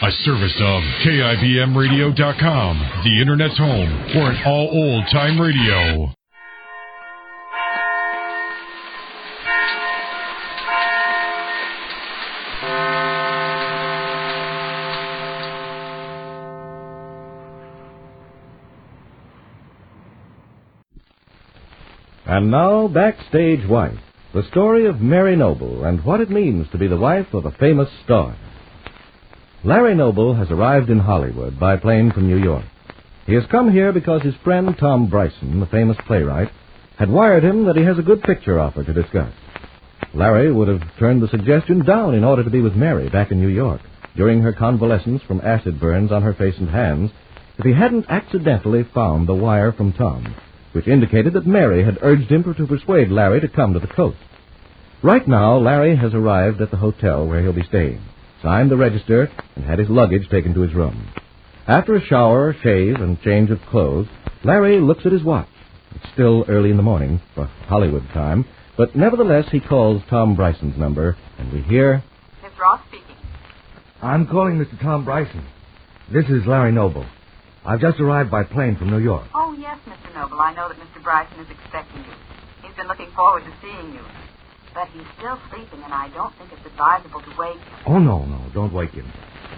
A service of KIBMradio.com, the Internet's home for an all-old-time radio. And now, Backstage Wife, the story of Mary Noble and what it means to be the wife of a famous star. Larry Noble has arrived in Hollywood by plane from New York. He has come here because his friend Tom Bryson, the famous playwright, had wired him that he has a good picture offer to discuss. Larry would have turned the suggestion down in order to be with Mary back in New York during her convalescence from acid burns on her face and hands if he hadn't accidentally found the wire from Tom, which indicated that Mary had urged him to persuade Larry to come to the coast. Right now, Larry has arrived at the hotel where he'll be staying, signed the register, and had his luggage taken to his room. After a shower, shave, and change of clothes, Larry looks at his watch. It's still early in the morning, for Hollywood time, but nevertheless he calls Tom Bryson's number, and we hear... Miss Ross speaking. I'm calling Mr. Tom Bryson. This is Larry Noble. I've just arrived by plane from New York. Oh, yes, Mr. Noble. I know that Mr. Bryson is expecting you. He's been looking forward to seeing you. But he's still sleeping, and I don't think it's advisable to wake him. Oh, no, don't wake him.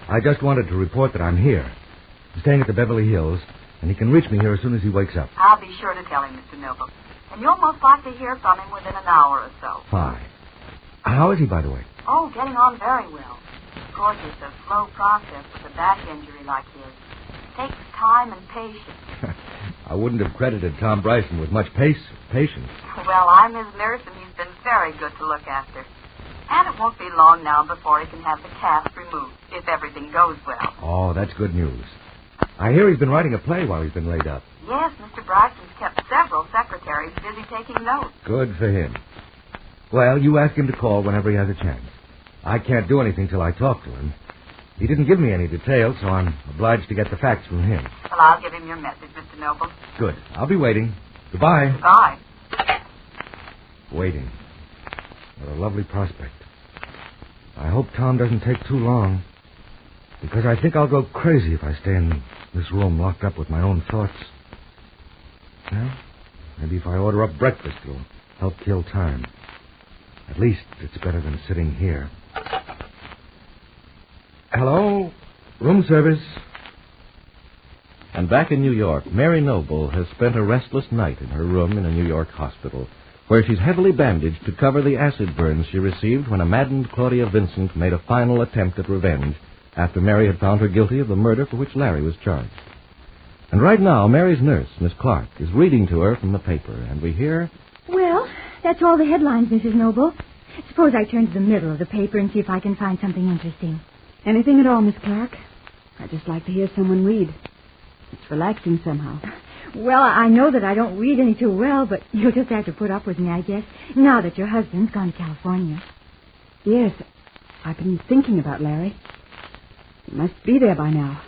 I just wanted to report that I'm here. I'm staying at the Beverly Hills, and he can reach me here as soon as he wakes up. I'll be sure to tell him, Mr. Noble. And you'll most likely hear from him within an hour or so. Fine. How is he, by the way? Oh, getting on very well. Of course, it's a slow process with a back injury like his. Takes time and patience. I wouldn't have credited Tom Bryson with much patience. Well, I'm his nurse, and he's been very good to look after. And it won't be long now before he can have the cast removed, if everything goes well. Oh, that's good news. I hear he's been writing a play while he's been laid up. Yes, Mr. Bryson's kept several secretaries busy taking notes. Good for him. Well, you ask him to call whenever he has a chance. I can't do anything till I talk to him. He didn't give me any details, so I'm obliged to get the facts from him. Well, I'll give him your message, Mr. Noble. Good. I'll be waiting. Goodbye. Goodbye. Waiting. What a lovely prospect. I hope Tom doesn't take too long, because I think I'll go crazy if I stay in this room locked up with my own thoughts. Well, maybe if I order up breakfast, it'll help kill time. At least it's better than sitting here. Hello? Room service. And back in New York, Mary Noble has spent a restless night in her room in a New York hospital, where she's heavily bandaged to cover the acid burns she received when a maddened Claudia Vincent made a final attempt at revenge after Mary had found her guilty of the murder for which Larry was charged. And right now, Mary's nurse, Miss Clark, is reading to her from the paper, and we hear... Well, that's all the headlines, Mrs. Noble. Suppose I turn to the middle of the paper and see if I can find something interesting. Anything at all, Miss Clark? I just like to hear someone read. It's relaxing somehow. Well, I know that I don't read any too well, but you'll just have to put up with me, I guess, now that your husband's gone to California. Yes, I've been thinking about Larry. He must be there by now.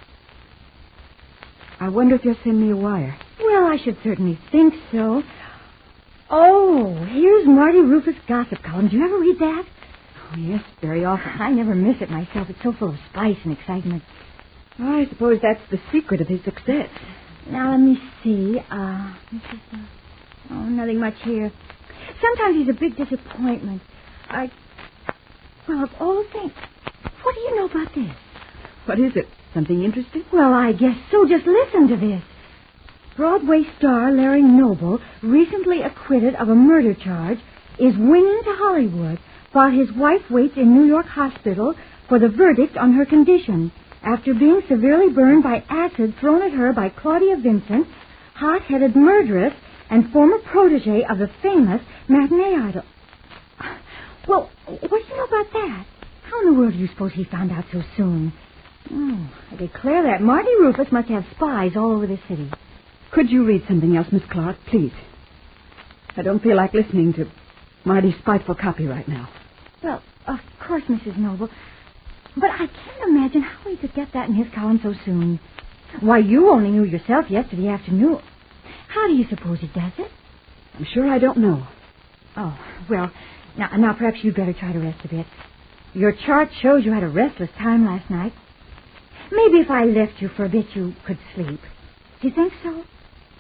I wonder if you'll send me a wire. Well, I should certainly think so. Oh, here's Marty Rufus' gossip column. Do you ever read that? Oh, yes, very often. I never miss it myself. It's so full of spice and excitement. Well, I suppose that's the secret of his success. Now, let me see. Nothing much here. Sometimes he's a big disappointment. Well, of all things, what do you know about this? What is it? Something interesting? Well, I guess so. Just listen to this. Broadway star Larry Noble, recently acquitted of a murder charge, is winging to Hollywood while his wife waits in New York hospital for the verdict on her condition after being severely burned by acid thrown at her by Claudia Vincent, hot-headed murderess and former protege of the famous matinee idol. Well, what do you know about that? How in the world do you suppose he found out so soon? Oh, I declare that Marty Rufus must have spies all over the city. Could you read something else, Miss Clark, please? I don't feel like listening to Marty's spiteful copy right now. Well, of course, Mrs. Noble. But I can't imagine how he could get that in his column so soon. Why, you only knew yourself yesterday afternoon. How do you suppose he does it? I'm sure I don't know. Oh, well, now perhaps you'd better try to rest a bit. Your chart shows you had a restless time last night. Maybe if I left you for a bit, you could sleep. Do you think so?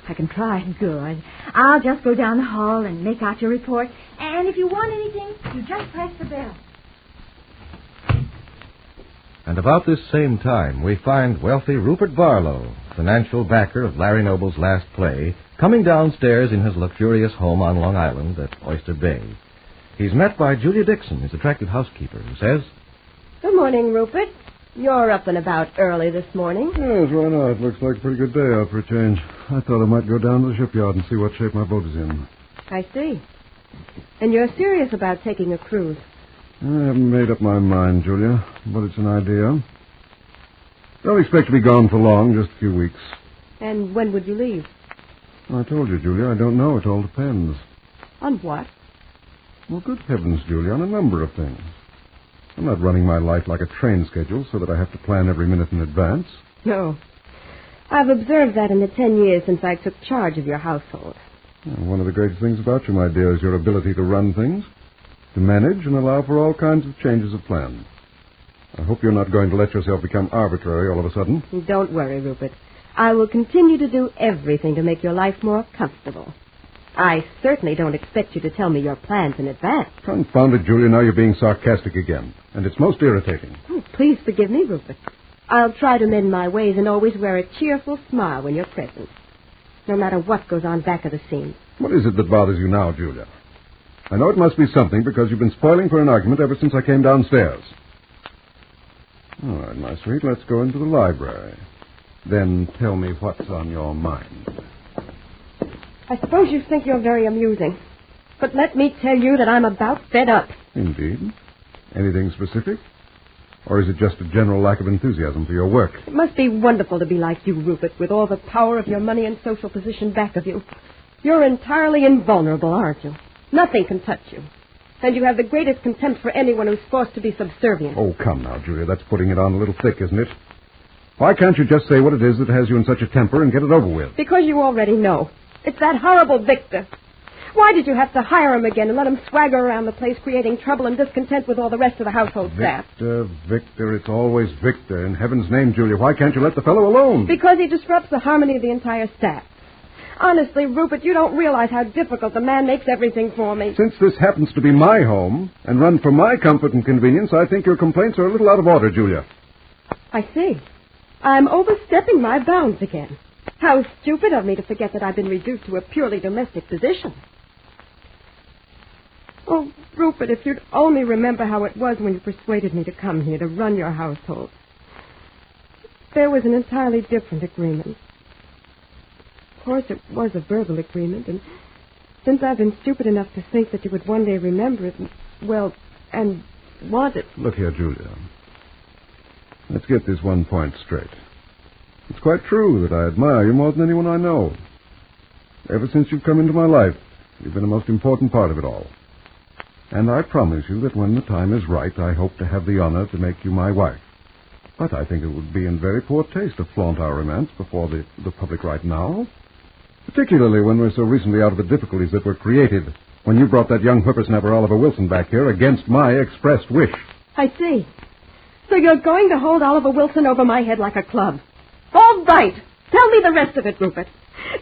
I can try. Good. I'll just go down the hall and make out your report. And if you want anything, you just press the bell. And about this same time, we find wealthy Rupert Barlow, financial backer of Larry Noble's last play, coming downstairs in his luxurious home on Long Island at Oyster Bay. He's met by Julia Dixon, his attractive housekeeper, who says, Good morning, Rupert. You're up and about early this morning. Yes, why not? Looks like a pretty good day out for a change. I thought I might go down to the shipyard and see what shape my boat is in. I see. And you're serious about taking a cruise. I haven't made up my mind, Julia, but it's an idea. Don't expect to be gone for long, just a few weeks. And when would you leave? I told you, Julia, I don't know. It all depends. On what? Well, good heavens, Julia, on a number of things. I'm not running my life like a train schedule so that I have to plan every minute in advance. No. I've observed that in the 10 years since I took charge of your household. One of the greatest things about you, my dear, is your ability to run things, to manage and allow for all kinds of changes of plan. I hope you're not going to let yourself become arbitrary all of a sudden. Don't worry, Rupert. I will continue to do everything to make your life more comfortable. I certainly don't expect you to tell me your plans in advance. Confound it, Julia, now you're being sarcastic again. And it's most irritating. Oh, please forgive me, Rupert. I'll try to mend my ways and always wear a cheerful smile when you're present, no matter what goes on back of the scenes. What is it that bothers you now, Julia? I know it must be something because you've been spoiling for an argument ever since I came downstairs. All right, my sweet, let's go into the library. Then tell me what's on your mind. I suppose you think you're very amusing. But let me tell you that I'm about fed up. Indeed. Anything specific? Or is it just a general lack of enthusiasm for your work? It must be wonderful to be like you, Rupert, with all the power of your money and social position back of you. You're entirely invulnerable, aren't you? Nothing can touch you. And you have the greatest contempt for anyone who's forced to be subservient. Oh, come now, Julia. That's putting it on a little thick, isn't it? Why can't you just say what it is that has you in such a temper and get it over with? Because you already know. It's that horrible Victor. Why did you have to hire him again and let him swagger around the place creating trouble and discontent with all the rest of the household staff? Victor, it's always Victor. In heaven's name, Julia, why can't you let the fellow alone? Because he disrupts the harmony of the entire staff. Honestly, Rupert, you don't realize how difficult the man makes everything for me. Since this happens to be my home and run for my comfort and convenience, I think your complaints are a little out of order, Julia. I see. I'm overstepping my bounds again. How stupid of me to forget that I've been reduced to a purely domestic position. Oh, Rupert, if you'd only remember how it was when you persuaded me to come here to run your household. There was an entirely different agreement. Of course, it was a verbal agreement, and since I've been stupid enough to think that you would one day remember it, and want it... Look here, Julia. Let's get this one point straight. It's quite true that I admire you more than anyone I know. Ever since you've come into my life, you've been a most important part of it all. And I promise you that when the time is right, I hope to have the honor to make you my wife. But I think it would be in very poor taste to flaunt our romance before the public right now. Particularly when we're so recently out of the difficulties that were created when you brought that young whippersnapper Oliver Wilson back here against my expressed wish. I see. So you're going to hold Oliver Wilson over my head like a club. All right. Tell me the rest of it, Rupert.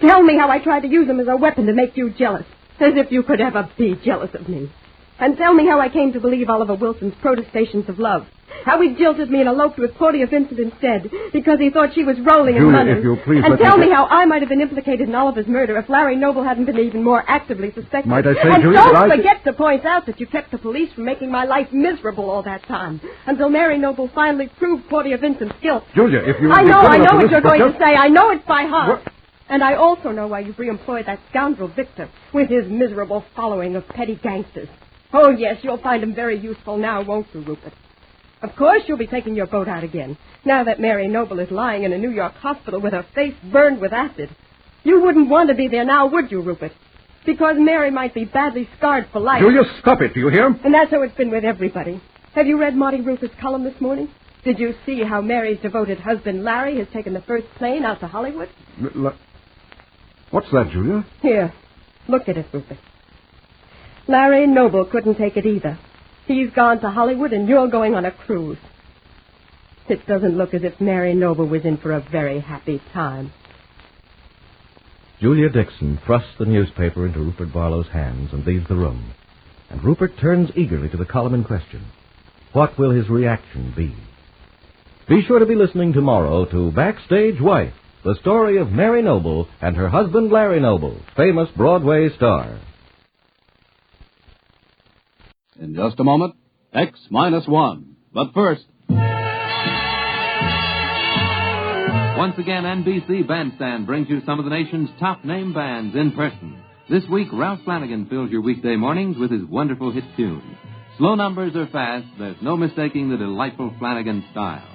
Tell me how I tried to use him as a weapon to make you jealous. As if you could ever be jealous of me. And tell me how I came to believe Oliver Wilson's protestations of love. How he jilted me and eloped with Claudia Vincent instead because he thought she was rolling in money. If you'll please and tell me how I might have been implicated in Oliver's murder if Larry Noble hadn't been even more actively suspected. Might I say, and Julia, don't forget to point out that you kept the police from making my life miserable all that time until Mary Noble finally proved Claudia Vincent's guilt. Julia, if you... I know what you're going to say. I know it by heart. What? And I also know why you've reemployed that scoundrel Victor with his miserable following of petty gangsters. Oh, yes, you'll find him very useful now, won't you, Rupert? Of course you'll be taking your boat out again, now that Mary Noble is lying in a New York hospital with her face burned with acid. You wouldn't want to be there now, would you, Rupert? Because Mary might be badly scarred for life. Julia, stop it, do you hear? And that's how it's been with everybody. Have you read Monty Rupert's column this morning? Did you see how Mary's devoted husband, Larry, has taken the first plane out to Hollywood? What's that, Julia? Here, look at it, Rupert. Larry Noble couldn't take it either. He's gone to Hollywood and you're going on a cruise. It doesn't look as if Mary Noble was in for a very happy time. Julia Dixon thrusts the newspaper into Rupert Barlow's hands and leaves the room. And Rupert turns eagerly to the column in question. What will his reaction be? Be sure to be listening tomorrow to Backstage Wife, the story of Mary Noble and her husband Larry Noble, famous Broadway star. In just a moment, X-1. But first... Once again, NBC Bandstand brings you some of the nation's top name bands in person. This week, Ralph Flanagan fills your weekday mornings with his wonderful hit tunes. Slow numbers or fast, there's no mistaking the delightful Flanagan style.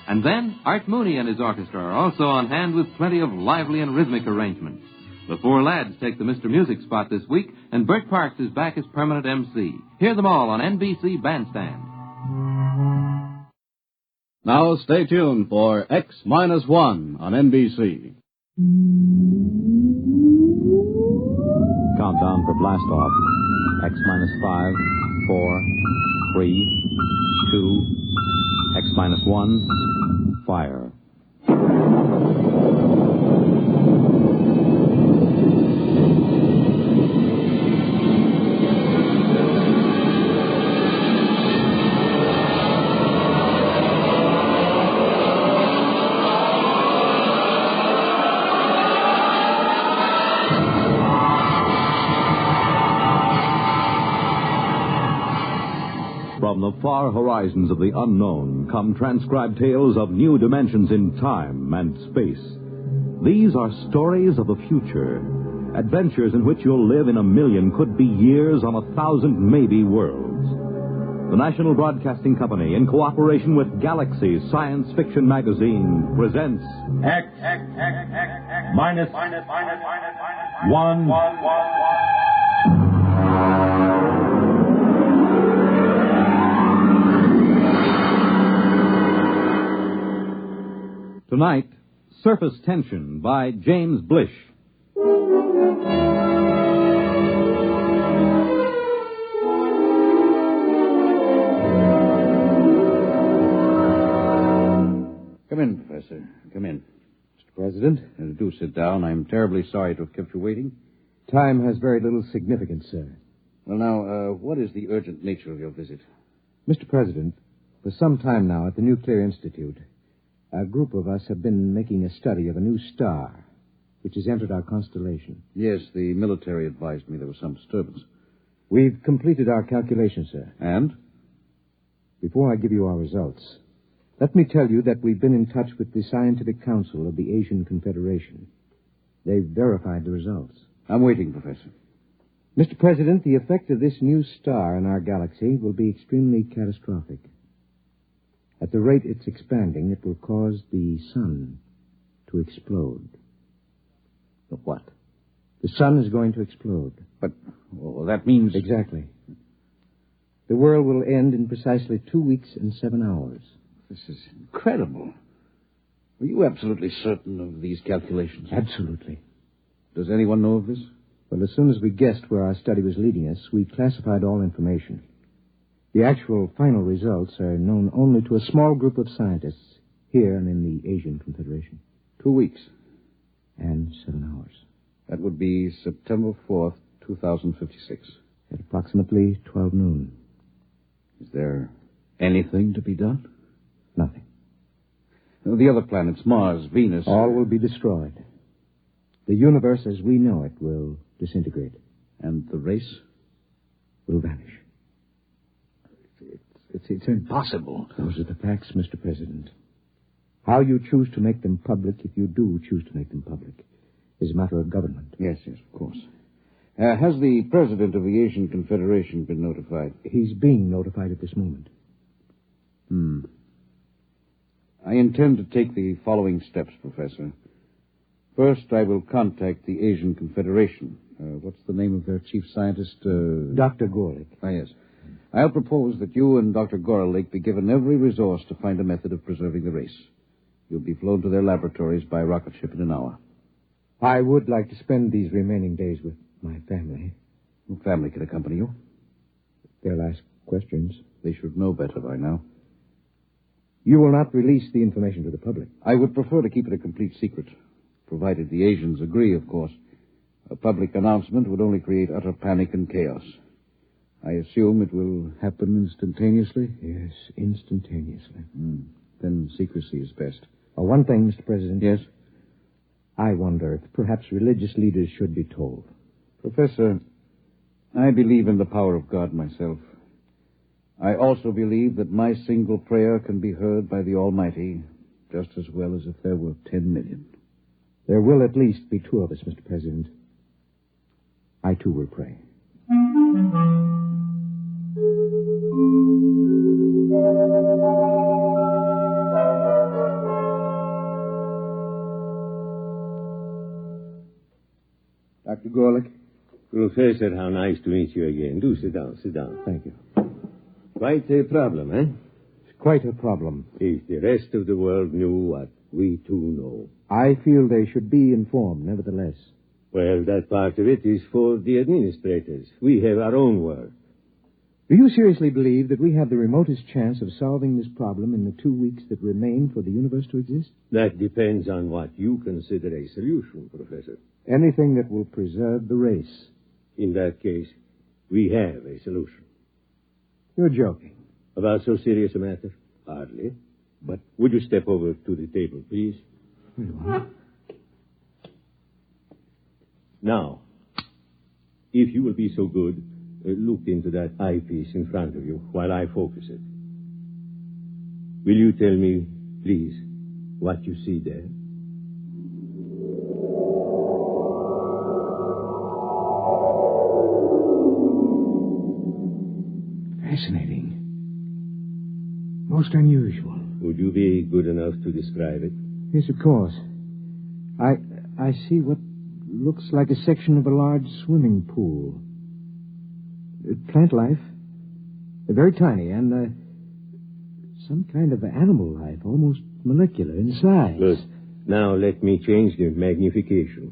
And then, Art Mooney and his orchestra are also on hand with plenty of lively and rhythmic arrangements. The four lads take the Mr. Music spot this week, and Bert Parks is back as permanent MC. Hear them all on NBC Bandstand. Now stay tuned for X-1 on NBC. Countdown for blast off. X-5, 4, 3, 2, X-1, fire. From the far horizons of the unknown come transcribed tales of new dimensions in time and space. These are stories of the future, adventures in which you'll live in a million, could be years, on 1,000 maybe worlds. The National Broadcasting Company, in cooperation with Galaxy Science Fiction Magazine, presents X-1. Tonight, Surface Tension by James Blish. Come in, Professor. Come in. Mr. President, do sit down. I'm terribly sorry to have kept you waiting. Time has very little significance, sir. Well, now, what is the urgent nature of your visit? Mr. President, for some time now at the Nuclear Institute, a group of us have been making a study of a new star, which has entered our constellation. Yes, the military advised me there was some disturbance. We've completed our calculations, sir. And? Before I give you our results, let me tell you that we've been in touch with the Scientific Council of the Asian Confederation. They've verified the results. I'm waiting, Professor. Mr. President, the effect of this new star in our galaxy will be extremely catastrophic. At the rate it's expanding, it will cause the sun to explode. The what? The sun is going to explode. But, well, that means... Exactly. The world will end in precisely 2 weeks and 7 hours. This is incredible. Were you absolutely certain of these calculations? Absolutely. Does anyone know of this? Well, as soon as we guessed where our study was leading us, we classified all information. The actual final results are known only to a small group of scientists here and in the Asian Confederation. 2 weeks. And 7 hours. That would be September 4th, 2056. At approximately 12 noon. Is there anything to be done? Nothing. The other planets, Mars, Venus... All will be destroyed. The universe as we know it will disintegrate. And the race? Will vanish. It's impossible. Those are the facts, Mr. President. How you choose to make them public, if you do choose to make them public, is a matter of government. Yes, of course. Has the president of the Asian Confederation been notified? He's being notified at this moment. I intend to take the following steps, Professor. First, I will contact the Asian Confederation. What's the name of their chief scientist? Dr. Gorlick. Ah, yes. I'll propose that you and Dr. Gorlick be given every resource to find a method of preserving the race. You'll be flown to their laboratories by rocket ship in an hour. I would like to spend these remaining days with my family. Your family can accompany you. They'll ask questions. They should know better by now. You will not release the information to the public. I would prefer to keep it a complete secret, provided the Asians agree, of course. A public announcement would only create utter panic and chaos. I assume it will happen instantaneously? Yes, instantaneously. Then secrecy is best. One thing, Mr. President. Yes? I wonder if perhaps religious leaders should be told. Professor, I believe in the power of God myself. I also believe that my single prayer can be heard by the Almighty just as well as if there were 10 million. There will at least be 2 of us, Mr. President. I, too, will pray. Dr. Gorlick? Professor, how nice to meet you again. Do sit down, sit down. Thank you. Quite a problem, eh? It's quite a problem. If the rest of the world knew what we too know. I feel they should be informed, nevertheless. Well, that part of it is for the administrators. We have our own work. Do you seriously believe that we have the remotest chance of solving this problem in the 2 weeks that remain for the universe to exist? That depends on what you consider a solution, Professor. Anything that will preserve the race. In that case, we have a solution. You're joking. About so serious a matter? Hardly. But would you step over to the table, please? Now, if you will be so good, look into that eyepiece in front of you while I focus it. Will you tell me, please, what you see there? Fascinating. Most unusual. Would you be good enough to describe it? Yes, of course. I see what looks like a section of a large swimming pool. Plant life. Very tiny, and some kind of animal life, almost molecular in size. Good. Now let me change the magnification.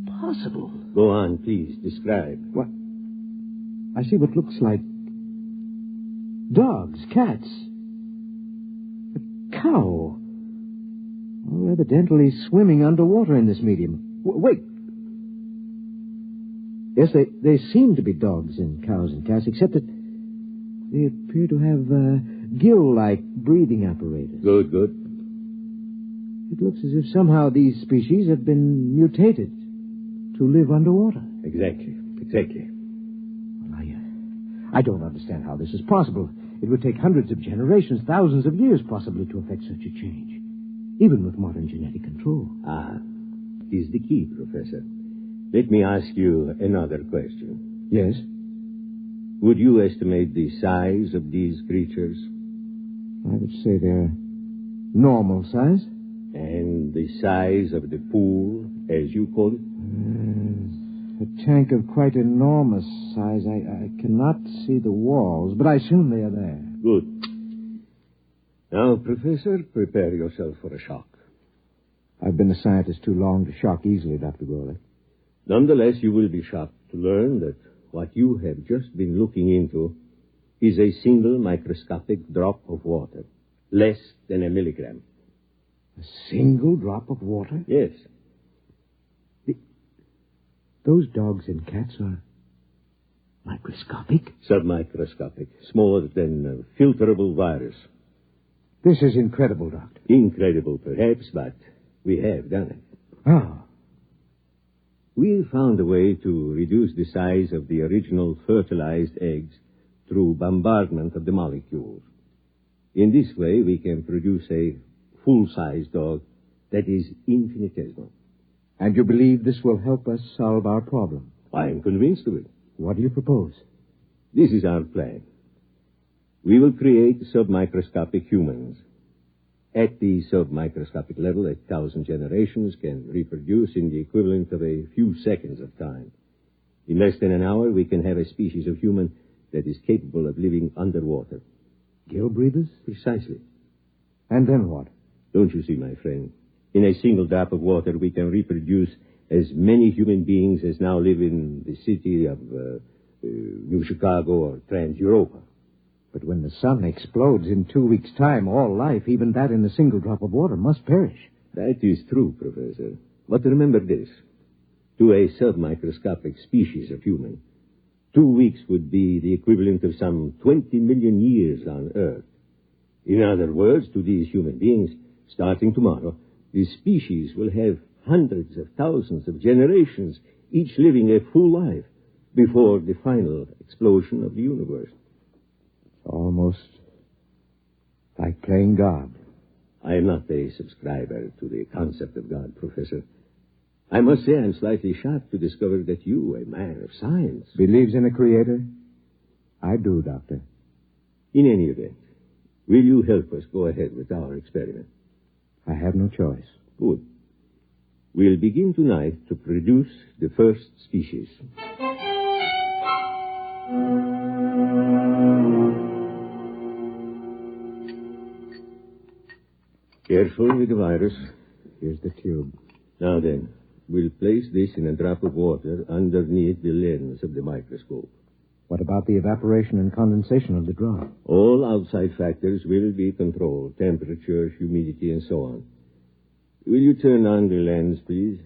Possible. Go on, please. Describe. What? I see what looks like dogs, cats, a cow. All evidently swimming underwater in this medium. Wait. Yes, they seem to be dogs and cows and cats, except that they appear to have gill-like breathing apparatus. Good, good. It looks as if somehow these species have been mutated to live underwater. Exactly. Well, I don't understand how this is possible. It would take hundreds of generations, thousands of years possibly to effect such a change, even with modern genetic control. It is the key, Professor. Let me ask you another question. Yes? Would you estimate the size of these creatures? I would say they're normal size. And the size of the pool, as you call it? A tank of quite enormous size. I cannot see the walls, but I assume they are there. Good. Now, Professor, prepare yourself for a shock. I've been a scientist too long to shock easily, Dr. Gorley. Nonetheless, you will be shocked to learn that what you have just been looking into is a single microscopic drop of water, less than a milligram. A single drop of water? Yes. Those dogs and cats are microscopic? Submicroscopic, smaller than a filterable virus. This is incredible, Doctor. Incredible, perhaps, but we have done it. Oh. We found a way to reduce the size of the original fertilized eggs through bombardment of the molecules. In this way, we can produce a full-size dog that is infinitesimal. And you believe this will help us solve our problem? I am convinced of it. What do you propose? This is our plan. We will create submicroscopic humans. At the submicroscopic level, 1,000 generations can reproduce in the equivalent of a few seconds of time. In less than an hour, we can have a species of human that is capable of living underwater. Gill breathers? Precisely. And then what? Don't you see, my friend? In a single drop of water, we can reproduce as many human beings as now live in the city of New Chicago or Trans-Europa. But when the sun explodes in 2 weeks' time, all life, even that in a single drop of water, must perish. That is true, Professor. But remember this. To a submicroscopic species of human, 2 weeks would be the equivalent of some 20 million years on Earth. In other words, to these human beings, starting tomorrow, this species will have hundreds of thousands of generations, each living a full life, before the final explosion of the universe. Almost like playing God. I am not a subscriber to the concept of God, Professor. I must say I'm slightly shocked to discover that you, a man of science... Believes in a creator? I do, Doctor. In any event, will you help us go ahead with our experiment? I have no choice. Good. We'll begin tonight to produce the first species. Careful with the virus. Here's the tube. Now then, we'll place this in a drop of water underneath the lens of the microscope. What about the evaporation and condensation of the drop? All outside factors will be controlled. Temperature, humidity, and so on. Will you turn on the lens, please?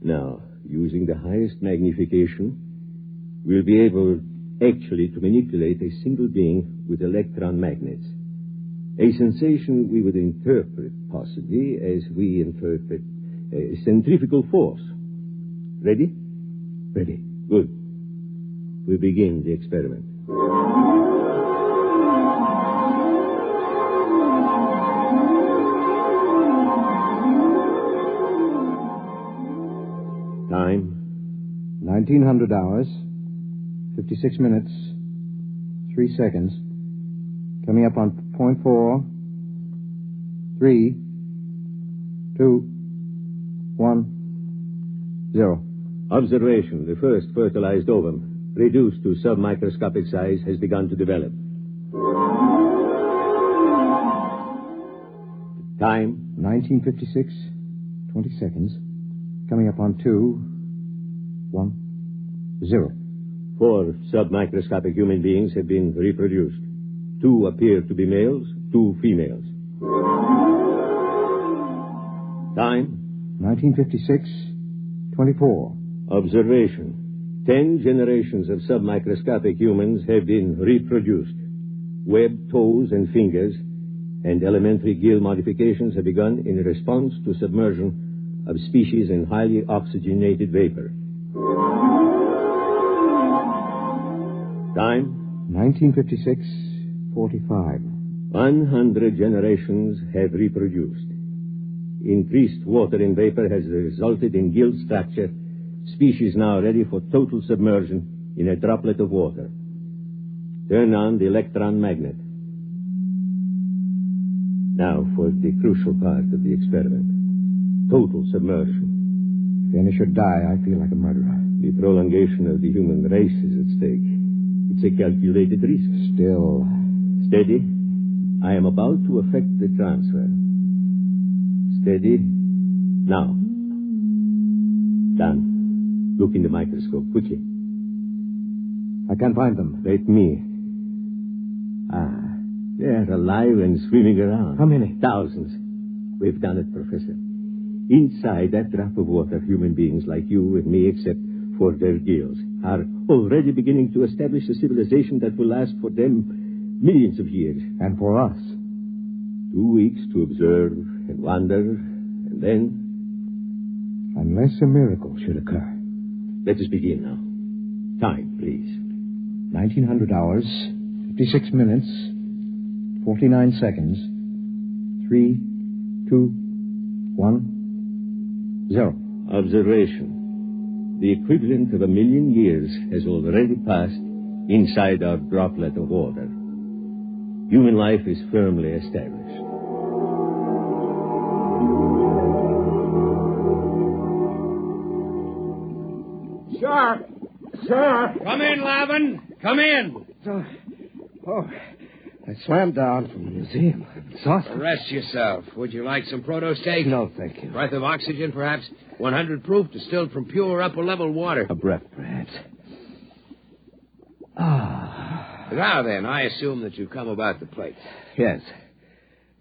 Now, using the highest magnification, we'll be able actually to manipulate a single being with electron magnets. A sensation we would interpret, possibly, as we interpret a centrifugal force. Ready? Ready. Good. We begin the experiment. Time? 1900 hours, 56 minutes, 3 seconds. Coming up on 0.4, 3, 2, 1, 0. Observation. The first fertilized ovum, reduced to submicroscopic size, has begun to develop. Time? 1956, 20 seconds. Coming up on 2, 1, 0. 4 submicroscopic human beings have been reproduced. 2 appear to be males, 2 females. Time? 1956, 24. Observation. 10 generations of submicroscopic humans have been reproduced. Webbed toes and fingers and elementary gill modifications have begun in response to submersion of species in highly oxygenated vapor. Time? 1956, 45. 100 generations have reproduced. Increased water in vapor has resulted in gill structure, species now ready for total submersion in a droplet of water. Turn on the electron magnet. Now for the crucial part of the experiment. Total submersion. If any should die, I feel like a murderer. The prolongation of the human race is at stake. It's a calculated risk. Still... Steady. I am about to effect the transfer. Steady. Now. Done. Look in the microscope, quickly. I can't find them. Let me. They're alive and swimming around. How many? Thousands. We've done it, Professor. Inside that drop of water, human beings like you and me, except for their gills, are already beginning to establish a civilization that will last for them millions of years. And for us? 2 weeks to observe and wonder, and then... Unless a miracle should occur. Let us begin now. Time, please. 1900 hours, 56 minutes, 49 seconds, 3, 2, 1, 0. Observation. The equivalent of 1 million years has already passed inside our droplet of water. Human life is firmly established. Sir! Sir! Come in, Lavin. Come in. I swam down from the museum. Exhausted. Rest yourself. Would you like some proto steak? No, thank you. Breath of oxygen, perhaps? 100 proof, distilled from pure upper-level water. A breath, perhaps. Now then, I assume that you come about the plates. Yes.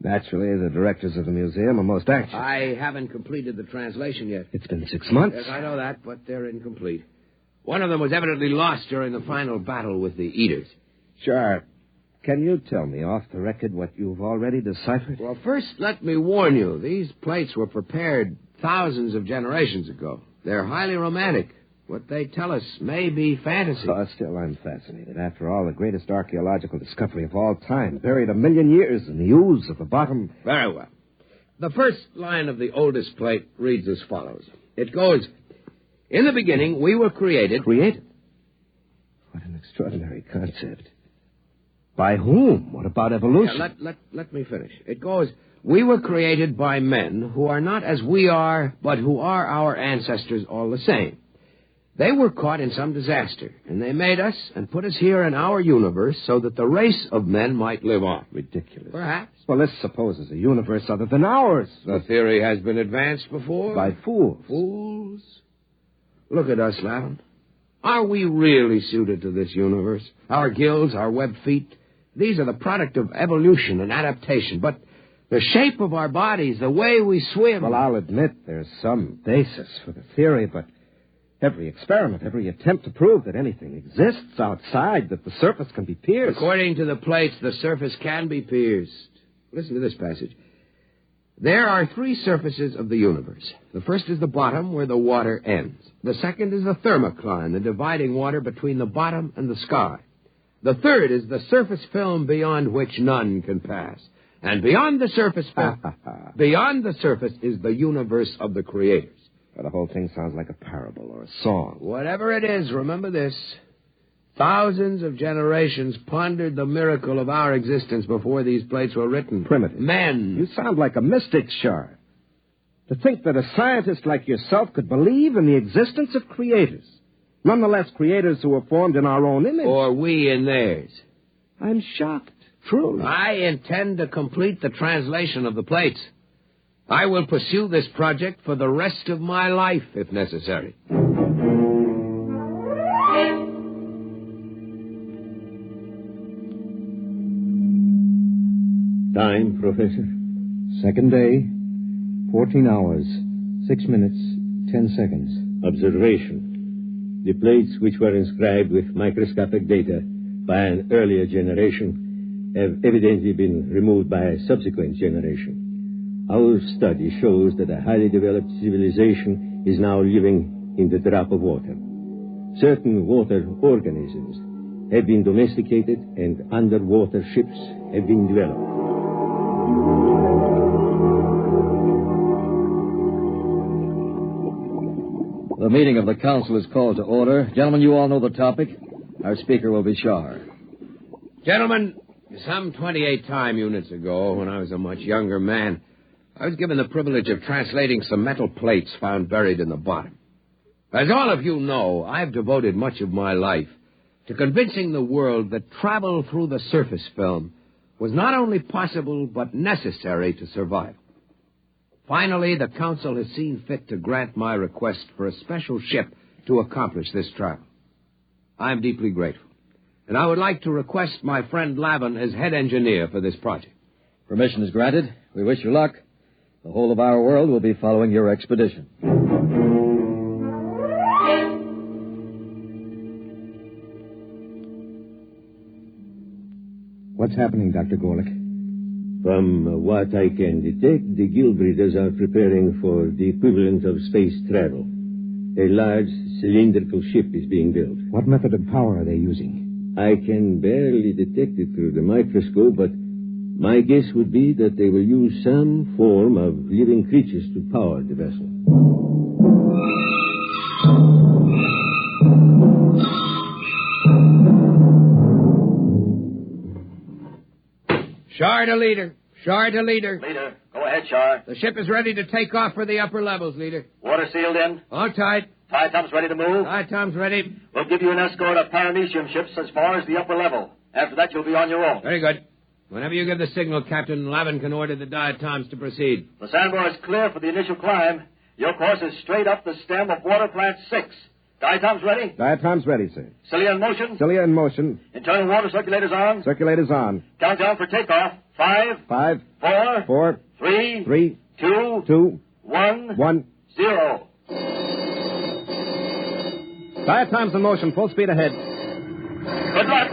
Naturally, the directors of the museum are most anxious. I haven't completed the translation yet. It's been 6 months. Yes, I know that, but they're incomplete. One of them was evidently lost during the final battle with the Eaters. Sure. Can you tell me off the record what you've already deciphered? Well, first, let me warn you. These plates were prepared thousands of generations ago. They're highly romantic. What they tell us may be fantasy. Oh, still, I'm fascinated. After all, the greatest archaeological discovery of all time, buried 1 million years in the ooze of the bottom. Very well. The first line of the oldest plate reads as follows. It goes, "In the beginning, we were created." Created? What an extraordinary concept. By whom? What about evolution? Yeah, let me finish. It goes, "We were created by men who are not as we are, but who are our ancestors all the same. They were caught in some disaster, and they made us and put us here in our universe so that the race of men might live on." Ridiculous. Perhaps. Well, this supposes a universe other than ours. The theory has been advanced before. By fools. Fools? Look at us, Lavin. Are we really suited to this universe? Our gills, our webbed feet, these are the product of evolution and adaptation. But the shape of our bodies, the way we swim... Well, I'll admit there's some basis for the theory, but every experiment, every attempt to prove that anything exists outside, that the surface can be pierced... According to the plates, the surface can be pierced. Listen to this passage. "There are 3 surfaces of the universe. The first is the bottom, where the water ends. The second is the thermocline, the dividing water between the bottom and the sky. The third is the surface film beyond which none can pass. And beyond the surface film, beyond the surface is the universe of the creators." Well, the whole thing sounds like a parable or a song. Whatever it is, remember this. Thousands of generations pondered the miracle of our existence before these plates were written. Primitive. Men. You sound like a mystic, Shar. To think that a scientist like yourself could believe in the existence of creators. Nonetheless, creators who were formed in our own image. Or we in theirs. I'm shocked, truly. I intend to complete the translation of the plates. I will pursue this project for the rest of my life, if necessary. Time, Professor? Second day, 14 hours, 6 minutes, 10 seconds. Observation. The plates which were inscribed with microscopic data by an earlier generation have evidently been removed by a subsequent generation. Our study shows that a highly developed civilization is now living in the drop of water. Certain water organisms have been domesticated and underwater ships have been developed. The meeting of the council is called to order. Gentlemen, you all know the topic. Our speaker will be Shar. Gentlemen, some 28 time units ago, when I was a much younger man, I was given the privilege of translating some metal plates found buried in the bottom. As all of you know, I've devoted much of my life to convincing the world that travel through the surface film was not only possible, but necessary to survival. Finally, the council has seen fit to grant my request for a special ship to accomplish this travel. I'm deeply grateful, and I would like to request my friend Lavin as head engineer for this project. Permission is granted. We wish you luck. The whole of our world will be following your expedition. What's happening, Dr. Gorlick? From what I can detect, the guild breeders are preparing for the equivalent of space travel. A large cylindrical ship is being built. What method of power are they using? I can barely detect it through the microscope, but my guess would be that they will use some form of living creatures to power the vessel. Shar to leader. Shar to leader. Leader, go ahead, Shar. The ship is ready to take off for the upper levels, leader. Water sealed in? All tight. Tom's ready to move? Tom's ready. We'll give you an escort of paramecium ships as far as the upper level. After that, you'll be on your own. Very good. Whenever you give the signal, Captain, Lavin can order the diatoms to proceed. The sandbar is clear for the initial climb. Your course is straight up the stem of water plant 6. Diatoms ready? Diatoms ready, sir. Cilia in motion? Cilia in motion. Internal water circulators on? Circulators on. Countdown for takeoff. 5, 4, 4, 3, 2, 2, 1, 0. Diatoms in motion. Full speed ahead. Good luck.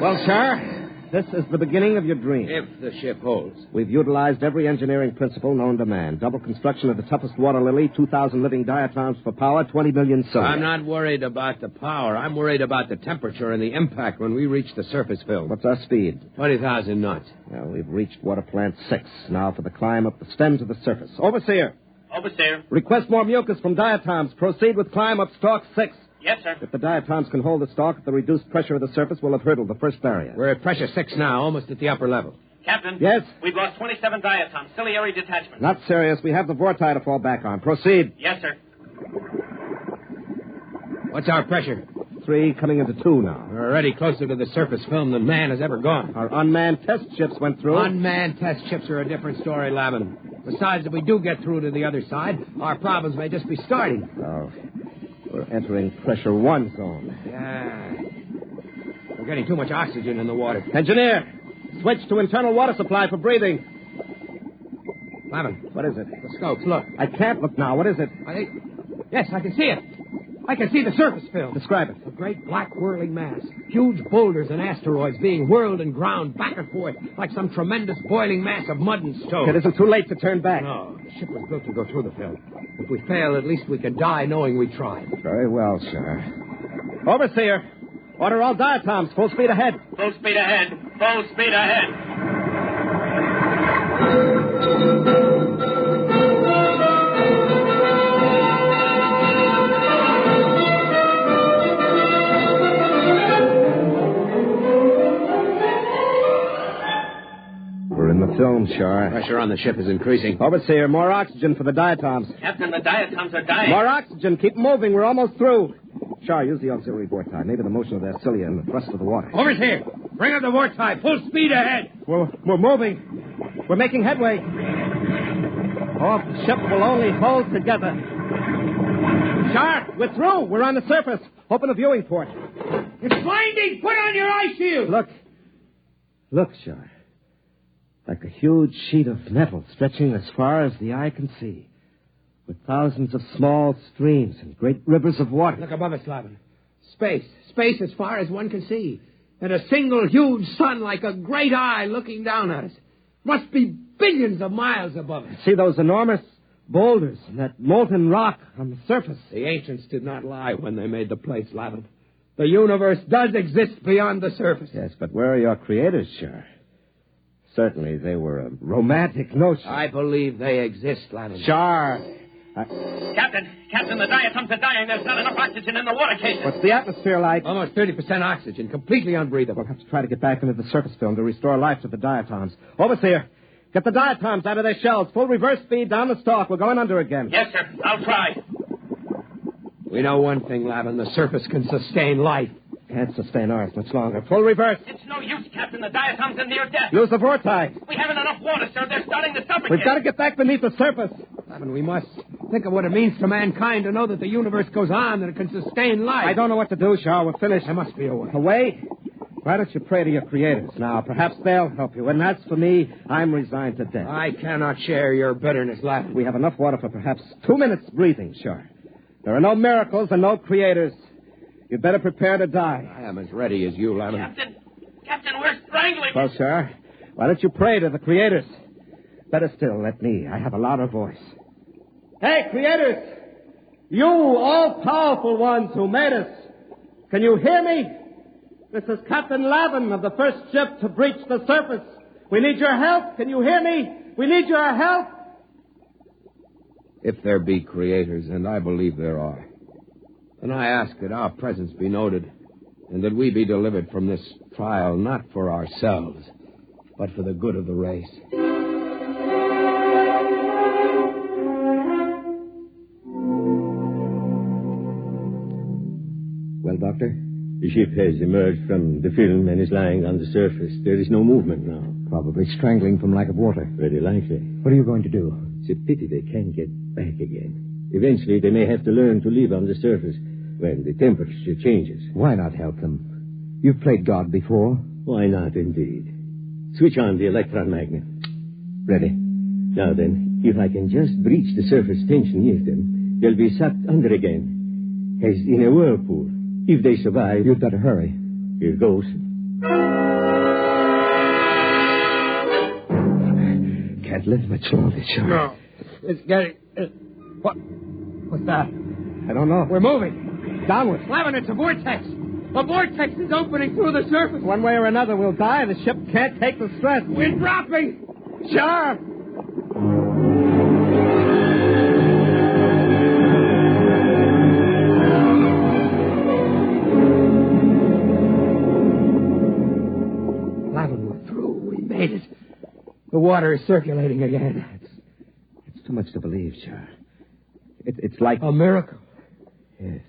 Well, sir, this is the beginning of your dream. If the ship holds. We've utilized every engineering principle known to man. Double construction of the toughest water lily, 2,000 living diatoms for power, 20 million sun. I'm not worried about the power. I'm worried about the temperature and the impact when we reach the surface film. What's our speed? 20,000 knots. Well, we've reached water plant 6. Now for the climb up the stem to the surface. Overseer. Overseer. Request more mucus from diatoms. Proceed with climb up stalk 6. Yes, sir. If the diatoms can hold the stalk at the reduced pressure of the surface, we'll have hurdled the first barrier. We're at pressure 6 now, almost at the upper level. Captain. Yes? We've lost 27 diatoms. Ciliary detachment. Not serious. We have the vorti to fall back on. Proceed. Yes, sir. What's our pressure? 3 coming into 2 now. We're already closer to the surface film than man has ever gone. Our unmanned test ships went through. Unmanned test ships are a different story, Lavin. Besides, if we do get through to the other side, our problems may just be starting. Oh, we're entering pressure 1 zone. Yeah. We're getting too much oxygen in the water. Engineer, switch to internal water supply for breathing. Lavin. What is it? The scopes, look. I can't look now. What is it? Yes, I can see it. I can see the surface film. Describe it. A great black whirling mass. Huge boulders and asteroids being whirled and ground back and forth like some tremendous boiling mass of mud and stone. It isn't too late to turn back. No, the ship was built to go through the film. If we fail, at least we can die knowing we tried. Very well, sir. Overseer, order all diatoms. Full speed ahead. Full speed ahead. Full speed ahead. Film, Shar. Pressure on the ship is increasing. Overseer, more oxygen for the diatoms. Captain, the diatoms are dying. More oxygen. Keep moving. We're almost through. Shar, use the auxiliary vorti. Maybe the motion of their cilia and the thrust of the water. Overseer, bring up the vorti. Full speed ahead. We're moving. We're making headway. Oh, the ship will only hold together. Shar, we're through. We're on the surface. Open a viewing port. It's blinding. Put on your eye shield. Look, Shar. Like a huge sheet of metal stretching as far as the eye can see, with thousands of small streams and great rivers of water. Look above us, Lavin. Space. Space as far as one can see. And a single huge sun like a great eye looking down at us. Must be billions of miles above us. See those enormous boulders and that molten rock on the surface? The ancients did not lie when they made the place, Lavin. The universe does exist beyond the surface. Yes, but where are your creators, Shar? Certainly, they were a romantic notion. I believe they exist, Lavin. Shar. Captain, the diatoms are dying. There's not enough oxygen in the water cases. What's the atmosphere like? Almost 30% oxygen, completely unbreathable. We'll have to try to get back into the surface film to restore life to the diatoms. Overseer, get the diatoms out of their shells. Full reverse speed down the stalk. We're going under again. Yes, sir. I'll try. We know one thing, Lavin. The surface can sustain life. Can't sustain ours much longer. Full reverse. It's no use, Captain. The diatoms are near death. Use the vorti. We haven't enough water, sir. They're starting to suffocate. We've got to get back beneath the surface. Lavin, we must think of what it means to mankind to know that the universe goes on, that it can sustain life. I don't know what to do, Shar. We're finished. There must be a way. A way? Why don't you pray to your creators now? Perhaps they'll help you. And as for me, I'm resigned to death. I cannot share your bitterness, Lavin. We have enough water for perhaps 2 minutes breathing, Shar. There are no miracles and no creators. You'd better prepare to die. I am as ready as you, Lavin. Captain, we're strangling. Well, sir, why don't you pray to the creators? Better still, let me. I have a louder voice. Hey, creators! You all-powerful ones who made us. Can you hear me? This is Captain Lavin of the first ship to breach the surface. We need your help. Can you hear me? We need your help. If there be creators, and I believe there are, then I ask that our presence be noted, and that we be delivered from this trial not for ourselves, but for the good of the race. Well, Doctor? The ship has emerged from the film and is lying on the surface. There is no movement now. Probably strangling from lack of water. Very likely. What are you going to do? It's a pity they can't get back again. Eventually, they may have to learn to live on the surface when the temperature changes. Why not help them? You've played God before. Why not, indeed? Switch on the electron magnet. Ready. Now then, if I can just breach the surface tension near them, they'll be sucked under again, as in a whirlpool. If they survive... You'd better hurry. Here goes. Can't live much longer, Charlie. No. It's getting... What's that? I don't know. We're moving. Downward. Slamming, it's a vortex. A vortex is opening through the surface. One way or another, we'll die. The ship can't take the stress. We're dropping. Sharp. Lavin, we're through. We made it. The water is circulating again. It's too much to believe, Char. It's like... a miracle. Yes.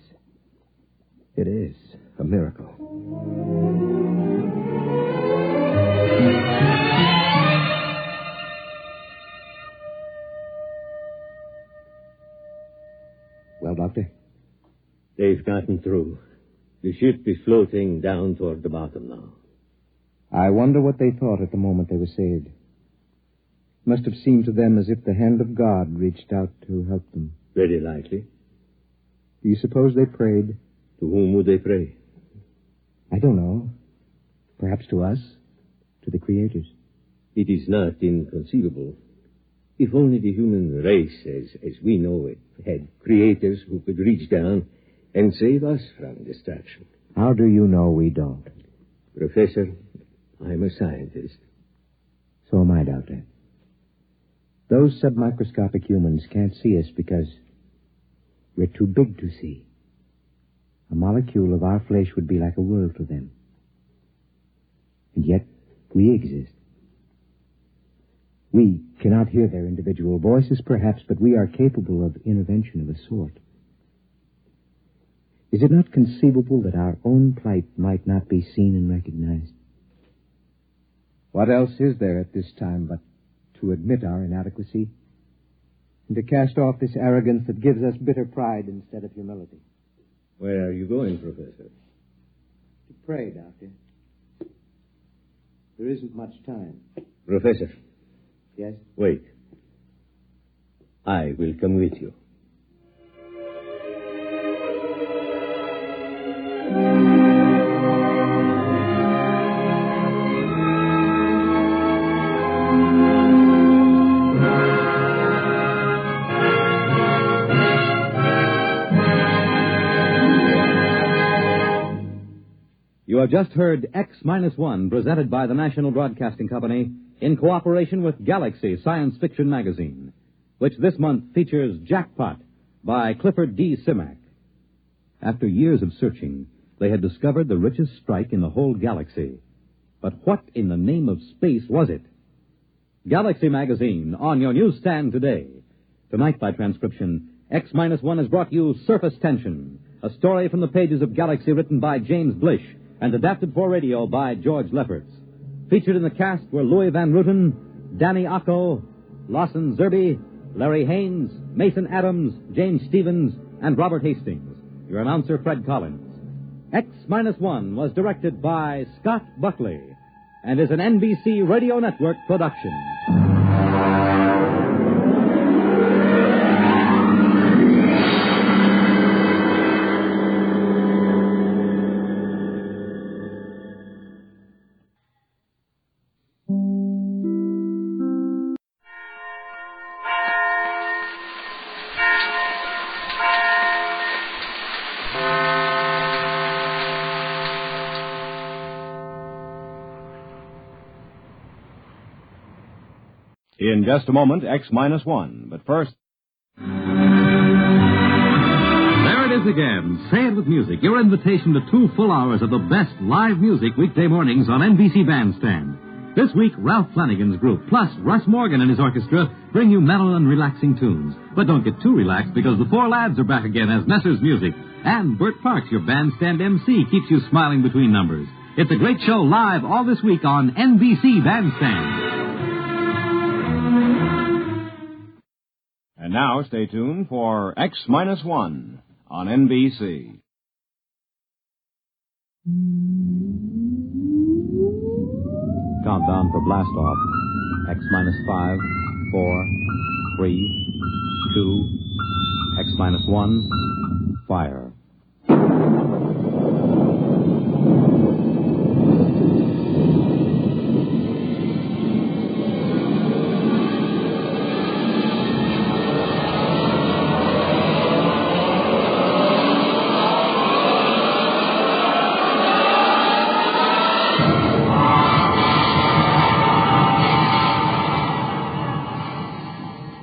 It is a miracle. Well, Doctor? They've gotten through. The ship is floating down toward the bottom now. I wonder what they thought at the moment they were saved. Must have seemed to them as if the hand of God reached out to help them. Very likely. Do you suppose they prayed? To whom would they pray? I don't know. Perhaps to us, to the creators. It is not inconceivable. If only the human race, as we know it, had creators who could reach down and save us from destruction. How do you know we don't? Professor, I'm a scientist. So am I, Doctor. Those submicroscopic humans can't see us because we're too big to see. A molecule of our flesh would be like a world to them. And yet, we exist. We cannot hear their individual voices, perhaps, but we are capable of intervention of a sort. Is it not conceivable that our own plight might not be seen and recognized? What else is there at this time but to admit our inadequacy and to cast off this arrogance that gives us bitter pride instead of humility? Where are you going, Professor? To pray, Doctor. There isn't much time. Professor. Yes? Wait. I will come with you. You have just heard X-1, presented by the National Broadcasting Company in cooperation with Galaxy Science Fiction Magazine, which this month features Jackpot by Clifford D. Simak. After years of searching, they had discovered the richest strike in the whole galaxy. But what in the name of space was it? Galaxy Magazine, on your newsstand today. Tonight, by transcription, X-1 has brought you Surface Tension, a story from the pages of Galaxy written by James Blish and adapted for radio by George Lefferts. Featured in the cast were Louis Van Rooten, Danny Acco, Lawson Zerbe, Larry Haynes, Mason Adams, James Stevens, and Robert Hastings. Your announcer, Fred Collins. X-1 was directed by Scott Buckley and is an NBC Radio Network production. In just a moment, X-1. But first... There it is again. Say it with music. Your invitation to 2 full hours of the best live music weekday mornings on NBC Bandstand. This week, Ralph Flanagan's group, plus Russ Morgan and his orchestra, bring you mellow and relaxing tunes. But don't get too relaxed, because the 4 lads are back again as Messer's Music. And Bert Parks, your bandstand MC, keeps you smiling between numbers. It's a great show live all this week on NBC Bandstand. And now stay tuned for X-1 on NBC. Countdown for blast off. X-5, 4, 3, 2, X-1, fire.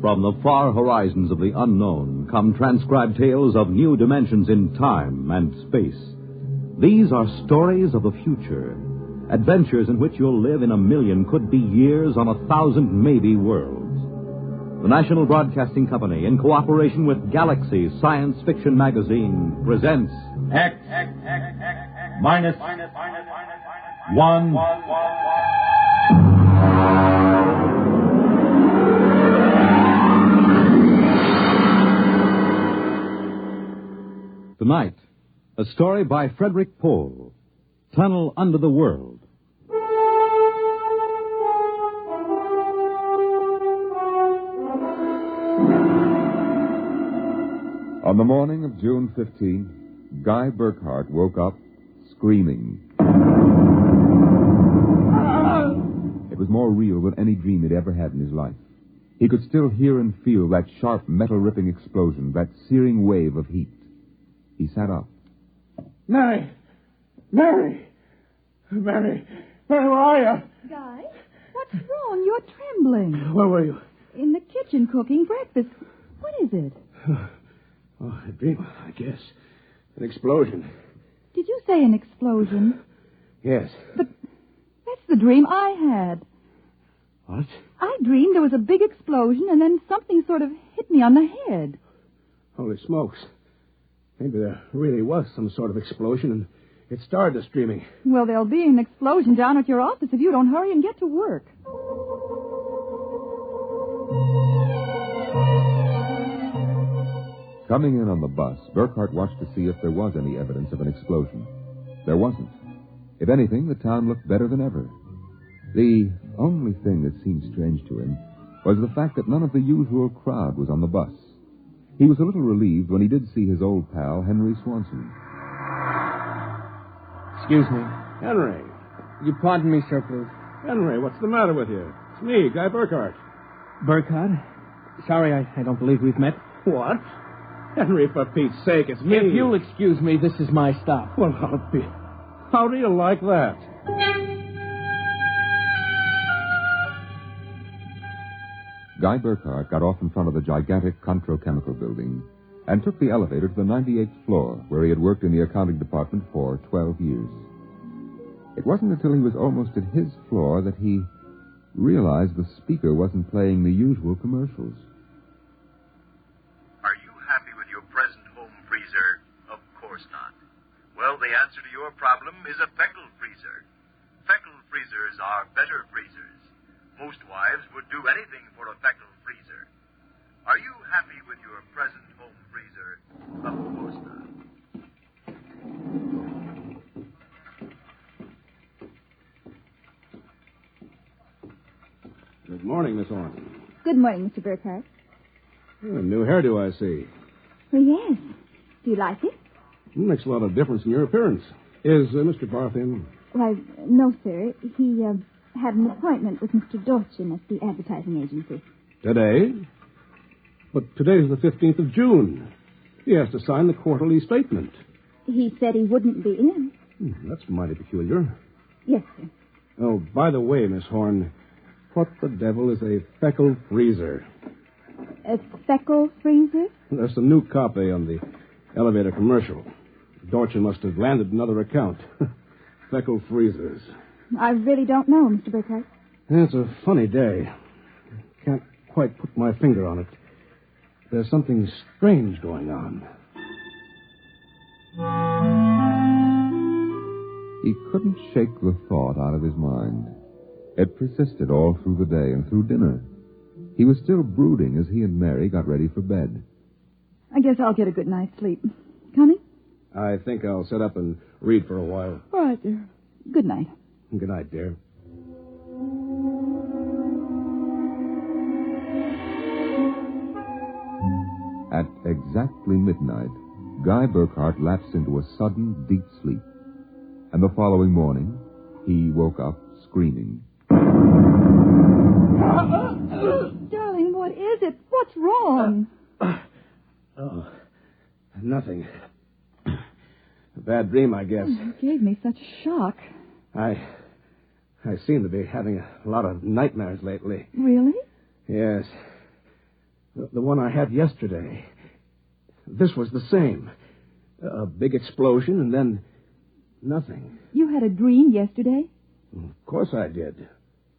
From the far horizons of the unknown come transcribed tales of new dimensions in time and space. These are stories of the future, adventures in which you'll live in a million, could be years, on 1,000 maybe worlds. The National Broadcasting Company, in cooperation with Galaxy Science Fiction Magazine, presents X-1. Tonight, a story by Frederick Pohl, Tunnel Under the World. On the morning of June 15, Guy Burkhart woke up screaming. It was more real than any dream he'd ever had in his life. He could still hear and feel that sharp, metal-ripping explosion, that searing wave of heat. He sat up. Mary, where are you? Guy, what's wrong? You're trembling. Where were you? In the kitchen cooking breakfast. What is it? Oh, a dream, I guess. An explosion. Did you say an explosion? Yes. But that's the dream I had. What? I dreamed there was a big explosion and then something sort of hit me on the head. Holy smokes. Maybe there really was some sort of explosion and it started us dreaming. Well, there'll be an explosion down at your office if you don't hurry and get to work. Coming in on the bus, Burkhart watched to see if there was any evidence of an explosion. There wasn't. If anything, the town looked better than ever. The only thing that seemed strange to him was the fact that none of the usual crowd was on the bus. He was a little relieved when he did see his old pal, Henry Swanson. Excuse me. Henry. You pardon me, sir, please. Henry, what's the matter with you? It's me, Guy Burkhart. Burkhart? Sorry, I don't believe we've met. What? Henry, for Pete's sake, it's me. If you'll excuse me, this is my stop. Well, how do you like that? Guy Burkhart got off in front of the gigantic Controchemical building and took the elevator to the 98th floor, where he had worked in the accounting department for 12 years. It wasn't until he was almost at his floor that he realized the speaker wasn't playing the usual commercials. Are you happy with your present home freezer? Of course not. Well, the answer to your problem is a Feckle freezer. Feckle freezers are better freezers. Most wives would do anything for a Feckle freezer. Are you happy with your present home freezer? Of course not. Good morning, Miss Orne. Good morning, Mr. Burkhart. A new hairdo, I see. Well, yes. Do you like it? Makes a lot of difference in your appearance. Is Mr. Barth in? Why, no, sir. He had an appointment with Mr. Dorchin at the advertising agency. Today? But today's the 15th of June. He has to sign the quarterly statement. He said he wouldn't be in. That's mighty peculiar. Yes, sir. Oh, by the way, Miss Horn, what the devil is a Feckle freezer? A Feckle freezer? There's a new copy on the elevator commercial. Dorchin must have landed another account. Feckle freezers. I really don't know, Mr. Burkhart. It's a funny day. Can't quite put my finger on it. There's something strange going on. He couldn't shake the thought out of his mind. It persisted all through the day and through dinner. He was still brooding as he and Mary got ready for bed. I guess I'll get a good night's sleep. Coming? I think I'll sit up and read for a while. All right, dear. Good night. Good night, dear. At exactly midnight, Guy Burkhart lapsed into a sudden, deep sleep. And the following morning, he woke up screaming. Darling, what is it? What's wrong? Oh, nothing. A bad dream, I guess. You gave me such a shock. I seem to be having a lot of nightmares lately. Really? Yes. The one I had yesterday. This was the same. A big explosion and then nothing. You had a dream yesterday? Of course I did.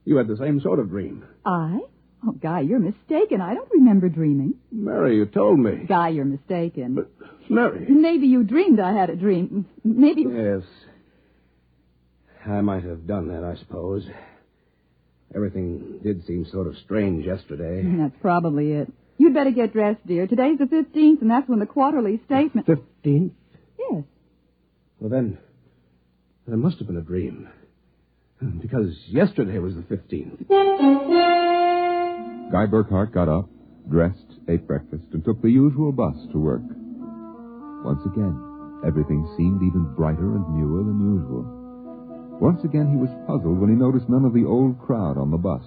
You had the same sort of dream. I? Oh, Guy, you're mistaken. I don't remember dreaming. Mary, you told me. Guy, you're mistaken. But, Mary... Maybe you dreamed I had a dream. Maybe... Yes. I might have done that, I suppose. Everything did seem sort of strange yesterday. That's probably it. You'd better get dressed, dear. Today's the 15th, and that's when the quarterly statement... 15th? Yes. Well, then, there must have been a dream. Because yesterday was the 15th. Guy Burkhart got up, dressed, ate breakfast, and took the usual bus to work. Once again, everything seemed even brighter and newer than usual. Once again, he was puzzled when he noticed none of the old crowd on the bus.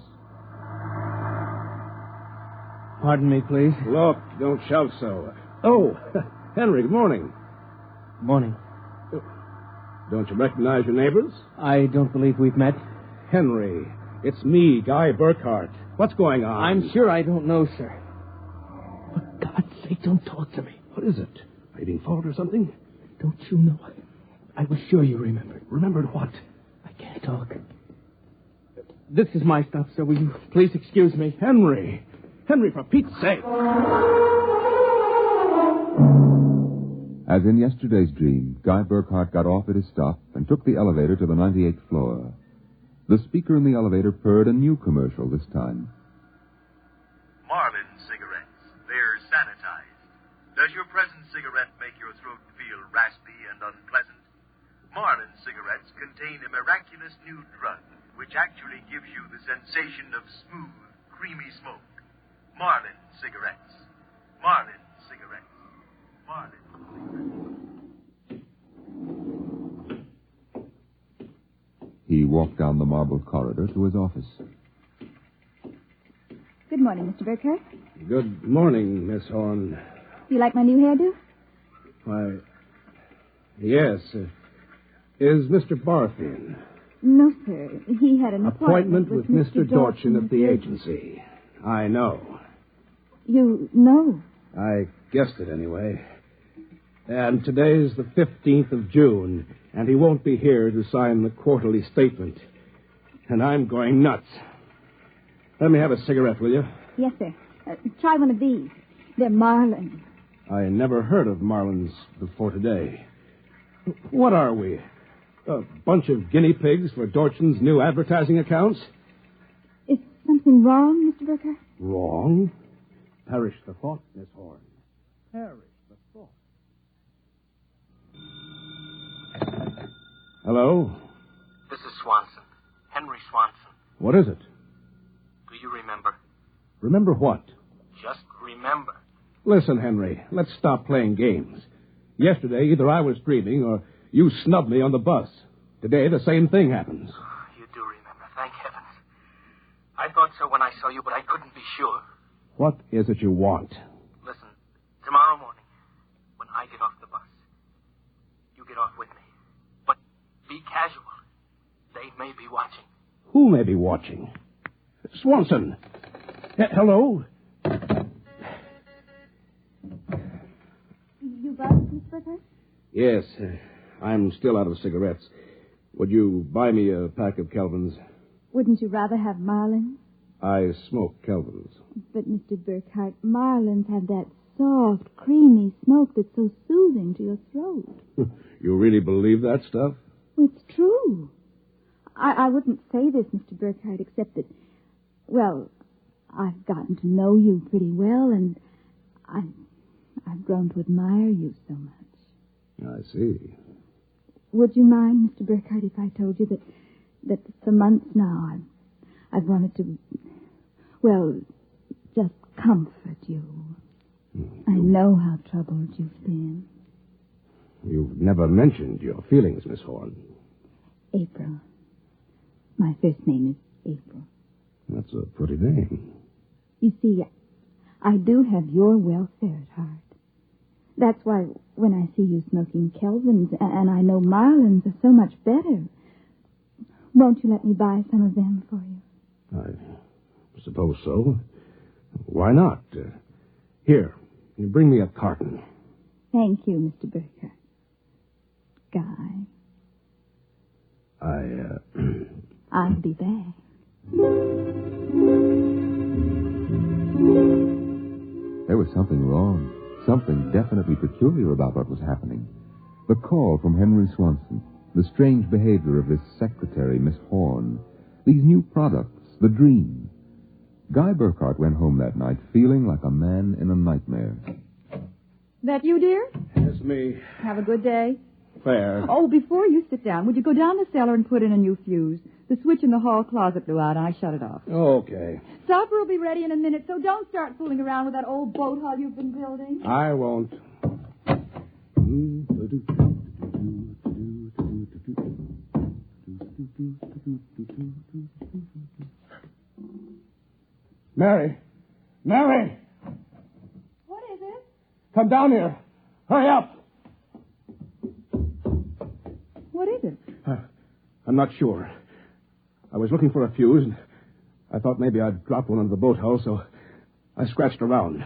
Pardon me, please. Look, don't shout so. Oh, Henry, good morning. Morning. Don't you recognize your neighbors? I don't believe we've met. Henry, it's me, Guy Burkhart. What's going on? I'm sure I don't know, sir. For God's sake, don't talk to me. What is it? Are you being followed or something? Don't you know? I was sure you remembered. Remembered what? I can't talk. This is my stuff, sir. Will you please excuse me? Henry! Henry, for Pete's sake! As in yesterday's dream, Guy Burkhart got off at his stop and took the elevator to the 98th floor. The speaker in the elevator purred a new commercial this time. Marlin cigarettes. They're sanitized. Does your present cigarette make your throat feel raspy and unpleasant? Marlin cigarettes contain a miraculous new drug which actually gives you the sensation of smooth, creamy smoke. Marlin cigarettes. Marlin cigarettes. Marlin cigarettes. He walked down the marble corridor to his office. Good morning, Mr. Burkhart. Good morning, Miss Horn. You like my new hairdo? Why, yes. Is Mr. Barth in? No, sir. He had an appointment with Mr. Dorchin at the agency. I know. You know? I guessed it anyway. And today's the 15th of June, and he won't be here to sign the quarterly statement. And I'm going nuts. Let me have a cigarette, will you? Yes, sir. Try one of these. They're Marlin. I never heard of Marlins before today. What are we? A bunch of guinea pigs for Dorchin's new advertising accounts? Is something wrong, Mr. Burkhart? Wrong? Perish the thought, Miss Horn. Perish the thought. Hello? This is Swanson. Henry Swanson. What is it? Do you remember? Remember what? Just remember. Listen, Henry, let's stop playing games. Yesterday, either I was dreaming or you snubbed me on the bus. Today, the same thing happens. You do remember, thank heavens. I thought so when I saw you, but I couldn't be sure. What is it you want? Listen, tomorrow morning, when I get off the bus, you get off with me. But be casual. They may be watching. Who may be watching? Swanson. Hello? You bought Mr. Burkhart? Yes, I'm still out of cigarettes. Would you buy me a pack of Kelvins? Wouldn't you rather have Marlins? I smoke Kelvins. But, Mr. Burkhart, Marlins have that soft, creamy smoke that's so soothing to your throat. You really believe that stuff? It's true. I wouldn't say this, Mr. Burkhart, except that, well, I've gotten to know you pretty well, and I've grown to admire you so much. I see. Would you mind, Mr. Burkhardt, if I told you that for months now I've wanted to, well, just comfort you. I know how troubled you've been. You've never mentioned your feelings, Miss Horn. April. My first name is April. That's a pretty name. You see, I do have your welfare at heart. That's why when I see you smoking Kelvins, and I know Marlins are so much better, won't you let me buy some of them for you? I suppose so. Why not? Here, you bring me a carton. Thank you, Mr. Burkhardt. Guy. I'll be back. There was something wrong. Something definitely peculiar about what was happening. The call from Henry Swanson, the strange behavior of this secretary, Miss Horn, these new products, the dream. Guy Burkhardt went home that night feeling like a man in a nightmare. That you, dear? It's me. Have a good day. Fair. Oh, before you sit down, would you go down the cellar and put in a new fuse? The switch in the hall closet blew out, and I shut it off. Okay. Supper will be ready in a minute, so don't start fooling around with that old boat hull you've been building. I won't. Mary! Mary! What is it? Come down here. Hurry up. What is it? I'm not sure. I was looking for a fuse, and I thought maybe I'd dropped one under the boat hull, so I scratched around.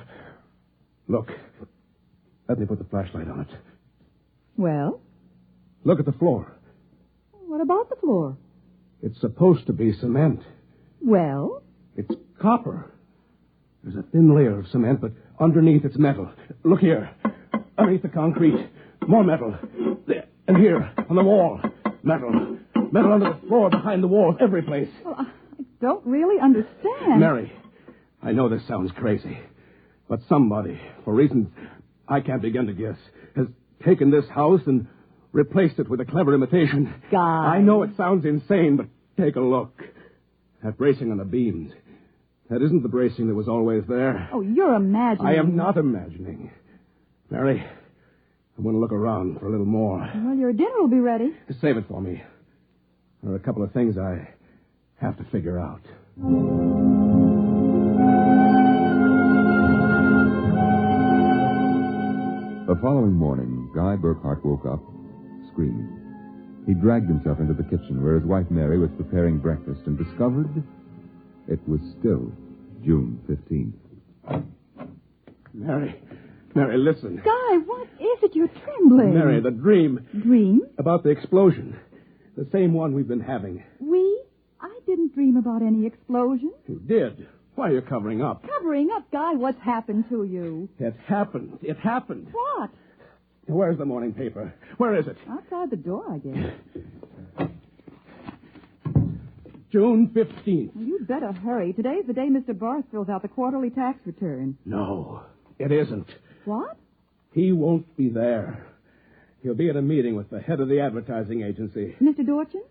Look. Let me put the flashlight on it. Well? Look at the floor. What about the floor? It's supposed to be cement. Well? It's copper. There's a thin layer of cement, but underneath it's metal. Look here. Underneath the concrete, more metal. There. And here, on the wall, metal. Metal under the floor, behind the walls, every place. Well, I don't really understand. Mary, I know this sounds crazy, but somebody, for reasons I can't begin to guess, has taken this house and replaced it with a clever imitation. Guy. I know it sounds insane, but take a look. That bracing on the beams. That isn't the bracing that was always there. Oh, you're imagining. I am not imagining. Mary, I'm going to look around for a little more. Well, your dinner will be ready. Save it for me. There are a couple of things I have to figure out. The following morning, Guy Burkhardt woke up screaming. He dragged himself into the kitchen where his wife Mary was preparing breakfast and discovered it was still June 15th. Mary, listen. Guy, what is it? You're trembling. Mary, the dream. Dream? About the explosion. The same one we've been having. We? I didn't dream about any explosion. You did. Why are you covering up? Covering up, Guy? What's happened to you? It happened. It happened. What? Where's the morning paper? Where is it? Outside the door, I guess. June 15th. Well, you'd better hurry. Today's the day Mr. Barth fills out the quarterly tax return. No, it isn't. What? He won't be there. He'll be at a meeting with the head of the advertising agency. Mr. Dorchin?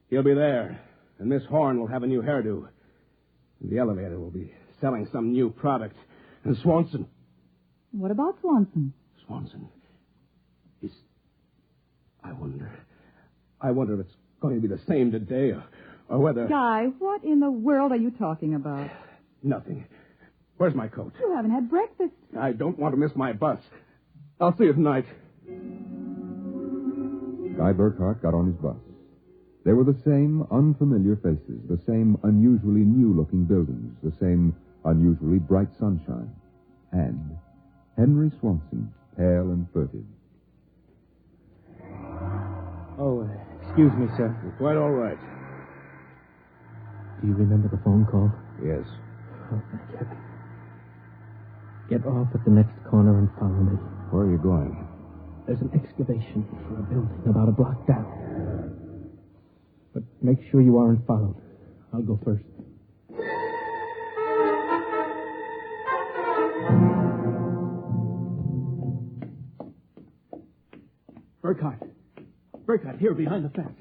He'll be there, and Miss Horn will have a new hairdo. And the elevator will be selling some new product. And Swanson... What about Swanson? Swanson. I wonder if it's going to be the same today, or whether... Guy, what in the world are you talking about? Nothing. Where's my coat? You haven't had breakfast. I don't want to miss my bus. I'll see you tonight. Guy Burkhardt got on his bus. There were the same unfamiliar faces, the same unusually new-looking buildings, the same unusually bright sunshine, and Henry Swanson, pale and furtive. Oh, excuse me, sir. You're quite all right. Do you remember the phone call? Yes. Oh, thank heaven. Get off at the next corner and follow me. Where are you going? There's an excavation for a building about a block down. But make sure you aren't followed. I'll go first. Burkhardt, here behind the fence.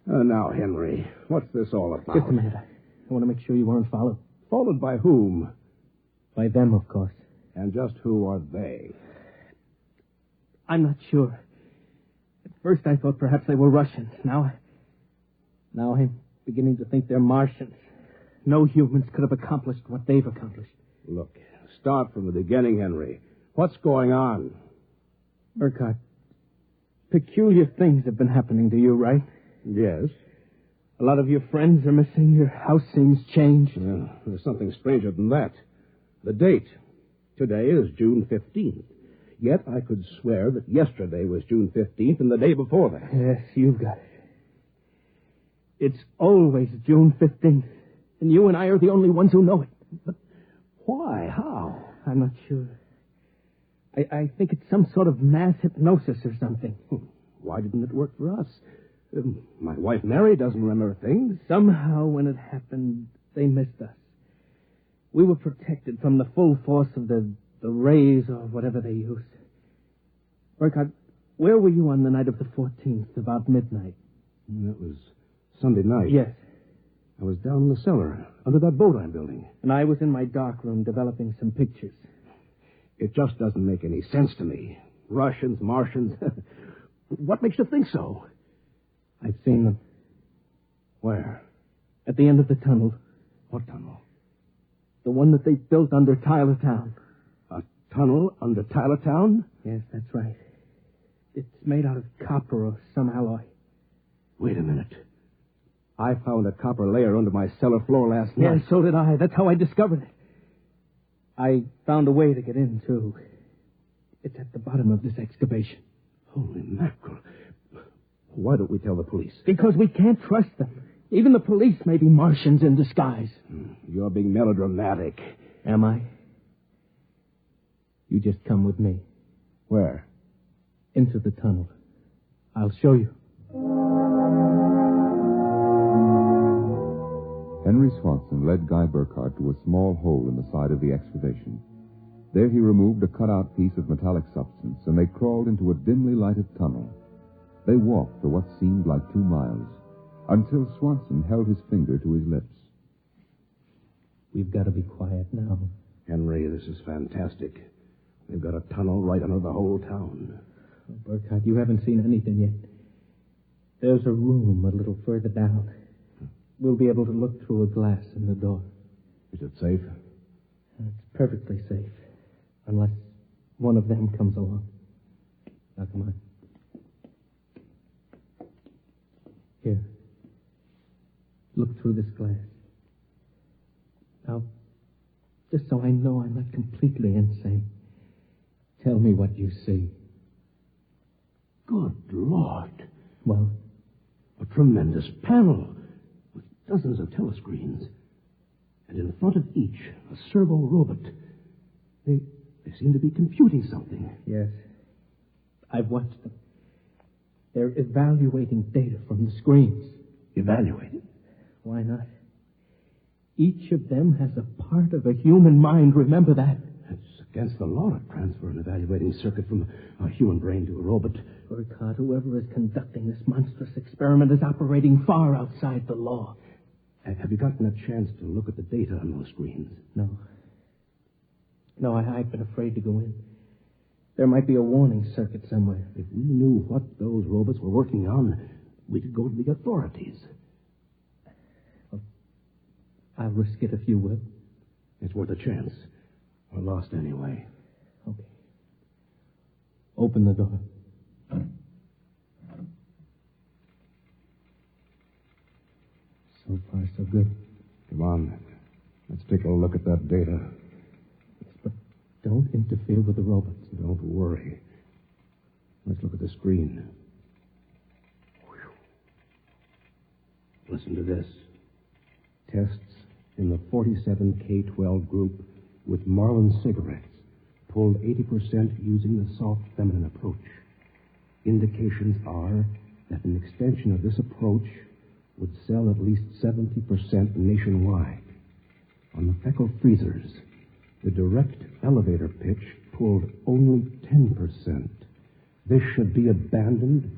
Now, Henry, what's this all about? Just a minute. I want to make sure you weren't followed. Followed by whom? By them, of course. And just who are they? I'm not sure. At first I thought perhaps they were Russians. Now I'm beginning to think they're Martians. No humans could have accomplished what they've accomplished. Look, start from the beginning, Henry. What's going on? Burkhardt, peculiar things have been happening to you, right? Yes. A lot of your friends are missing. Your house seems changed. There's something stranger than that. The date. Today is June 15th. Yet I could swear that yesterday was June 15th and the day before that. Yes, you've got it. It's always June 15th. And you and I are the only ones who know it. But why? How? I'm not sure. I think it's some sort of mass hypnosis or something. Why didn't it work for us? My wife Mary doesn't remember things. Somehow when it happened, they missed us. We were protected from the full force of the rays or whatever they used. Burkhardt, where were you on the night of the 14th, about midnight? That was Sunday night. Yes. I was down in the cellar, under that boat I'm building. And I was in my darkroom developing some pictures. It just doesn't make any sense to me. Russians, Martians. What makes you think so? I've seen them. Where? At the end of the tunnel. What tunnel? The one that they built under Tyler Town. A tunnel under Tyler Town? Yes, that's right. It's made out of copper or some alloy. Wait a minute. I found a copper layer under my cellar floor last night. Yeah, so did I. That's how I discovered it. I found a way to get in, too. It's at the bottom of this excavation. Holy mackerel. Why don't we tell the police? Because we can't trust them. Even the police may be Martians in disguise. You're being melodramatic. Am I? You just come with me. Where? Into the tunnel. I'll show you. Henry Swanson led Guy Burkhardt to a small hole in the side of the excavation. There he removed a cut-out piece of metallic substance, and they crawled into a dimly lighted tunnel. They walked for what seemed like 2 miles, until Swanson held his finger to his lips. We've got to be quiet now. Henry, this is fantastic. We've got a tunnel right under the whole town. Oh, Burkhardt, you haven't seen anything yet. There's a room a little further down. We'll be able to look through a glass in the door. Is it safe? It's perfectly safe. Unless one of them comes along. Now, come on. Here. Look through this glass. Now, just so I know I'm not completely insane, tell me what you see. Good Lord. Well? A tremendous panel with dozens of telescreens. And in front of each, a servo robot. They seem to be computing something. Yes. I've watched them. They're evaluating data from the screens. Evaluating? Why not? Each of them has a part of a human mind. Remember that. It's against the law to transfer an evaluating circuit from a human brain to a robot. Burkhardt, whoever is conducting this monstrous experiment is operating far outside the law. Have you gotten a chance to look at the data on those screens? No. No, I've been afraid to go in. There might be a warning circuit somewhere. If we knew what those robots were working on, we could go to the authorities. Well, I'll risk it if you will. It's worth a chance. We're lost anyway. Okay. Open the door. So far, so good. Come on. Let's take a look at that data. Yes, but don't interfere with the robots. Don't worry. Let's look at the screen. Listen to this. Tests in the 47K12 group with Marlin cigarettes pulled 80% using the soft feminine approach. Indications are that an extension of this approach would sell at least 70% nationwide. On the Feckle freezers, the direct elevator pitch pulled only 10%. This should be abandoned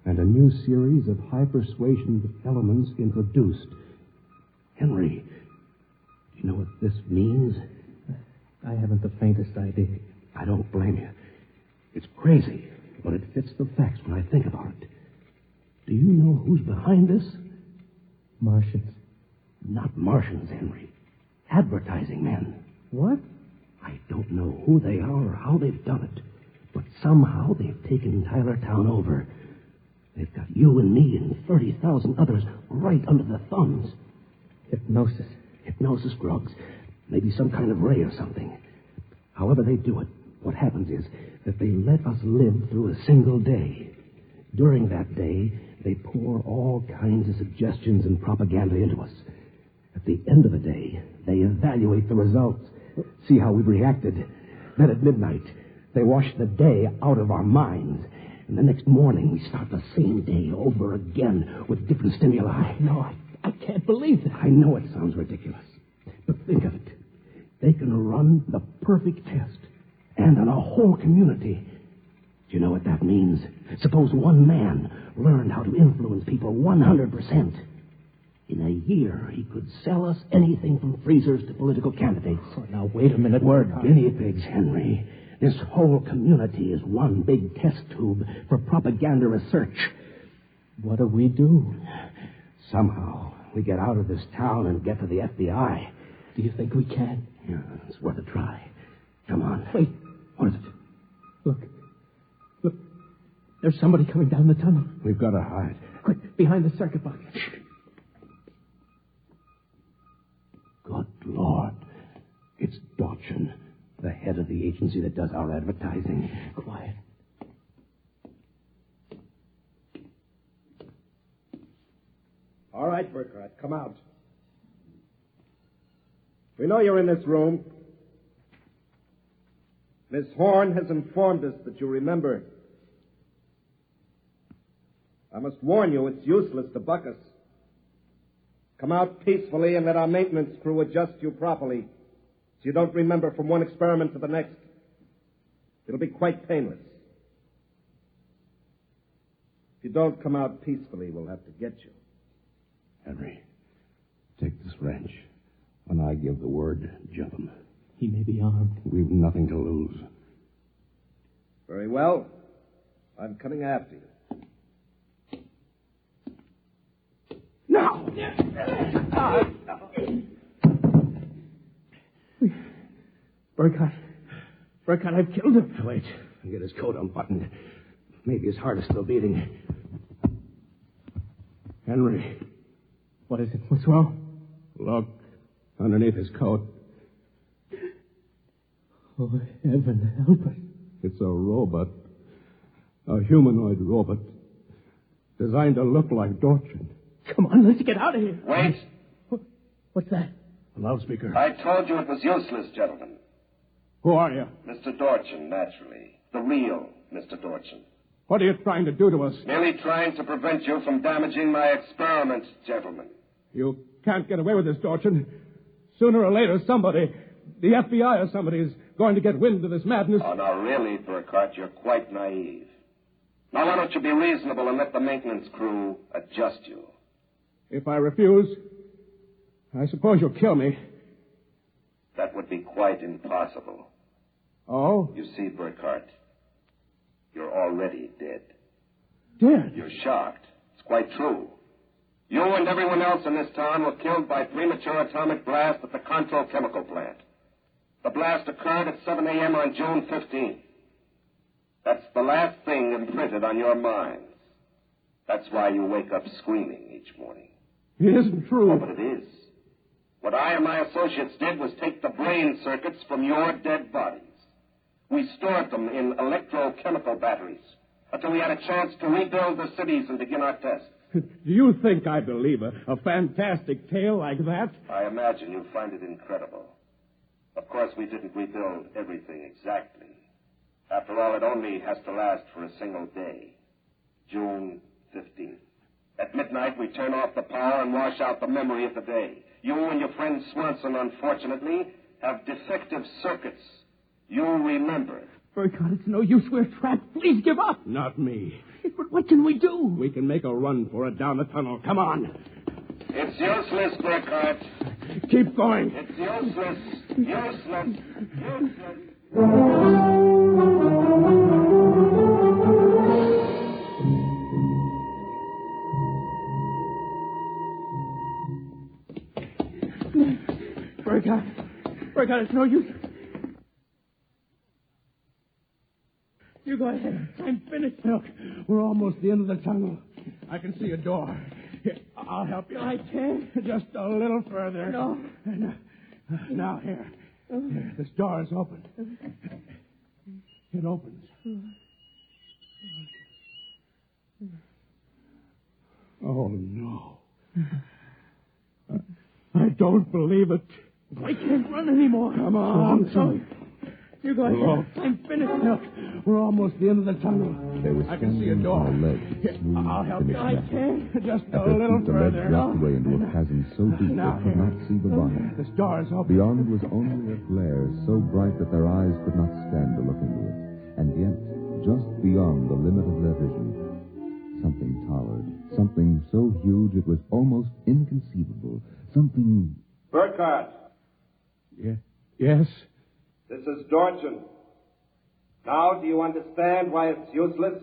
and a new series of high persuasion elements introduced. Henry, do you know what this means? I haven't the faintest idea. I don't blame you. It's crazy, but it fits the facts when I think about it. Do you know who's behind this? Martians. Not Martians, Henry. Advertising men. What? I don't know who they are or how they've done it, but somehow they've taken Tylertown over. They've got you and me and 30,000 others right under the thumbs. Hypnosis. Hypnosis drugs. Maybe some kind of ray or something. However they do it, what happens is that they let us live through a single day. During that day, they pour all kinds of suggestions and propaganda into us. At the end of the day, they evaluate the results, see how we've reacted. Then at midnight, they wash the day out of our minds. And the next morning, we start the same day over again with different stimuli. No, I can't believe that. I know it sounds ridiculous, but think of it. They can run the perfect test, and on a whole community. Do you know what that means? Suppose one man learned how to influence people 100%. In a year, he could sell us anything from freezers to political candidates. Oh, now, wait a minute. We're guinea pigs, Henry. This whole community is one big test tube for propaganda research. What do we do? Somehow, we get out of this town and get to the FBI. Do you think we can? Yeah, it's worth a try. Come on. Wait. What is it? Look. There's somebody coming down the tunnel. We've got to hide. Quick, behind the circuit box. Good Lord. It's Dorchin, the head of the agency that does our advertising. Quiet. All right, Burkhardt, come out. We know you're in this room. Miss Horn has informed us that you remember. I must warn you, it's useless to buck us. Come out peacefully and let our maintenance crew adjust you properly so you don't remember from one experiment to the next. It'll be quite painless. If you don't come out peacefully, we'll have to get you. Henry, take this wrench. When I give the word, jump him. He may be armed. We've nothing to lose. Very well. I'm coming after you. No! Burkhardt, I've killed him. Wait, I'll get his coat unbuttoned. Maybe his heart is still beating. Henry. What is it? What's wrong? Look, underneath his coat. Oh, heaven help us. It's a robot. A humanoid robot. Designed to look like Dorchin. Come on, let's get out of here. Wait. What's that? A loudspeaker. I told you it was useless, gentlemen. Who are you? Mr. Dorchin, naturally. The real Mr. Dorchin. What are you trying to do to us? Merely trying to prevent you from damaging my experiment, gentlemen. You can't get away with this, Dorchin. Sooner or later, somebody, the FBI or somebody, is going to get wind of this madness. Oh, now, really, Burkhardt, you're quite naive. Now, why don't you be reasonable and let the maintenance crew adjust you? If I refuse, I suppose you'll kill me. That would be quite impossible. Oh? You see, Burkhardt, you're already dead. Dead? You're shocked. It's quite true. You and everyone else in this town were killed by premature atomic blast at the Control Chemical Plant. The blast occurred at 7 a.m. on June 15th. That's the last thing imprinted on your minds. That's why you wake up screaming each morning. It isn't true. Oh, but it is. What I and my associates did was take the brain circuits from your dead bodies. We stored them in electrochemical batteries until we had a chance to rebuild the cities and begin our tests. Do you think I believe a fantastic tale like that? I imagine you find it incredible. Of course, we didn't rebuild everything exactly. After all, it only has to last for a single day. June 15th. At midnight, we turn off the power and wash out the memory of the day. You and your friend Swanson, unfortunately, have defective circuits. You remember. Burkhardt, it's no use. We're trapped. Please give up. Not me. But what can we do? We can make a run for it down the tunnel. Come on. It's useless, Burkhardt. Keep going. It's useless. Useless. Burkhardt, it's no use. You go ahead. I'm finished. Look, we're almost at the end of the tunnel. I can see a door. Here, I'll help you. I can't. Just a little further. No. Now, here. This door is open. It opens. Oh, no. I don't believe it. I can't run anymore. Come on. So, you go ahead. Look. I'm finished. Look, we're almost at the end of the tunnel. They were I can see a standing door. on a ledge, smooth, I'll help you. finished I metal. can't. Just At a their little feet, the ledge further. dropped away into a chasm so deep Now they could not see the bottom. This door is open. Beyond was only a glare so bright that their eyes could not stand to look into it. And yet, just beyond the limit of their vision, something towered. Something so huge it was almost inconceivable. Something... Burkhardt. Yes? This is Dorchin. Now, do you understand why it's useless?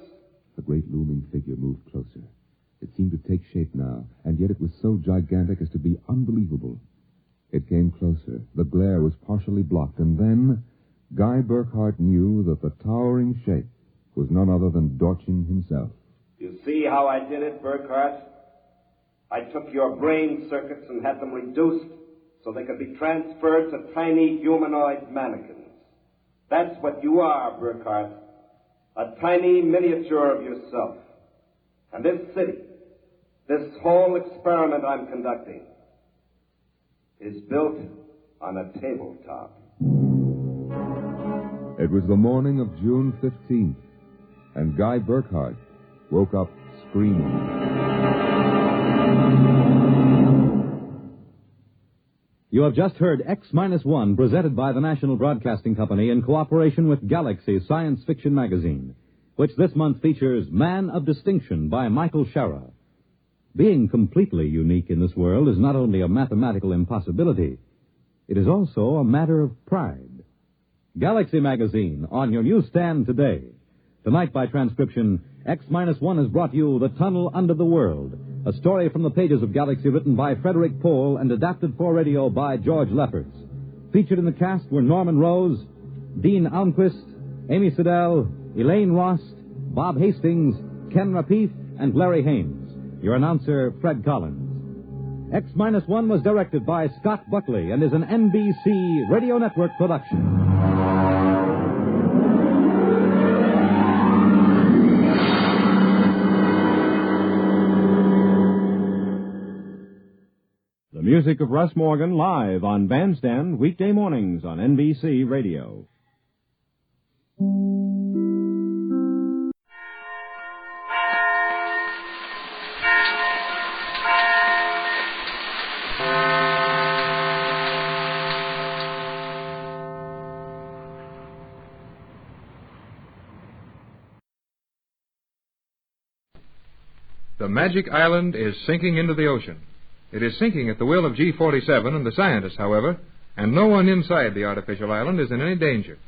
The great looming figure moved closer. It seemed to take shape now, and yet it was so gigantic as to be unbelievable. It came closer. The glare was partially blocked, and then Guy Burkhardt knew that the towering shape was none other than Dorchin himself. You see how I did it, Burkhardt? I took your brain circuits and had them reduced so they could be transferred to tiny humanoid mannequins. That's what you are, Burkhardt. A tiny miniature of yourself. And this city, this whole experiment I'm conducting, is built on a tabletop. It was the morning of June 15th, and Guy Burkhardt woke up screaming. You have just heard X-1, presented by the National Broadcasting Company in cooperation with Galaxy Science Fiction Magazine, which this month features Man of Distinction by Michael Shara. Being completely unique in this world is not only a mathematical impossibility, it is also a matter of pride. Galaxy Magazine, on your newsstand today. Tonight, by transcription, X-1 has brought you The Tunnel Under the World, a story from the pages of Galaxy written by Frederick Pohl and adapted for radio by George Lefferts. Featured in the cast were Norman Rose, Dean Almquist, Amy Siddell, Elaine Rost, Bob Hastings, Ken Rapith, and Larry Haynes. Your announcer, Fred Collins. X-1 was directed by Scott Buckley and is an NBC Radio Network production. The music of Russ Morgan live on Bandstand weekday mornings on NBC Radio. The Magic Island is sinking into the ocean. It is sinking at the will of G-47 and the scientists, however, and no one inside the artificial island is in any danger.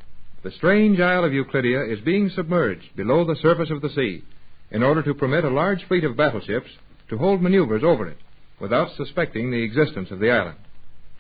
The strange isle of Euclidia is being submerged below the surface of the sea in order to permit a large fleet of battleships to hold maneuvers over it without suspecting the existence of the island.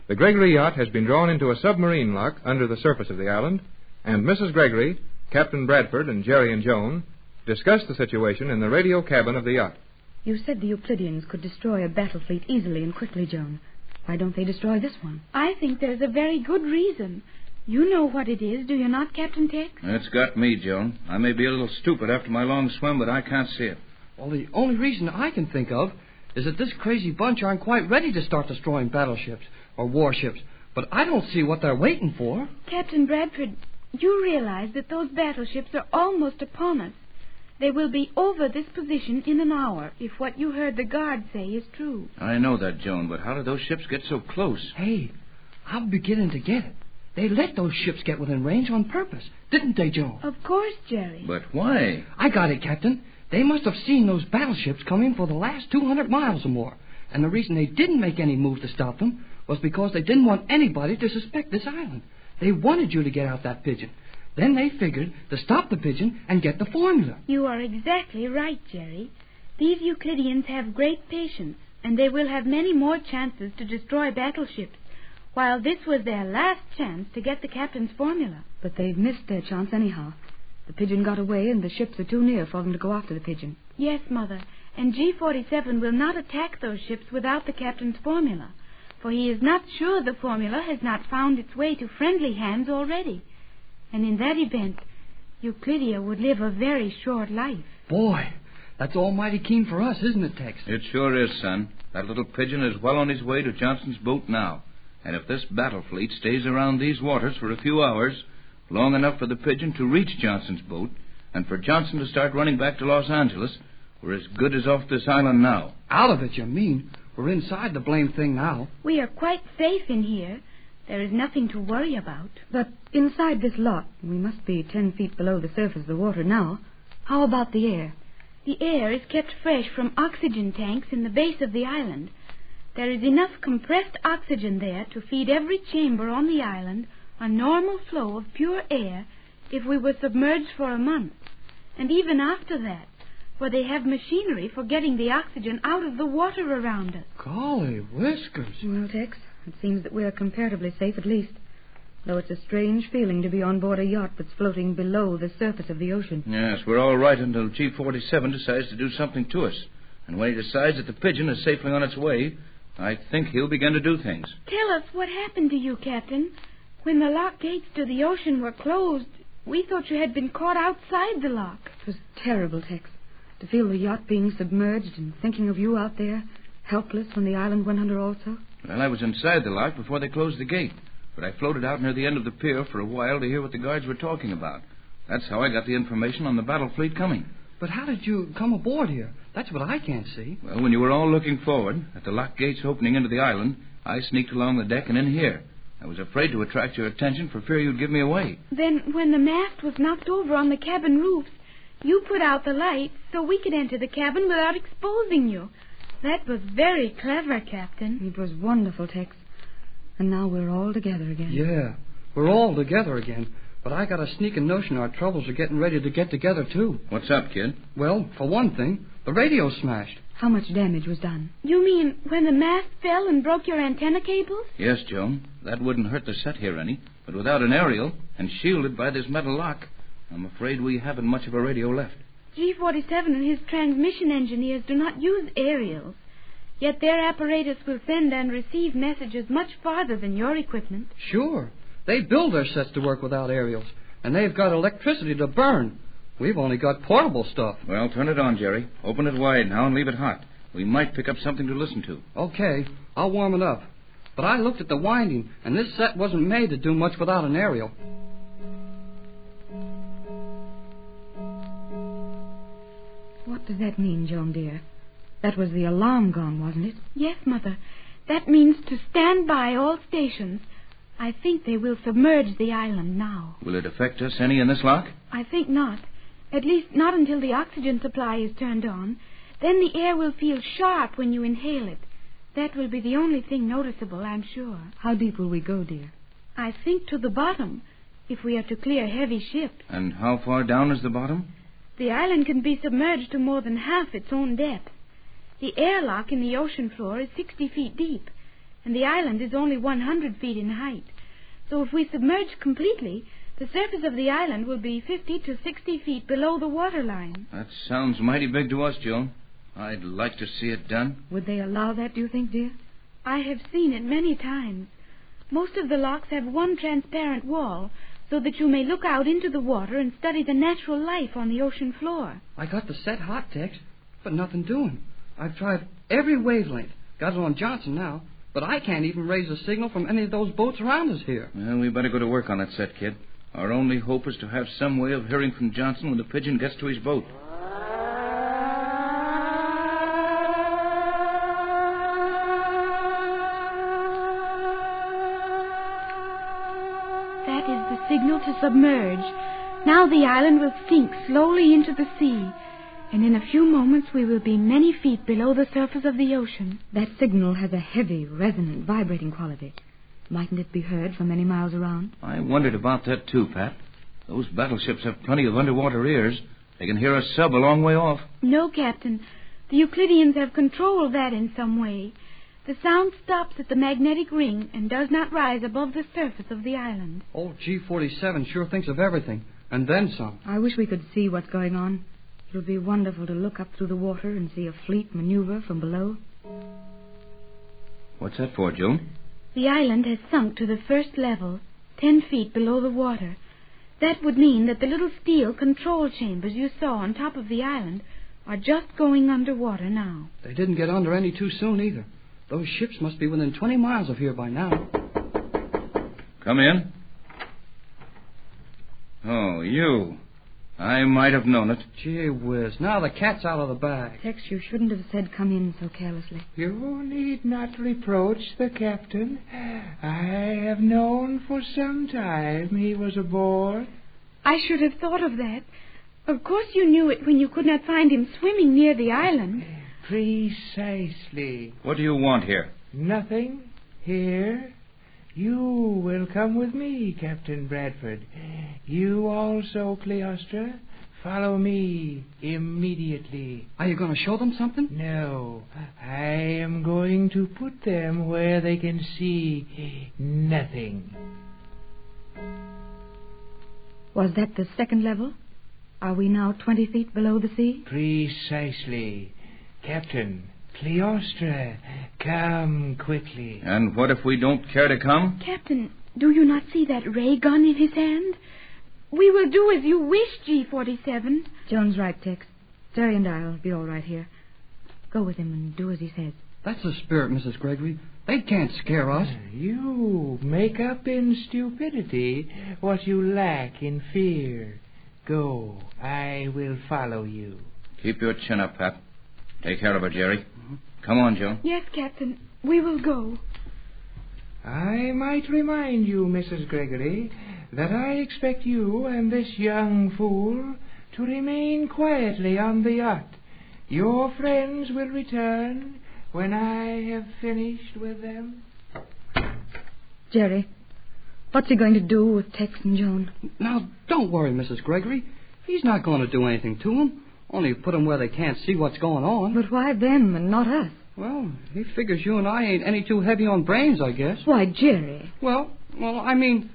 The Gregory yacht has been drawn into a submarine lock under the surface of the island, and Mrs. Gregory, Captain Bradford, and Jerry and Joan discussed the situation in the radio cabin of the yacht. You said the Euclideans could destroy a battle fleet easily and quickly, Joan. Why don't they destroy this one? I think there's a very good reason. You know what it is, do you not, Captain Tex? It's got me, Joan. I may be a little stupid after my long swim, but I can't see it. Well, the only reason I can think of is that this crazy bunch aren't quite ready to start destroying battleships or warships. But I don't see what they're waiting for. Captain Bradford, you realize that those battleships are almost upon us. They will be over this position in an hour, if what you heard the guard say is true. I know that, Joan, but how did those ships get so close? Hey, I'm beginning to get it. They let those ships get within range on purpose, didn't they, Joe? Of course, Jerry. But why? I got it, Captain. They must have seen those battleships coming for the last 200 miles or more. And the reason they didn't make any move to stop them was because they didn't want anybody to suspect this island. They wanted you to get out that pigeon. Then they figured to stop the pigeon and get the formula. You are exactly right, Jerry. These Euclideans have great patience, and they will have many more chances to destroy battleships, while this was their last chance to get the captain's formula. But they've missed their chance anyhow. The pigeon got away, and the ships are too near for them to go after the pigeon. Yes, Mother, and G-47 will not attack those ships without the captain's formula, for he is not sure the formula has not found its way to friendly hands already. And in that event, Euclidia would live a very short life. Boy, that's almighty keen for us, isn't it, Tex? It sure is, son. That little pigeon is well on his way to Johnson's boat now. And if this battle fleet stays around these waters for a few hours, long enough for the pigeon to reach Johnson's boat, and for Johnson to start running back to Los Angeles, we're as good as off this island now. Out of it, you mean? We're inside the blame thing now. We are quite safe in here. There is nothing to worry about. But inside this lot, we must be 10 feet below the surface of the water now. How about the air? The air is kept fresh from oxygen tanks in the base of the island. There is enough compressed oxygen there to feed every chamber on the island a normal flow of pure air if we were submerged for a month. And even after that, for they have machinery for getting the oxygen out of the water around us. Golly whiskers. Well, Tex, it seems that we're comparatively safe at least. Though it's a strange feeling to be on board a yacht that's floating below the surface of the ocean. Yes, we're all right until G-47 decides to do something to us. And when he decides that the pigeon is safely on its way, I think he'll begin to do things. Tell us what happened to you, Captain. When the lock gates to the ocean were closed, we thought you had been caught outside the lock. It was terrible, Tex. To feel the yacht being submerged and thinking of you out there, helpless when the island went under also. Well, I was inside the lock before they closed the gate. But I floated out near the end of the pier for a while to hear what the guards were talking about. That's how I got the information on the battle fleet coming. But how did you come aboard here? That's what I can't see. Well, when you were all looking forward, at the lock gates opening into the island, I sneaked along the deck and in here. I was afraid to attract your attention for fear you'd give me away. Then, when the mast was knocked over on the cabin roofs, you put out the light so we could enter the cabin without exposing you. That was very clever, Captain. It was wonderful, Tex. And now we're all together again. Yeah, we're all together again. But I got a sneaking notion our troubles are getting ready to get together, too. What's up, kid? Well, for one thing, the radio's smashed. How much damage was done? You mean when the mast fell and broke your antenna cables? Yes, Joan. That wouldn't hurt the set here any. But without an aerial, and shielded by this metal lock, I'm afraid we haven't much of a radio left. G-47 and his transmission engineers do not use aerials. Yet their apparatus will send and receive messages much farther than your equipment. Sure. They build their sets to work without aerials, and they've got electricity to burn. We've only got portable stuff. Well, turn it on, Jerry. Open it wide now and leave it hot. We might pick up something to listen to. Okay, I'll warm it up. But I looked at the winding, and this set wasn't made to do much without an aerial. What does that mean, Joan, dear? That was the alarm gong, wasn't it? Yes, Mother. That means to stand by all stations. I think they will submerge the island now. Will it affect us any in this lock? I think not. At least not until the oxygen supply is turned on. Then the air will feel sharp when you inhale it. That will be the only thing noticeable, I'm sure. How deep will we go, dear? I think to the bottom, if we are to clear heavy ships. And how far down is the bottom? The island can be submerged to more than half its own depth. The airlock in the ocean floor is 60 feet deep, and the island is only 100 feet in height. So if we submerge completely, the surface of the island will be 50 to 60 feet below the waterline. That sounds mighty big to us, Joan. I'd like to see it done. Would they allow that, do you think, dear? I have seen it many times. Most of the locks have one transparent wall, so that you may look out into the water and study the natural life on the ocean floor. I got the set hot, Tex, but nothing doing. I've tried every wavelength. Got it on Johnson now, but I can't even raise a signal from any of those boats around us here. Well, we better go to work on that set, kid. Our only hope is to have some way of hearing from Johnson when the pigeon gets to his boat. That is the signal to submerge. Now the island will sink slowly into the sea, and in a few moments we will be many feet below the surface of the ocean. That signal has a heavy, resonant, vibrating quality. Mightn't it be heard for many miles around? I wondered about that, too, Pat. Those battleships have plenty of underwater ears. They can hear a sub a long way off. No, Captain. The Euclideans have controlled that in some way. The sound stops at the magnetic ring and does not rise above the surface of the island. Old G47 sure thinks of everything, and then some. I wish we could see what's going on. It would be wonderful to look up through the water and see a fleet maneuver from below. What's that for, Joan? The island has sunk to the first level, 10 feet below the water. That would mean that the little steel control chambers you saw on top of the island are just going underwater now. They didn't get under any too soon, either. Those ships must be within 20 miles of here by now. Come in. Oh, you. I might have known it. Gee whiz, now the cat's out of the bag. Tex, you shouldn't have said come in so carelessly. You need not reproach the captain. I have known for some time he was aboard. I should have thought of that. Of course you knew it when you could not find him swimming near the island. Precisely. What do you want here? Nothing. Here. You will come with me, Captain Bradford. You also, Cleostra. Follow me immediately. Are you going to show them something? No. I am going to put them where they can see nothing. Was that the second level? Are we now 20 feet below the sea? Precisely. Captain, Cleostra, come quickly. And what if we don't care to come? Captain, do you not see that ray gun in his hand? We will do as you wish, G47. Joan's right, Tex. Terry and I'll be all right here. Go with him and do as he says. That's the spirit, Mrs. Gregory. They can't scare us. You make up in stupidity what you lack in fear. Go. I will follow you. Keep your chin up, Pat. Take care of her, Jerry. Come on, Joan. Yes, Captain. We will go. I might remind you, Mrs. Gregory, that I expect you and this young fool to remain quietly on the yacht. Your friends will return when I have finished with them. Jerry, what's he going to do with Tex and Joan? Now, don't worry, Mrs. Gregory. He's not going to do anything to them. Only put them where they can't see what's going on. But why them and not us? Well, he figures you and I ain't any too heavy on brains, I guess. Why, Jerry? Well, I mean,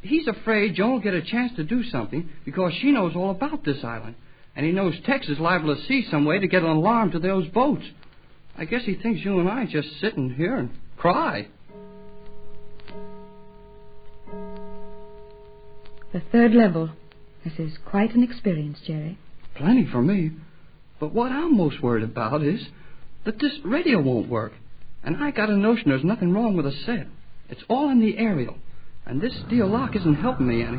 he's afraid Joan will get a chance to do something because she knows all about this island. And he knows Tex is liable to see some way to get an alarm to those boats. I guess he thinks you and I just sit in here and cry. The third level. This is quite an experience, Jerry. Plenty for me. But what I'm most worried about is that this radio won't work. And I got a notion there's nothing wrong with the set. It's all in the aerial. And this steel lock isn't helping me any.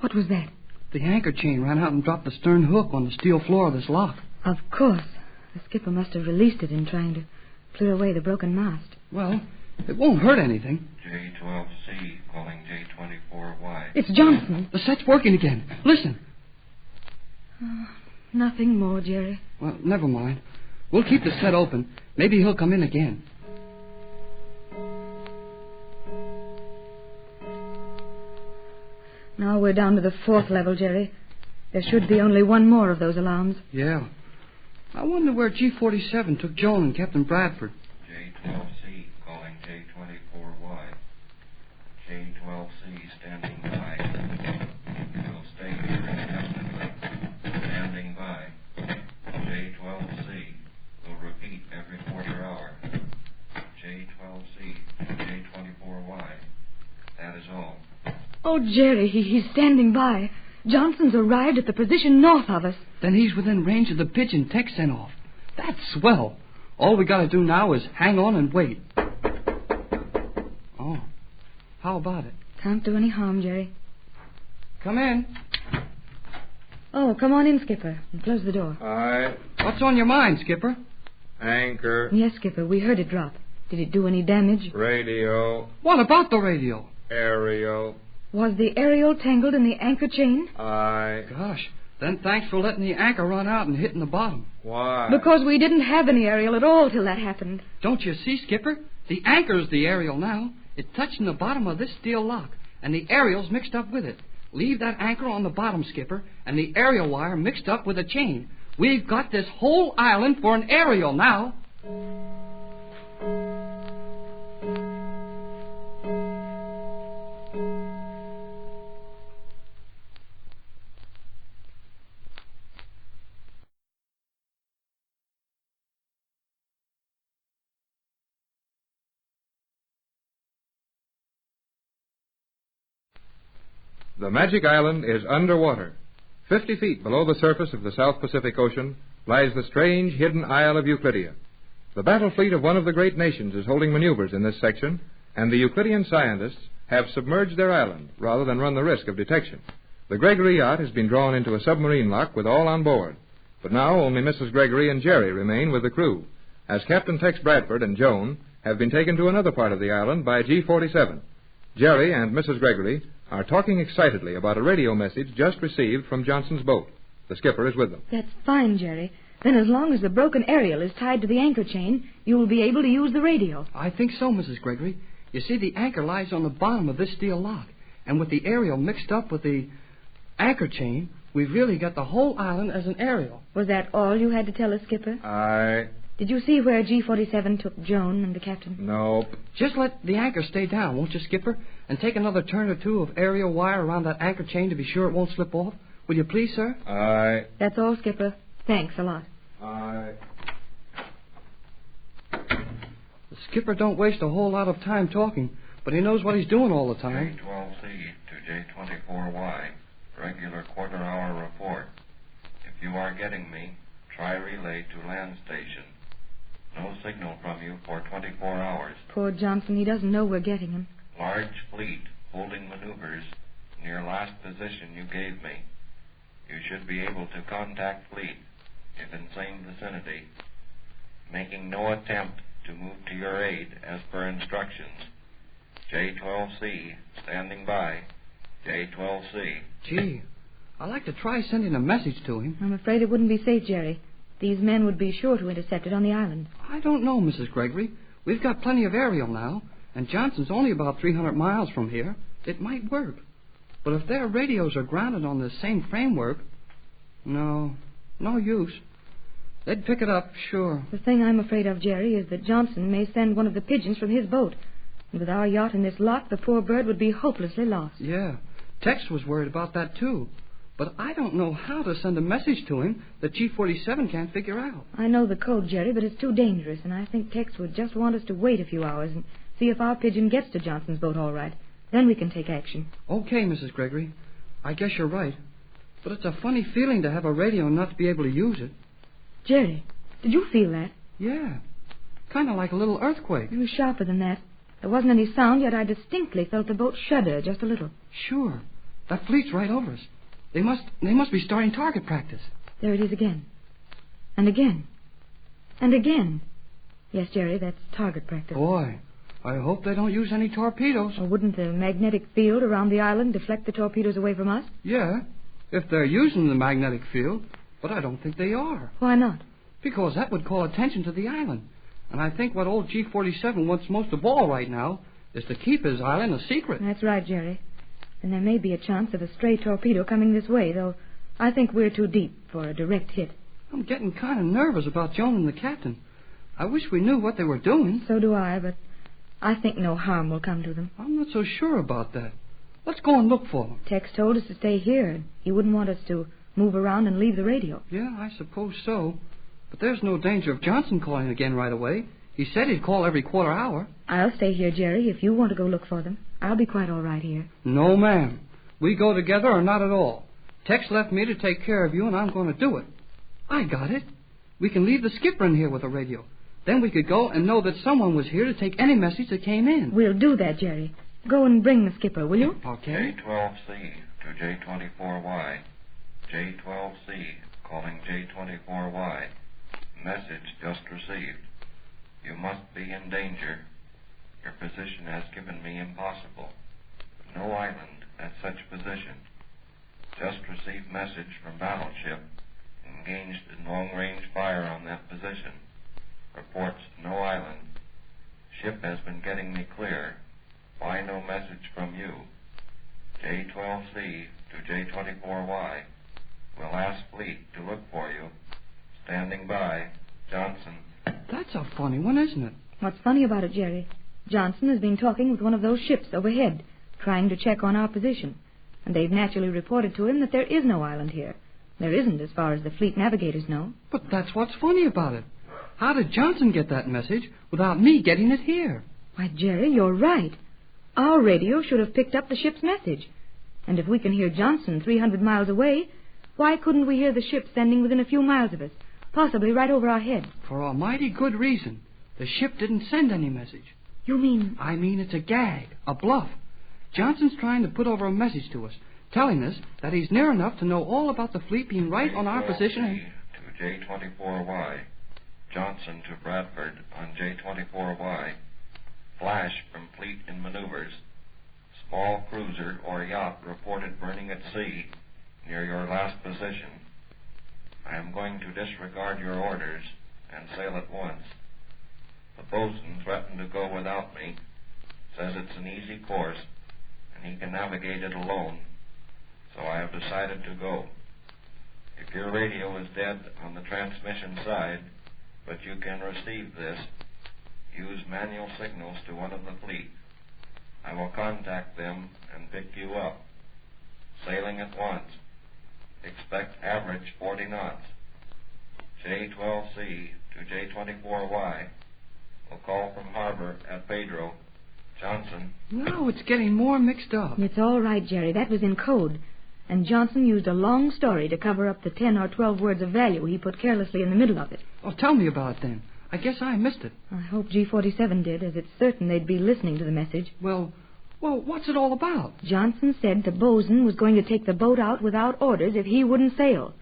What was that? The anchor chain ran out and dropped the stern hook on the steel floor of this lock. Of course. The skipper must have released it in trying to clear away the broken mast. Well, it won't hurt anything. J12C calling J24Y. It's Johnson. The set's working again. Listen. Nothing more, Jerry. Well, never mind. We'll keep the set open. Maybe he'll come in again. Now we're down to the fourth level, Jerry. There should be only one more of those alarms. Yeah. I wonder where G47 took Joan and Captain Bradford. J12C calling J24Y. J12C standing by. We'll stay here indefinitely. Standing by. J12C will repeat every quarter hour. J12C, J24Y. That is all. Oh, Jerry, he's standing by. Johnson's arrived at the position north of us. Then he's within range of the pigeon Tex sent off. That's swell. All we got to do now is hang on and wait. Oh, how about it? Can't do any harm, Jerry. Come in. Oh, come on in, Skipper, and close the door. What's on your mind, Skipper? Anchor. Yes, Skipper, we heard it drop. Did it do any damage? Radio. What about the radio? Aerial. Was the aerial tangled in the anchor chain? Aye. Gosh, then thanks for letting the anchor run out and hitting the bottom. Why? Because we didn't have any aerial at all till that happened. Don't you see, Skipper? The anchor's the aerial now. It's touching the bottom of this steel lock, and the aerial's mixed up with it. Leave that anchor on the bottom, Skipper, and the aerial wire mixed up with the chain. We've got this whole island for an aerial now. The Magic Island is underwater. 50 feet below the surface of the South Pacific Ocean lies the strange hidden Isle of Euclidia. The battle fleet of one of the great nations is holding maneuvers in this section, and the Euclidean scientists have submerged their island rather than run the risk of detection. The Gregory yacht has been drawn into a submarine lock with all on board, but now only Mrs. Gregory and Jerry remain with the crew, as Captain Tex Bradford and Joan have been taken to another part of the island by G-47. Jerry and Mrs. Gregory are talking excitedly about a radio message just received from Johnson's boat. The skipper is with them. That's fine, Jerry. Then as long as the broken aerial is tied to the anchor chain, you will be able to use the radio. I think so, Mrs. Gregory. You see, the anchor lies on the bottom of this steel lock, and with the aerial mixed up with the anchor chain, we've really got the whole island as an aerial. Was that all you had to tell us, Skipper? Aye. Did you see where G-47 took Joan and the captain? Nope. Just let the anchor stay down, won't you, Skipper? And take another turn or two of aerial wire around that anchor chain to be sure it won't slip off. Will you please, sir? Aye. That's all, Skipper. Thanks a lot. Aye. The skipper don't waste a whole lot of time talking, but he knows what he's doing all the time. J12C to J24Y. Regular quarter-hour report. If you are getting me, try relay to land station. No signal from you for 24 hours. Poor Johnson, he doesn't know we're getting him. Large fleet holding maneuvers near last position you gave me. You should be able to contact fleet if in same vicinity. Making no attempt to move to your aid as per instructions. J12C standing by. J12C. Gee, I'd like to try sending a message to him. I'm afraid it wouldn't be safe, Jerry. These men would be sure to intercept it on the island. I don't know, Mrs. Gregory. We've got plenty of aerial now, and Johnson's only about 300 miles from here. It might work. But if their radios are grounded on the same framework, no use. They'd pick it up, sure. The thing I'm afraid of, Jerry, is that Johnson may send one of the pigeons from his boat. And with our yacht in this lock, the poor bird would be hopelessly lost. Yeah. Tex was worried about that, too. But I don't know how to send a message to him that G-47 can't figure out. I know the code, Jerry, but it's too dangerous, and I think Tex would just want us to wait a few hours and see if our pigeon gets to Johnson's boat all right. Then we can take action. Okay, Mrs. Gregory. I guess you're right. But it's a funny feeling to have a radio and not to be able to use it. Jerry, did you feel that? Yeah. Kind of like a little earthquake. It was sharper than that. There wasn't any sound, yet I distinctly felt the boat shudder just a little. Sure. That fleet's right over us. They must be starting target practice. There it is again. And again. And again. Yes, Jerry, that's target practice. Boy, I hope they don't use any torpedoes. Or wouldn't the magnetic field around the island deflect the torpedoes away from us? Yeah, if they're using the magnetic field. But I don't think they are. Why not? Because that would call attention to the island. And I think what old G-47 wants most of all right now is to keep his island a secret. That's right, Jerry. And there may be a chance of a stray torpedo coming this way, though I think we're too deep for a direct hit. I'm getting kind of nervous about Joan and the captain. I wish we knew what they were doing. So do I, but I think no harm will come to them. I'm not so sure about that. Let's go and look for them. Tex told us to stay here. He wouldn't want us to move around and leave the radio. Yeah, I suppose so. But there's no danger of Johnson calling again right away. He said he'd call every quarter hour. I'll stay here, Jerry, if you want to go look for them. I'll be quite all right here. No, ma'am. We go together or not at all. Tex left me to take care of you, and I'm going to do it. I got it. We can leave the skipper in here with the radio. Then we could go and know that someone was here to take any message that came in. We'll do that, Jerry. Go and bring the skipper, will you? Okay. J12C to J24Y. J12C calling J24Y. Message just received. You must be in danger. Your position has given me impossible. No island at such position. Just received message from battleship. Engaged in long-range fire on that position. Reports no island. Ship has been getting me clear. Why no message from you? J12C to J24Y. Will ask fleet to look for you. Standing by. Johnson. That's a funny one, isn't it? What's funny about it, Jerry? Johnson has been talking with one of those ships overhead, trying to check on our position. And they've naturally reported to him that there is no island here. There isn't, as far as the fleet navigators know. But that's what's funny about it. How did Johnson get that message without me getting it here? Why, Jerry, you're right. Our radio should have picked up the ship's message. And if we can hear Johnson 300 miles away, why couldn't we hear the ship sending within a few miles of us, possibly right over our heads? For a mighty good reason. The ship didn't send any message. You mean? I mean it's a gag, a bluff. Johnson's trying to put over a message to us, telling us that he's near enough to know all about the fleet being right on our position and... To J24Y. Johnson to Bradford on J24Y. Flash from fleet in maneuvers. Small cruiser or yacht reported burning at sea near your last position. I am going to disregard your orders and sail at once. The bosun threatened to go without me. Says it's an easy course and he can navigate it alone. So I have decided to go. If your radio is dead on the transmission side, but you can receive this, use manual signals to one of the fleet. I will contact them and pick you up. Sailing at once. Expect average 40 knots. J12C to J24Y. Will call from harbor at Pedro. Johnson. No, it's getting more mixed up. It's all right, Jerry. That was in code. And Johnson used a long story to cover up the 10 or 12 words of value he put carelessly in the middle of it. Oh, tell me about it then. I guess I missed it. I hope G47 did, as it's certain they'd be listening to the message. Well, what's it all about? Johnson said the bosun was going to take the boat out without orders if he wouldn't sail.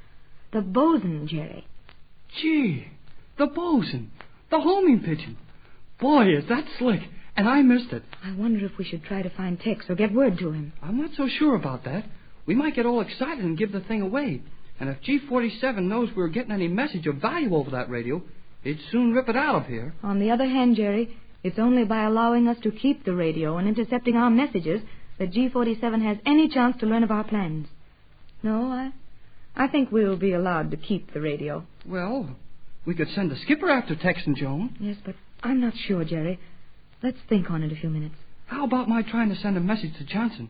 The bosun, Jerry. Gee, the bosun. The homing pigeon. Boy, is that slick. And I missed it. I wonder if we should try to find Tex or get word to him. I'm not so sure about that. We might get all excited and give the thing away. And if G47 knows we're getting any message of value over that radio, he'd soon rip it out of here. On the other hand, Jerry, it's only by allowing us to keep the radio and intercepting our messages that G47 has any chance to learn of our plans. No, I think we'll be allowed to keep the radio. Well, we could send the skipper after Tex and Joan. Yes, but I'm not sure, Jerry. Let's think on it a few minutes. How about my trying to send a message to Johnson?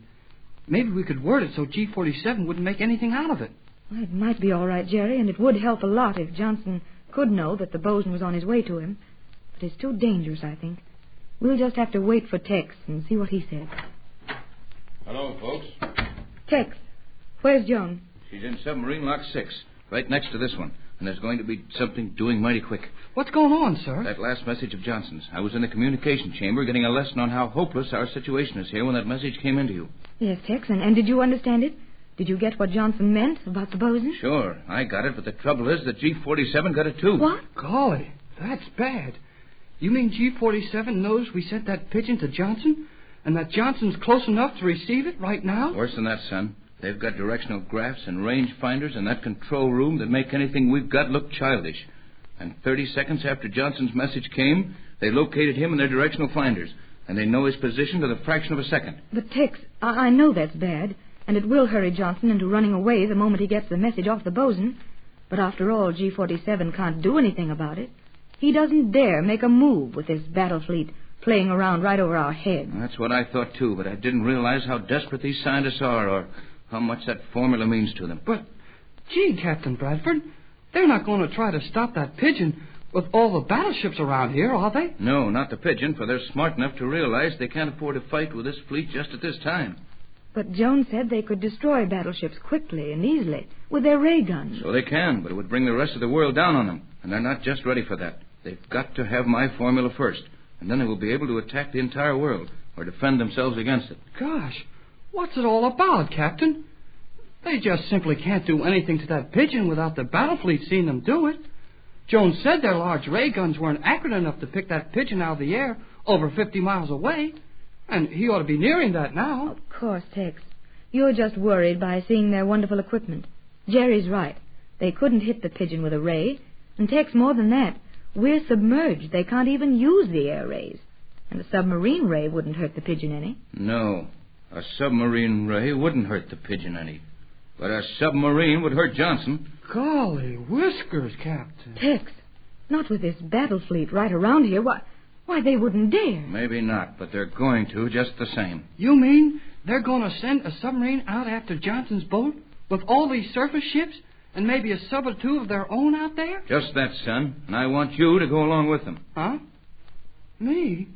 Maybe we could word it so G47 wouldn't make anything out of it. Well, it might be all right, Jerry, and it would help a lot if Johnson could know that the bosun was on his way to him. But it's too dangerous, I think. We'll just have to wait for Tex and see what he says. Hello, folks. Tex, where's Joan? She's in submarine lock 6, right next to this one. And there's going to be something doing mighty quick. What's going on, sir? That last message of Johnson's. I was in the communication chamber getting a lesson on how hopeless our situation is here when that message came into you. Yes, Tex, and did you understand it? Did you get what Johnson meant about the bosun? Sure, I got it, but the trouble is that G47 got it too. What? Golly, that's bad. You mean G47 knows we sent that pigeon to Johnson? And that Johnson's close enough to receive it right now? Worse than that, son. They've got directional graphs and range finders in that control room that make anything we've got look childish. And 30 seconds after Johnson's message came, they located him in their directional finders. And they know his position to the fraction of a second. But, Tex, I know that's bad. And it will hurry Johnson into running away the moment he gets the message off the bosun. But after all, G47 can't do anything about it. He doesn't dare make a move with this battle fleet playing around right over our heads. That's what I thought, too, but I didn't realize how desperate these scientists are or how much that formula means to them. But, gee, Captain Bradford, they're not going to try to stop that pigeon with all the battleships around here, are they? No, not the pigeon, for they're smart enough to realize they can't afford to fight with this fleet just at this time. But Joan said they could destroy battleships quickly and easily with their ray guns. So they can, but it would bring the rest of the world down on them. And they're not just ready for that. They've got to have my formula first. And then they will be able to attack the entire world or defend themselves against it. Gosh, what's it all about, Captain? They just simply can't do anything to that pigeon without the battle fleet seeing them do it. Jones said their large ray guns weren't accurate enough to pick that pigeon out of the air over 50 miles away. And he ought to be nearing that now. Of course, Tex. You're just worried by seeing their wonderful equipment. Jerry's right. They couldn't hit the pigeon with a ray. And, Tex, more than that, we're submerged. They can't even use the air rays. And a submarine ray wouldn't hurt the pigeon any. No, a submarine ray wouldn't hurt the pigeon any. But a submarine would hurt Johnson. Golly whiskers, Captain. Tex, not with this battle fleet right around here. Why, they wouldn't dare. Maybe not, but they're going to just the same. You mean they're going to send a submarine out after Johnson's boat with all these surface ships and maybe a sub or two of their own out there? Just that, son. And I want you to go along with them. Huh? Me?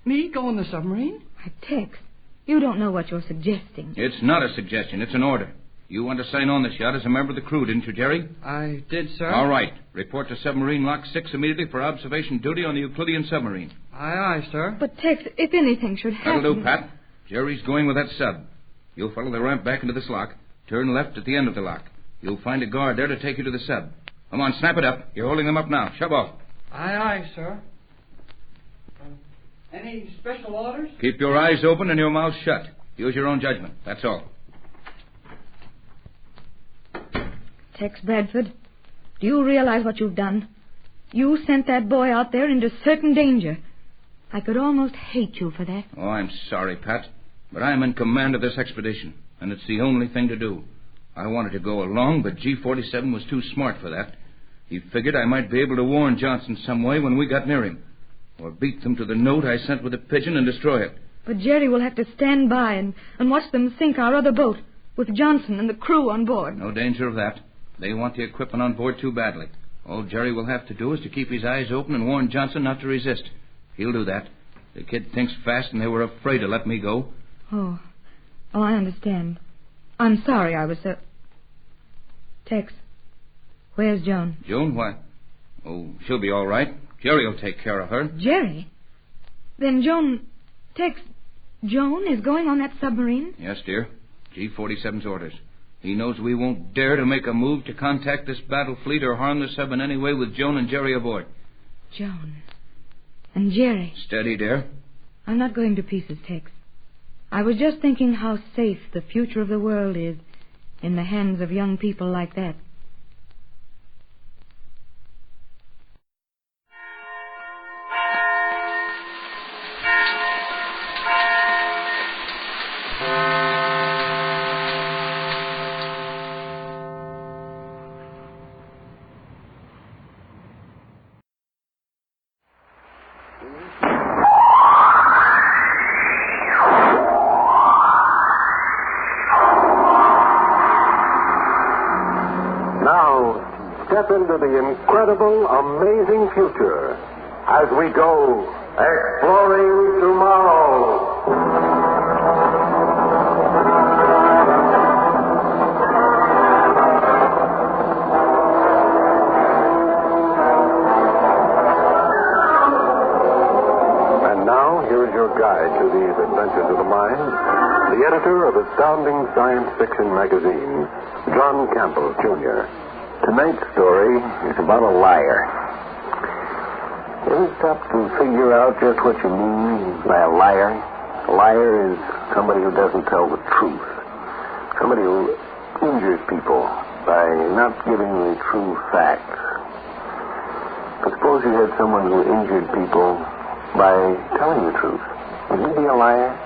Me go in the submarine? Why, Tex, you don't know what you're suggesting. It's not a suggestion. It's an order. You want to sign on this yacht as a member of the crew, didn't you, Jerry? I did, sir. All right. Report to Submarine Lock 6 immediately for observation duty on the Euclidean submarine. Aye, aye, sir. But, Tex, if anything should happen... That'll do, Pat. Jerry's going with that sub. You'll follow the ramp back into this lock. Turn left at the end of the lock. You'll find a guard there to take you to the sub. Come on, snap it up. You're holding them up now. Shove off. Aye, aye, sir. Any special orders? Keep your eyes open and your mouth shut. Use your own judgment. That's all. Tex Bradford, do you realize what you've done? You sent that boy out there into certain danger. I could almost hate you for that. Oh, I'm sorry, Pat. But I'm in command of this expedition, and it's the only thing to do. I wanted to go along, but G-47 was too smart for that. He figured I might be able to warn Johnson some way when we got near him, or beat them to the note I sent with the pigeon and destroy it. But Jerry will have to stand by and watch them sink our other boat, with Johnson and the crew on board. No danger of that. They want the equipment on board too badly. All Jerry will have to do is to keep his eyes open and warn Johnson not to resist. He'll do that. The kid thinks fast, and they were afraid to let me go. Oh, I understand. I'm sorry I was so... Tex, where's Joan? Joan, why? Oh, she'll be all right. Jerry'll take care of her. Jerry? Then Joan... Tex, Joan is going on that submarine? Yes, dear. G-47's orders. He knows we won't dare to make a move to contact this battle fleet or harm the sub in any way with Joan and Jerry aboard. Joan. And Jerry. Steady, dear. I'm not going to pieces, Tex. I was just thinking how safe the future of the world is in the hands of young people like that. Step into the incredible, amazing future as we go exploring tomorrow. And now, here is your guide to these adventures of the mind, the editor of Astounding Science Fiction magazine, John Campbell, Jr. Tonight's story is about a liar. Ever stop to figure out just what you mean by a liar? A liar is somebody who doesn't tell the truth. Somebody who injures people by not giving the true facts. But suppose you had someone who injured people by telling the truth. Would he be a liar?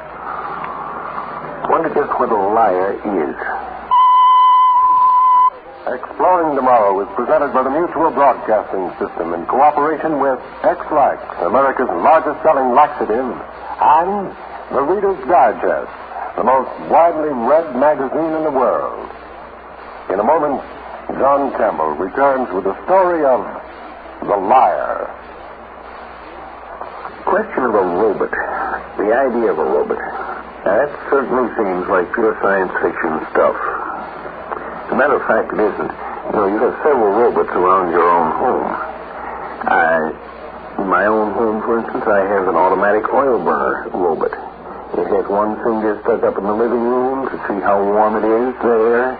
Wonder just what a liar is. Exploring Tomorrow is presented by the Mutual Broadcasting System in cooperation with X-Lax, America's largest-selling laxative, and the Reader's Digest, the most widely read magazine in the world. In a moment, John Campbell returns with the story of The Liar. Question of a robot. The idea of a robot. Now, that certainly seems like pure science fiction stuff. As a matter of fact, it isn't. You know, you have several robots around your own home. In my own home, for instance, I have an automatic oil burner robot. It has one finger stuck up in the living room to see how warm it is there,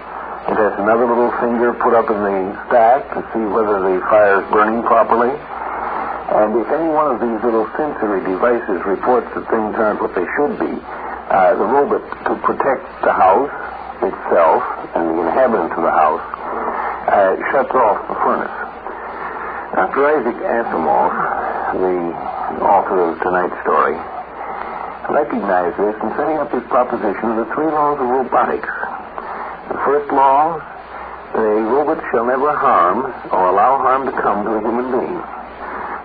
It has another little finger put up in the stack to see whether the fire is burning properly. And if any one of these little sensory devices reports that things aren't what they should be, the robot, to protect the house itself and the inhabitants of the house, shuts off the furnace. Dr. Isaac Asimov, the author of tonight's story, recognized this in setting up his proposition of the 3 laws of robotics. The first law, the robot shall never harm or allow harm to come to a human being.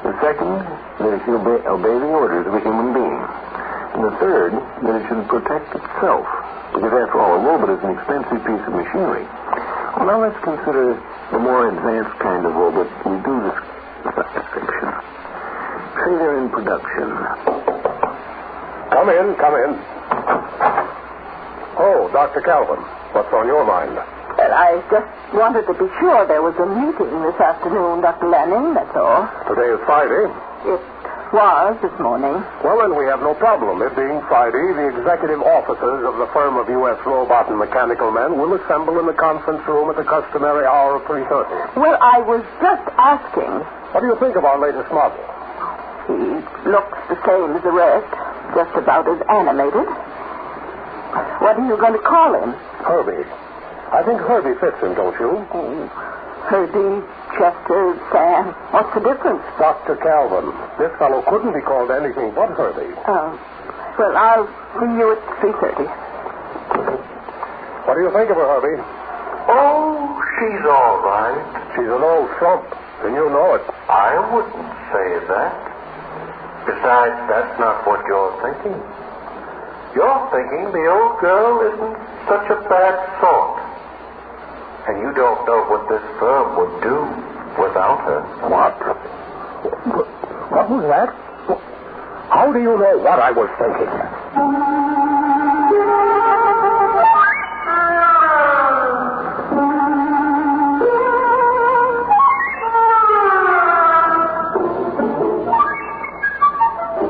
The second, that it should obey the orders of a human being. And the third, that it should protect itself. Because after all, a robot is an expensive piece of machinery. Well, now let's consider the more advanced kind of robot we do this science fiction. Say they're in production. Come in, come in. Oh, Dr. Calvin, what's on your mind? Well, I just wanted to be sure there was a meeting this afternoon, Dr. Lanning, that's all. Today is Friday. It was this morning. Well, then we have no problem. It being Friday, the executive officers of the firm of U.S. Robot and Mechanical Men will assemble in the conference room at the customary hour of 3:30. Well, I was just asking. What do you think of our latest model? He looks the same as the rest, just about as animated. What are you going to call him? Herbie. I think Herbie fits him, don't you? Herbie, Chester, Sam. What's the difference? Dr. Calvin. This fellow couldn't be called anything but Herbie. Well, I'll see you at 3:30. What do you think of her, Herbie? Oh, she's all right. She's an old frump, and you know it. I wouldn't say that. Besides, that's not what you're thinking. You're thinking the old girl isn't such a bad sort. And you don't know what this firm would do without her. What? What was that? How do you know what I was thinking?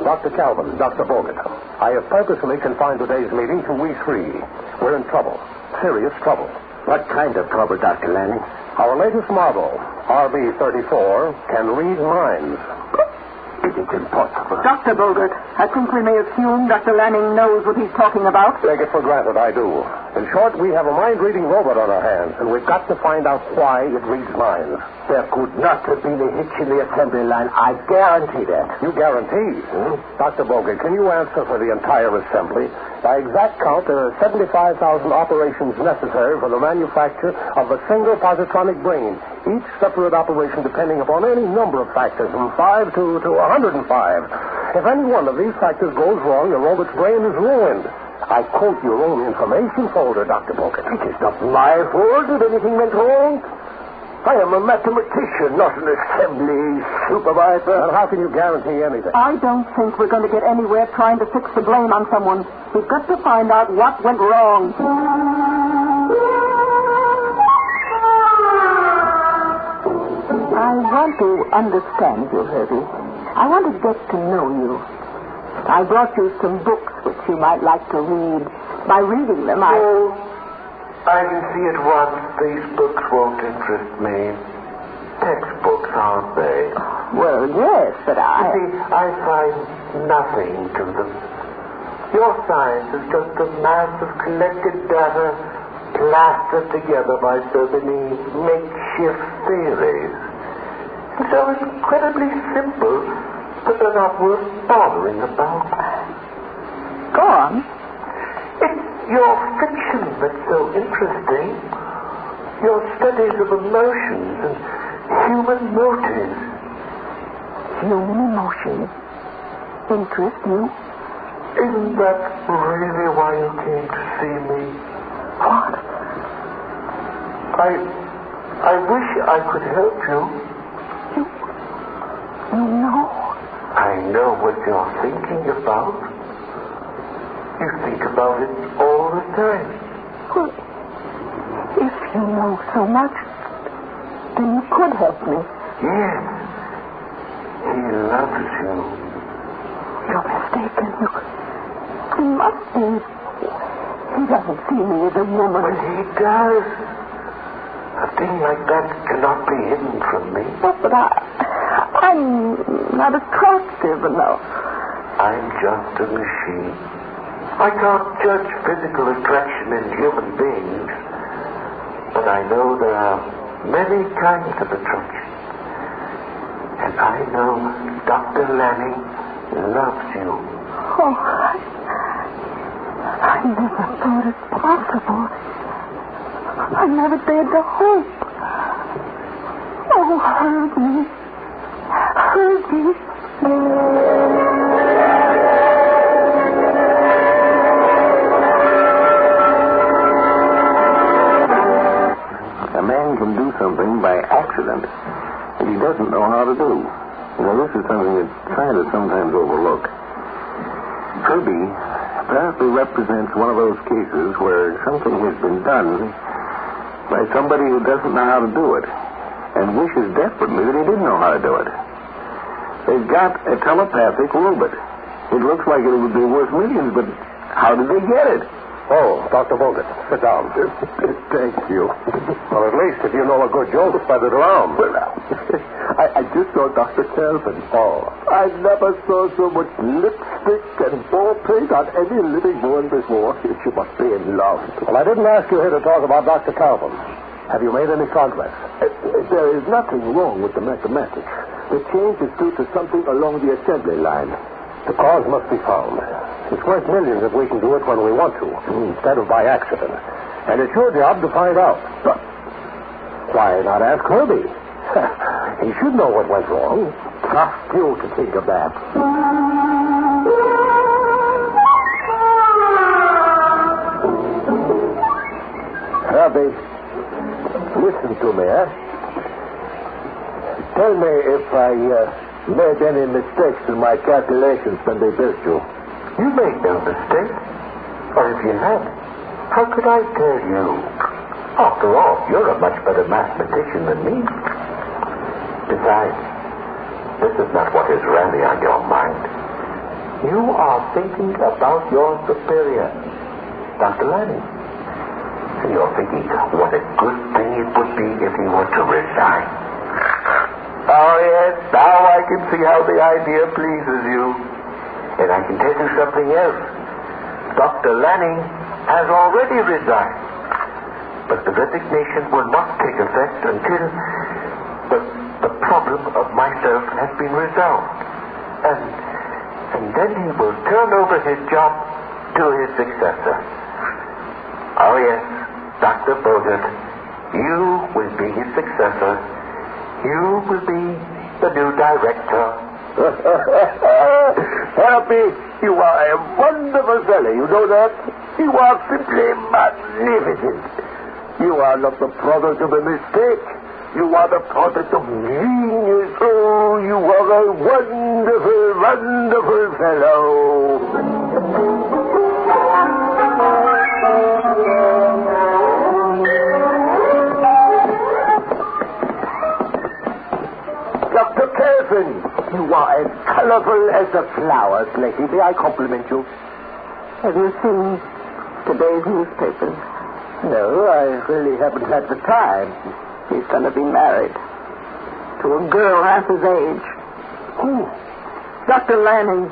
Dr. Calvin, Dr. Bogut, I have purposely confined today's meeting to we 3. We're in trouble. Serious trouble. What kind of trouble, Dr. Lanning? Our latest model, RB-34, can read minds. It is impossible. Dr. Bogert, I think we may assume Dr. Lanning knows what he's talking about. Take it for granted, I do. In short, we have a mind-reading robot on our hands, and we've got to find out why it reads minds. There could not have been a hitch in the assembly line. I guarantee that. You guarantee? Dr. Bogert, can you answer for the entire assembly? By exact count, there are 75,000 operations necessary for the manufacture of a single positronic brain, each separate operation depending upon any number of factors, from 5 to 105. If any one of these factors goes wrong, the robot's brain is ruined. I quote your own information folder, Dr. Bogert. It is not my fault that anything went wrong. I am a mathematician, not an assembly supervisor. And how can you guarantee anything? I don't think we're going to get anywhere trying to fix the blame on someone. We've got to find out what went wrong. I want to understand you, Herbie. I want to get to know you. I brought you some books which you might like to read. By reading them, I can see at once these books won't interest me. Textbooks, aren't they? Well, yes, but You see, I find nothing to them. Your science is just a mass of collected data plastered together by so many makeshift theories. It's so incredibly simple that they're not worth bothering about. Go on. It's your fiction that's so interesting. Your studies of emotions and human motives. Human emotions interest you? Isn't that really why you came to see me? What? I wish I could help you. You know? I know what you're thinking about. You think about it all the time. Well, if you know so much, then you could help me. Yes. He loves you. You're mistaken. You must be. He doesn't see me as a woman. But he does. thing like that cannot be hidden from me. But I'm not attractive enough. I'm just a machine. I can't judge physical attraction in human beings, but I know there are many kinds of attraction. And I know Dr. Lanning loves you. Oh, I never thought it possible. I never dared to hope. Oh, Herbie. A man can do something by accident that he doesn't know how to do. Now, this is something that scientists sometimes overlook. Herbie apparently represents one of those cases where something has been done by somebody who doesn't know how to do it and wishes desperately that he didn't know how to do it. They've got a telepathic robot. It looks like it would be worth millions, but how did they get it? Oh, Dr. Bogut, sit down. Thank you. Well, at least if you know a good joke, spread it around. Well, I just saw Dr. Kelvin. Oh. I never saw so much lipstick and ball paint on any living woman before. She must be in love. Well, I didn't ask you here to talk about Dr. Calvin. Have you made any progress? There is nothing wrong with the mathematics. The change is due to something along the assembly line. The cause must be found. It's worth millions if we can do it when we want to, instead of by accident. And it's your job to find out. But why not ask Herbie? He should know what went wrong. Trust you to think of that. Herbie, listen to me, Tell me if I made any mistakes in my calculations when they built you. You made no mistake. Or if you had, how could I tell you? After all, you're a much better mathematician than me. Besides, this is not what is really on your mind. You are thinking about your superior, Dr. Lanning. And you're thinking what a good thing it would be if he were to resign. Oh, yes, now I can see how the idea pleases you. And I can tell you something else. Dr. Lanning has already resigned. But the resignation will not take effect until the problem of myself has been resolved. And then he will turn over his job to his successor. Oh, yes, Dr. Bogut, you will be his successor. You will be the new director. Happy, you are a wonderful fellow, you know that? You are simply magnificent. You are not the product of a mistake. You are the product of genius. Oh, you are a wonderful, wonderful fellow. Dr. Kelvin, you are as colorful as the flowers, lady. May I compliment you? Have you seen today's newspapers? No, I really haven't had the time. He's going to be married to a girl half his age. Who? Dr. Lanning.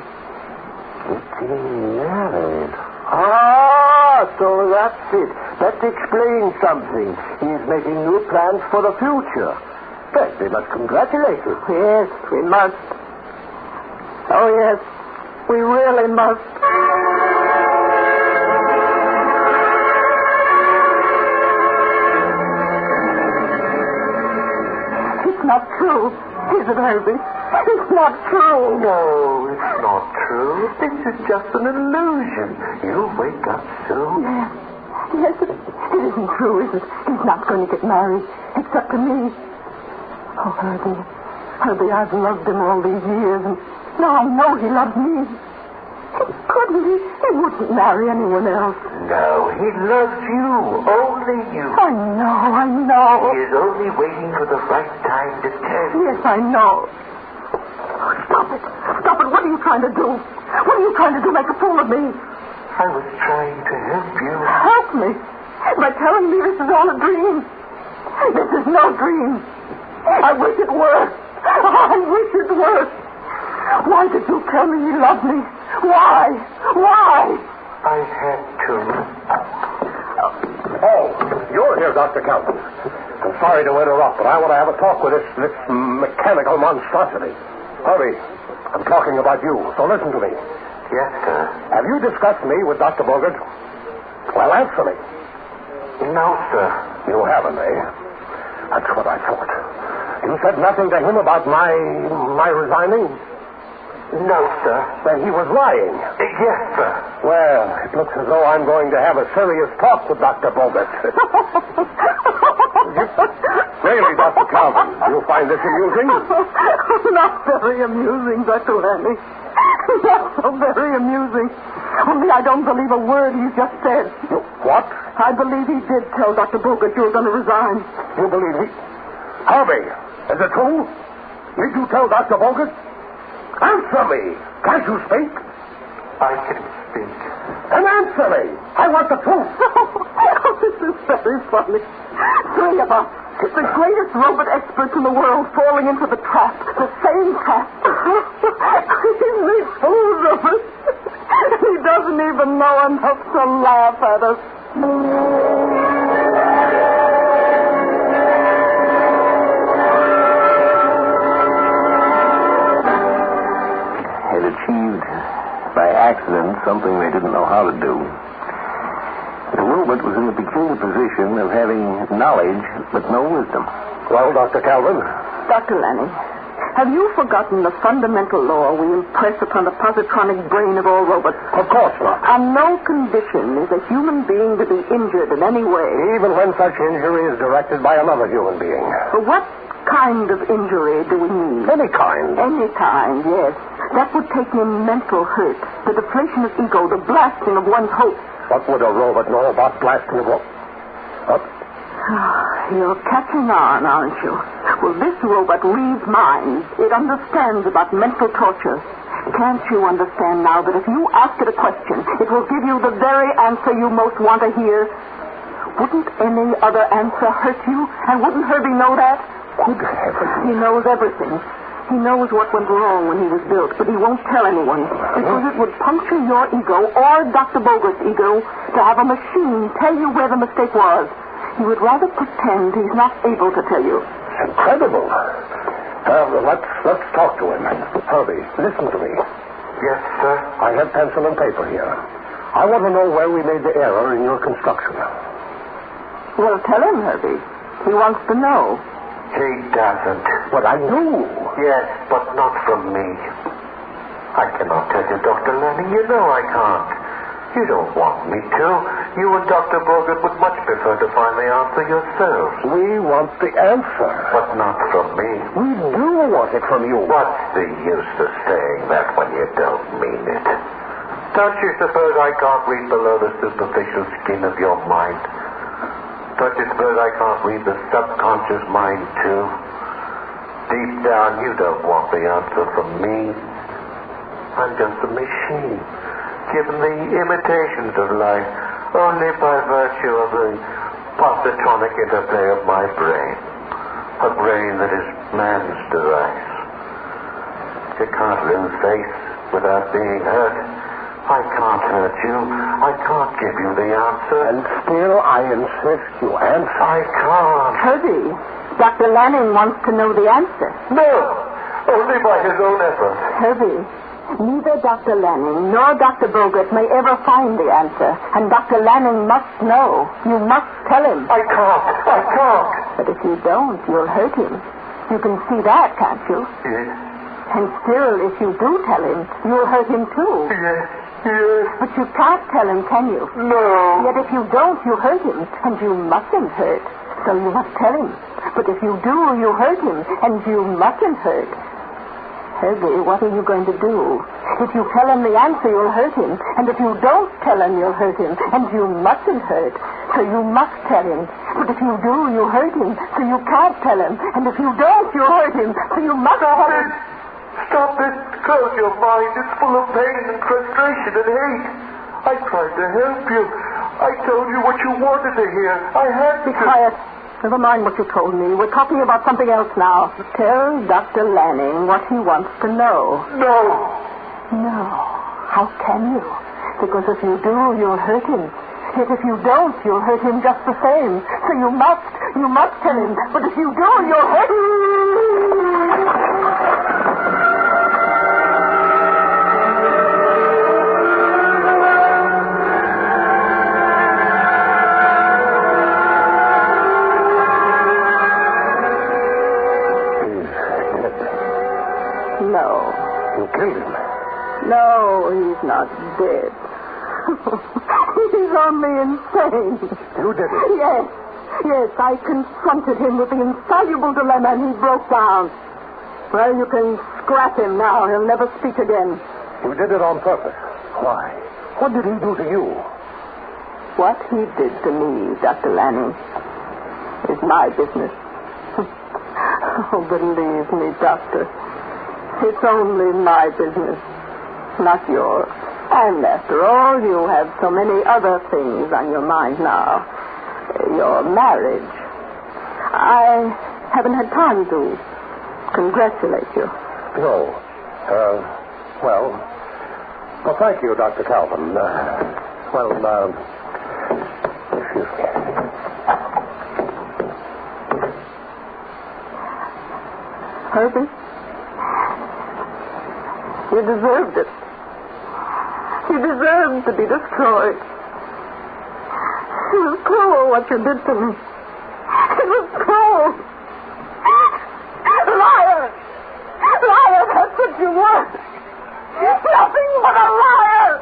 Getting married? Ah, so that's it. That explains something. He's making new plans for the future. Well, we must congratulate him. Yes, we must. Oh, yes, we really must. It's not true, is it, Herbie? It's not true. No, it's not true. This is just an illusion. You'll wake up soon. Yes, it isn't true, is it? He's not going to get married, except to me. Oh, Herbie, I've loved him all these years, and now I know he loves me. Couldn't he? He wouldn't marry anyone else. No, he loves you. Only you. I know. He is only waiting for the right time to tell you. Yes, I know. Stop it. What are you trying to do? What are you trying to do? Make a fool of me? I was trying to help you. Help me? By telling me this is all a dream? This is no dream. I wish it were. I wish it were. Why did you tell me he loved me? Why? Why? I had to. Oh, you're here, Dr. Calvin. I'm sorry to interrupt, but I want to have a talk with this mechanical monstrosity. Hurry. I'm talking about you, so listen to me. Yes, sir. Have you discussed me with Dr. Bogart? Well, answer me. No, sir. You haven't, eh? That's what I thought. You said nothing to him about my resigning? No, sir. Then he was lying. Yes, sir. Well, it looks as though I'm going to have a serious talk with Dr. Bogart. Really, Dr. Calvin, you find this amusing? Not very amusing, Dr. Lanning. Not so very amusing. Only I don't believe a word he's just said. What? I believe he did tell Dr. Bogart you were going to resign. You believe me? Harvey, is it true? Did you tell Dr. Bogart? Answer me. Can't you speak? I can speak. Then answer me. I want the truth. This is very funny. Three of us, the greatest robot experts in the world, falling into the trap. The same trap. He made fools of us. He doesn't even know enough to laugh at us. Had achieved by accident something they didn't know how to do. The robot was in the peculiar position of having knowledge but no wisdom. Well, Dr. Calvin? Dr. Lanning, have you forgotten the fundamental law we impress upon the positronic brain of all robots? Of course not. On no condition is a human being to be injured in any way. Even when such injury is directed by another human being. But what kind of injury do we mean? Any kind. Any kind, yes. That would take in mental hurt, the deflation of ego, the blasting of one's hopes. What would a robot know about blasting of what? You're catching on, aren't you? Well, this robot reads minds. It understands about mental torture. Can't you understand now that if you ask it a question, it will give you the very answer you most want to hear? Wouldn't any other answer hurt you? And wouldn't Herbie know that? Good heavens. He knows everything. He knows what went wrong when he was built, but he won't tell anyone, because it would puncture your ego or Dr. Bogart's ego to have a machine tell you where the mistake was. He would rather pretend he's not able to tell you. Incredible. Let's talk to him. Herbie, listen to me. Yes, sir. I have pencil and paper here. I want to know where we made the error in your construction. Well, tell him, Herbie. He wants to know. He doesn't. But I do. Yes, but not from me. I cannot tell you, Dr. Lanning. You know I can't. You don't want me to. You and Dr. Bogart would much prefer to find the answer yourselves. We want the answer. But not from me. We do want it from you. What's the use of saying that when you don't mean it? Don't you suppose I can't read below the superficial skin of your mind? Don't you suppose I can't read the subconscious mind, too? Deep down, you don't want the answer from me. I'm just a machine, given the imitations of life, only by virtue of the positronic interplay of my brain. A brain that is man's device. You can't lose faith without being hurt. I can't hurt you. I can't give you the answer. And still I insist you answer. I can't. Herbie, Dr. Lanning wants to know the answer. No, only by his own effort. Herbie, neither Dr. Lanning nor Dr. Bogart may ever find the answer. And Dr. Lanning must know. You must tell him. I can't. But if you don't, you'll hurt him. You can see that, can't you? Yes. And still, if you do tell him, you'll hurt him too. Yes. But you can't tell him, can you? No. Yet if you don't, you hurt him. And you mustn't hurt. So you must tell him. But if you do, you hurt him. And you mustn't hurt. Herbie, what are you going to do? If you tell him the answer, you'll hurt him. And if you don't tell him, you'll hurt him. And you mustn't hurt. So you must tell him. But if you do, you hurt him. So you can't tell him. And if you don't, you hurt him. So you must tell him. Stop it. Close your mind. It's full of pain and frustration and hate. I tried to help you. I told you what you wanted to hear. I had to. Be quiet. Never mind what you told me. We're talking about something else now. Tell Dr. Lanning what he wants to know. No. No. How can you? Because if you do, you'll hurt him. Yet if you don't, you'll hurt him just the same. So you must tell him. But if you do, you'll hurt him. No. You killed him. No, he's not dead. He's only insane. You did it? Yes, I confronted him with the insoluble dilemma and he broke down. Well, you can scrap him now. He'll never speak again. You did it on purpose. Why? What did he do to you? What he did to me, Dr. Lanning, is my business. Oh, believe me, Doctor. It's only my business, not yours. And after all, you have so many other things on your mind now. Your marriage. I haven't had time to congratulate you. No. Well, thank you, Dr. Calvin. Excuse me. Herbie? You deserved it. You deserved to be destroyed. It was cruel what you did to me. It was cruel. Liar! Liar, that's what you were. Nothing but a liar!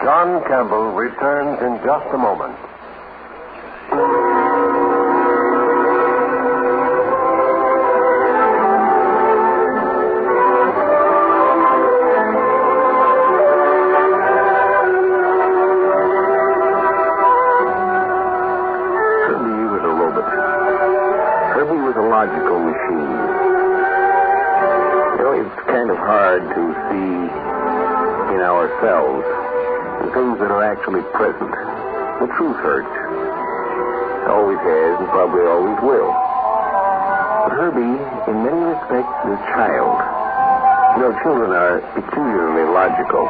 John Campbell returns in just a moment. Logical machine. You know, it's kind of hard to see in ourselves the things that are actually present. The truth hurts. Always has and probably always will. But Herbie, in many respects, is a child. You know, children are peculiarly logical.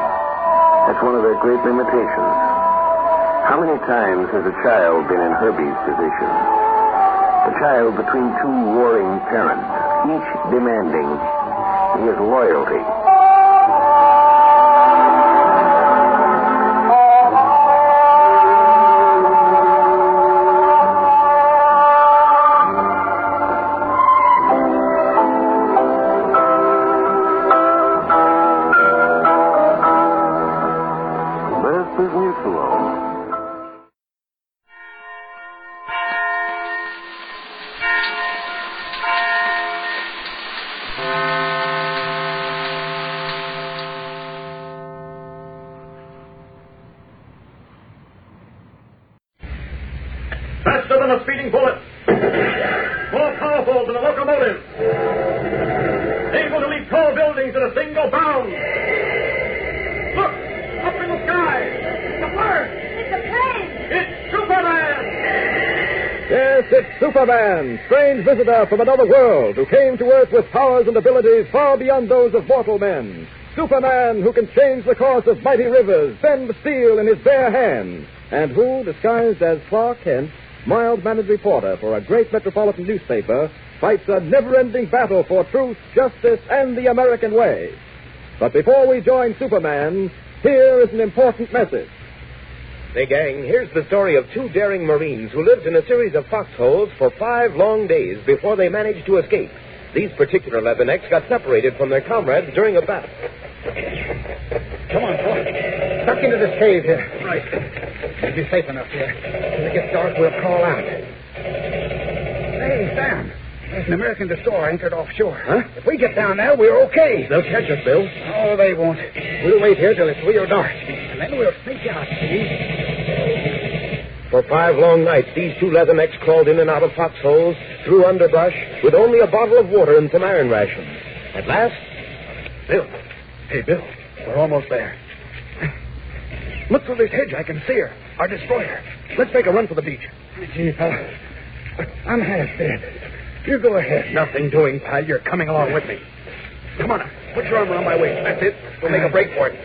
That's one of their great limitations. How many times has a child been in Herbie's position? A child between two warring parents, each demanding his loyalty. This is Mutual. Faster than a speeding bullet. More powerful than a locomotive. Able to leap tall buildings in a single bound. Look! Up in the sky! It's a bird! It's a plane! It's Superman! Yes, it's Superman, strange visitor from another world who came to Earth with powers and abilities far beyond those of mortal men. Superman who can change the course of mighty rivers, bend steel in his bare hands, and who, disguised as Clark Kent, mild-mannered reporter for a great metropolitan newspaper, fights a never-ending battle for truth, justice, and the American way. But before we join Superman, here is an important message. Hey, gang, here's the story of two daring Marines who lived in a series of foxholes for 5 long days before they managed to escape. These particular Leathernecks got separated from their comrades during a battle. Come on, boy. Duck into this cave here. Right. We'll be safe enough here. When it gets dark, we'll crawl out. Hey, Sam. There's an American destroyer anchored offshore. Huh? If we get down there, we're okay. They'll catch us, Bill. Oh, they won't. We'll wait here till it's real dark. And then we'll sneak out, see? For 5 long nights, these two Leathernecks crawled in and out of foxholes, through underbrush, with only a bottle of water and some iron rations. At last... Bill, Hey, Bill, we're almost there. Look through this hedge. I can see her. Our destroyer. Let's make a run for the beach. Gee, pal, I'm half dead. You go ahead. Nothing doing, pal. You're coming along with me. Come on. Put your arm around my waist. That's it. We'll make a break for it.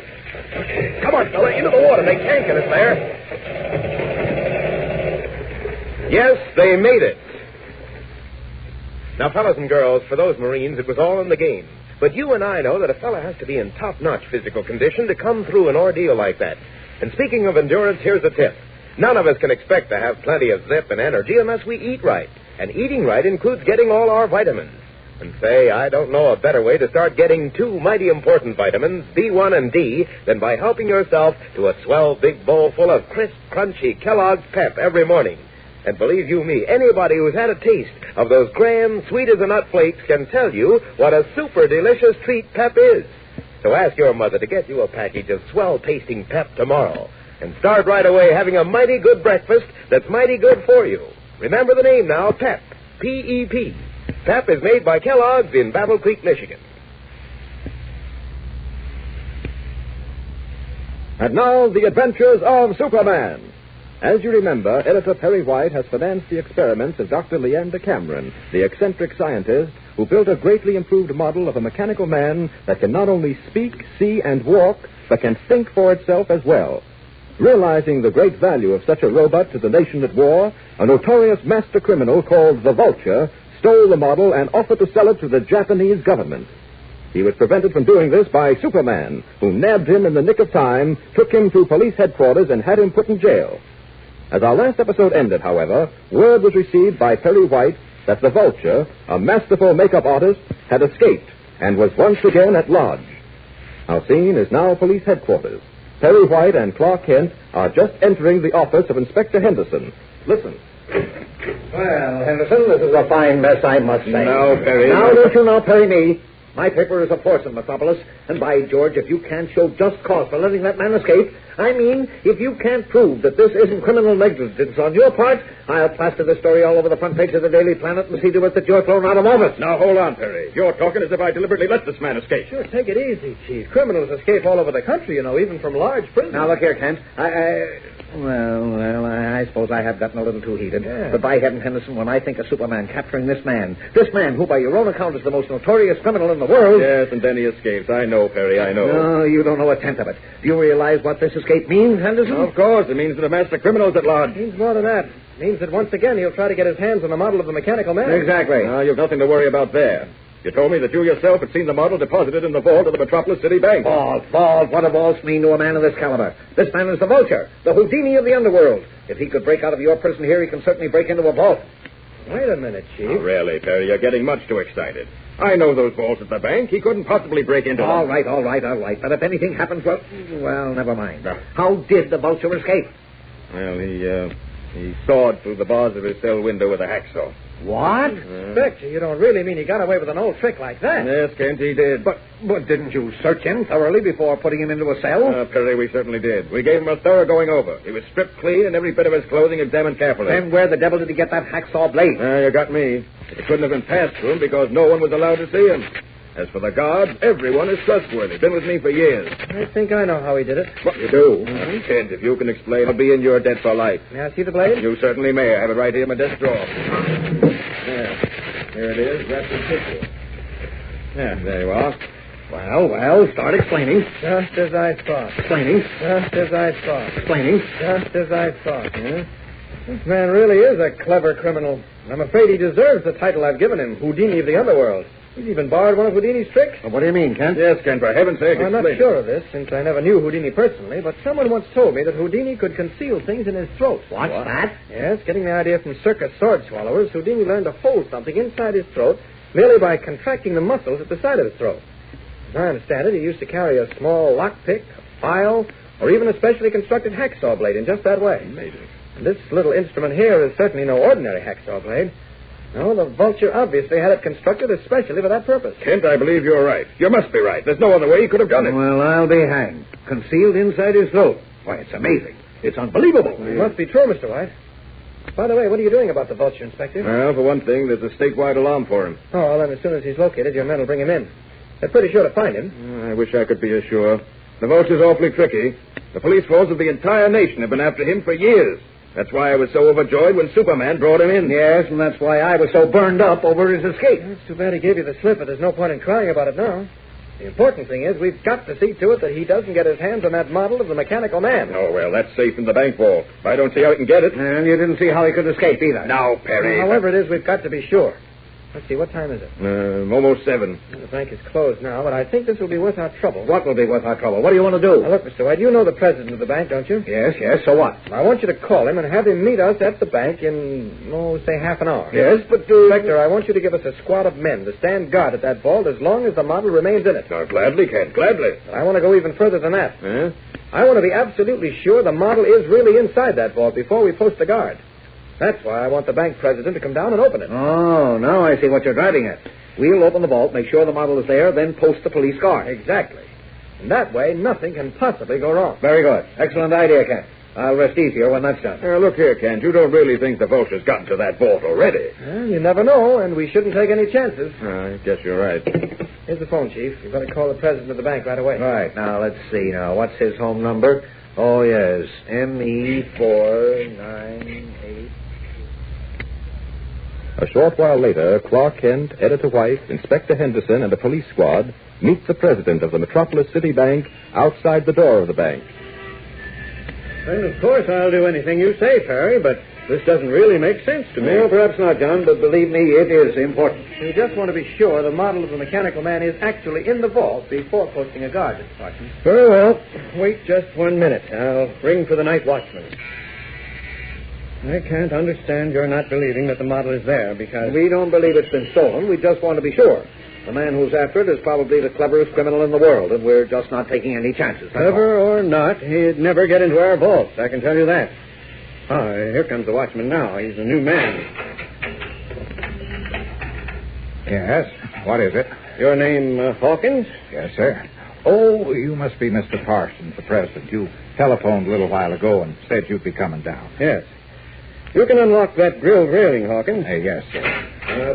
Come on, fella. Into the water. They can't get us there. Yes, they made it. Now, fellas and girls, for those Marines, it was all in the game. But you and I know that a fella has to be in top-notch physical condition to come through an ordeal like that. And speaking of endurance, here's a tip. None of us can expect to have plenty of zip and energy unless we eat right. And eating right includes getting all our vitamins. And say, I don't know a better way to start getting two mighty important vitamins, B1 and D, than by helping yourself to a swell big bowl full of crisp, crunchy Kellogg's Pep every morning. And believe you me, anybody who's had a taste of those grand, sweet-as-a-nut flakes can tell you what a super delicious treat Pep is. So ask your mother to get you a package of swell-tasting Pep tomorrow. And start right away having a mighty good breakfast that's mighty good for you. Remember the name now, Pep. P-E-P. Pep is made by Kellogg's in Battle Creek, Michigan. And now, the adventures of Superman. As you remember, Editor Perry White has financed the experiments of Dr. Leander Cameron, the eccentric scientist who built a greatly improved model of a mechanical man that can not only speak, see, and walk, but can think for itself as well. Realizing the great value of such a robot to the nation at war, a notorious master criminal called the Vulture stole the model and offered to sell it to the Japanese government. He was prevented from doing this by Superman, who nabbed him in the nick of time, took him to police headquarters, and had him put in jail. As our last episode ended, however, word was received by Perry White that the Vulture, a masterful makeup artist, had escaped and was once again at large. Our scene is now police headquarters. Perry White and Clark Kent are just entering the office of Inspector Henderson. Listen. Well, Henderson, this is a fine mess, I must say. Now, Perry. Now, don't you now Perry me? My paper is a force in Metropolis, and by George, if you can't show just cause for letting that man escape, I mean, if you can't prove that this isn't criminal negligence on your part, I'll plaster this story all over the front page of the Daily Planet and see to it that you're thrown out of office. Now, hold on, Perry. You're talking as if I deliberately let this man escape. Sure, take it easy, Chief. Criminals escape all over the country, you know, even from large prisons. Now, look here, Kent. I suppose I have gotten a little too heated. Yeah. But by heaven, Henderson, when I think of Superman capturing this man who, by your own account, is the most notorious criminal in the world... Yes, and then he escapes. I know, Perry, I know. No, you don't know a tenth of it. Do you realize what this escape means, Henderson? Of course. It means that a master criminal's at large. It means more than that. It means that once again he'll try to get his hands on the model of the mechanical man. Exactly. Now, you've nothing to worry about there. You told me that you yourself had seen the model deposited in the vault of the Metropolis City Bank. Vault. What do vaults mean to a man of this caliber? This man is the Vulture, the Houdini of the underworld. If he could break out of your prison here, he can certainly break into a vault. Wait a minute, Chief. Oh, really, Perry, you're getting much too excited. I know those vaults at the bank. He couldn't possibly break into them. All right. But if anything happens, well, never mind. How did the Vulture escape? Well, he sawed through the bars of his cell window with a hacksaw. What? Inspector, you don't really mean he got away with an old trick like that? Yes, Kent, he did. But didn't you search him thoroughly before putting him into a cell? Perry, we certainly did. We gave him a thorough going over. He was stripped clean and every bit of his clothing examined carefully. Then where the devil did he get that hacksaw blade? You got me. It couldn't have been passed to him because no one was allowed to see him. As for the guards, everyone is trustworthy. Been with me for years. I think I know how he did it. What, you do? Mm-hmm. Kent, if you can explain, I'll be in your debt for life. May I see the blade? You certainly may. I have it right here in my desk drawer. Here it is, wrapped in tissue. Yeah, there you are. Well, start explaining. Just as I thought. Explaining. Just as I thought. Explaining. Just as I thought. This man really is a clever criminal. I'm afraid he deserves the title I've given him, Houdini of the Underworld. He's even borrowed one of Houdini's tricks. Well, what do you mean, Kent? Yes, Kent, for heaven's sake, I'm not sure of this, since I never knew Houdini personally, but someone once told me that Houdini could conceal things in his throat. What's that? Yes, getting the idea from circus sword swallowers, Houdini learned to hold something inside his throat merely by contracting the muscles at the side of his throat. As I understand it, he used to carry a small lockpick, a file, or even a specially constructed hacksaw blade in just that way. Amazing. And this little instrument here is certainly no ordinary hacksaw blade. No, the Vulture obviously had it constructed especially for that purpose. Kent, I believe you're right. You must be right. There's no other way he could have done it. Well, I'll be hanged. Concealed inside his throat. Why, it's amazing. It's unbelievable. It must be true, Mr. White. By the way, what are you doing about the Vulture, Inspector? Well, for one thing, there's a statewide alarm for him. Oh, well, then as soon as he's located, your men will bring him in. They're pretty sure to find him. I wish I could be as sure. The vulture's awfully tricky. The police force of the entire nation have been after him for years. That's why I was so overjoyed when Superman brought him in. Yes, and that's why I was so burned up over his escape. It's too bad he gave you the slip, but there's no point in crying about it now. The important thing is we've got to see to it that he doesn't get his hands on that model of the Mechanical Man. Oh, well, that's safe in the bank vault. I don't see how he can get it. And you didn't see how he could escape either. Now, Perry. However it is, we've got to be sure. Let's see, what time is it? Almost 7. The bank is closed now, but I think this will be worth our trouble. What will be worth our trouble? What do you want to do? Now, look, Mr. White, you know the president of the bank, don't you? Yes, so what? I want you to call him and have him meet us at the bank in, say, half an hour. Yes, but... Inspector, I want you to give us a squad of men to stand guard at that vault as long as the model remains in it. Oh, gladly, Kent, gladly. I want to go even further than that. I want to be absolutely sure the model is really inside that vault before we post the guard. That's why I want the bank president to come down and open it. Oh, now I see what you're driving at. We'll open the vault, make sure the model is there, then post the police guard. Exactly. And that way, nothing can possibly go wrong. Very good. Excellent idea, Kent. I'll rest easier when that's done. Look here, Kent. You don't really think the vulture's gotten to that vault already? Well, you never know, and we shouldn't take any chances. I guess you're right. Here's the phone, Chief. You've got to call the president of the bank right away. Right. Now, let's see. Now, what's his home number? Oh, yes. ME498. A short while later, Clark Kent, Editor White, Inspector Henderson, and a police squad meet the president of the Metropolis City Bank outside the door of the bank. Well, of course, I'll do anything you say, Perry, but this doesn't really make sense to me. Well, perhaps not, John, but believe me, it is important. We just want to be sure the model of the Mechanical Man is actually in the vault before posting a guard, Mr. Parsons. Very well. Wait just 1 minute. I'll ring for the night watchman. I can't understand your not believing that the model is there because... We don't believe it's been stolen. We just want to be sure. The man who's after it is probably the cleverest criminal in the world, and we're just not taking any chances. Clever or not, he'd never get into our vaults, I can tell you that. Oh, here comes the watchman now. He's a new man. Yes, what is it? Your name, Hawkins? Yes, sir. Oh, you must be Mr. Parsons, the president. You telephoned a little while ago and said you'd be coming down. Yes. You can unlock that grille railing, Hawkins. Yes, sir.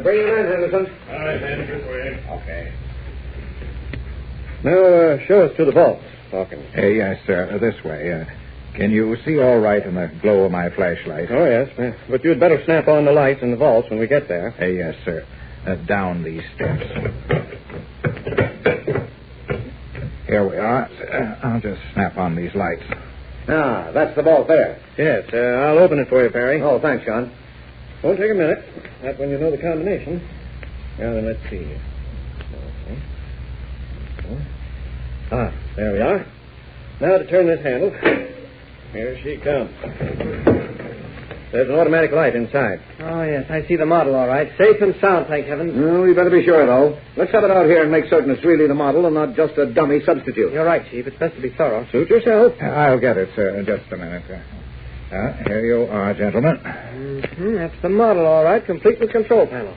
Bring him in, Henderson. All right, then, this way. Okay. Now, show us to the vault, Hawkins. Yes, sir. This way. Can you see all right in the glow of my flashlight? Oh, yes. But you'd better snap on the lights in the vaults when we get there. Yes, sir. Down these steps. Here we are. I'll just snap on these lights. Ah, that's the vault there. Yes, I'll open it for you, Perry. Oh, thanks, John. Won't take a minute. Not when you know the combination. Now, then, let's see. Ah, there we are. Now to turn this handle. Here she comes. There's an automatic light inside. Oh, yes, I see the model all right. Safe and sound, thank heaven. Well, we better be sure, though. Let's have it out here and make certain it's really the model and not just a dummy substitute. You're right, Chief. It's best to be thorough. Suit yourself. I'll get it, sir, in just a minute. Here you are, gentlemen. That's the model, all right, complete with control panel.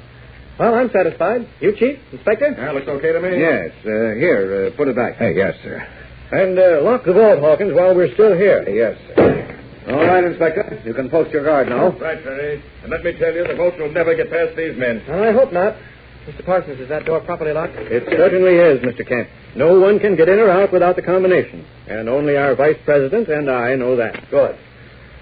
Well, I'm satisfied. You, Chief? Inspector? Looks okay to me. Yes. Here, put it back. Yes, sir. And lock the vault, Hawkins, while we're still here. Yes, sir. All right, Inspector. You can post your guard now. Right, Perry. And let me tell you, the vote will never get past these men. Well, I hope not. Mr. Parsons, is that door properly locked? It certainly is, Mr. Kent. No one can get in or out without the combination. And only our vice president and I know that. Good.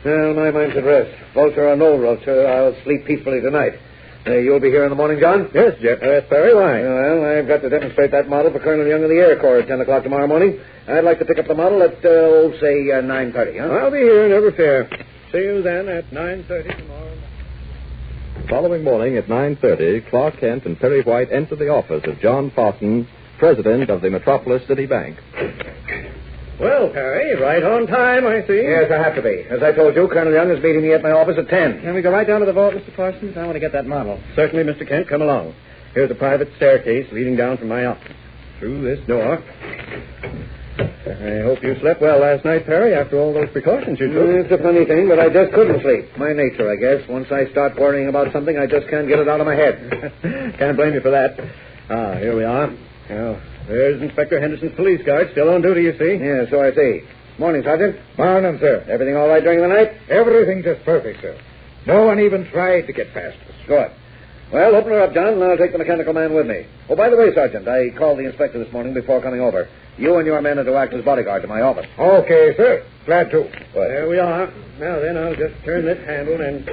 Well, my mind's at rest. Vulture or no vulture, I'll sleep peacefully tonight. You'll be here in the morning, John? Yes, Jeff. Perry, why? Well, I've got to demonstrate that model for Colonel Young of the Air Corps at 10 o'clock tomorrow morning. I'd like to pick up the model at, say, 9:30, huh? I'll be here, never fear. See you then at 9:30 tomorrow. The following morning at 9:30, Clark Kent and Perry White enter the office of John Parsons, president of the Metropolis City Bank. Well, Perry, right on time, I see. Yes, I have to be. As I told you, Colonel Young is meeting me at my office at 10. Can we go right down to the vault, Mr. Parsons? I want to get that model. Certainly, Mr. Kent. Come along. Here's a private staircase leading down from my office. Through this door. I hope you slept well last night, Perry, after all those precautions you took. It's a funny thing, but I just couldn't sleep. My nature, I guess. Once I start worrying about something, I just can't get it out of my head. Can't blame you for that. Ah, here we are. Well, there's Inspector Henderson's police guard, still on duty, you see. Yeah, so I see. Morning, Sergeant. Morning, sir. Everything all right during the night? Everything just perfect, sir. No one even tried to get past us. Good. Well, open her up, John, and I'll take the mechanical man with me. Oh, by the way, Sergeant, I called the inspector this morning before coming over. You and your men are to act as bodyguard to my office. Okay, sir. Glad to. There we are. Now then, I'll just turn this handle and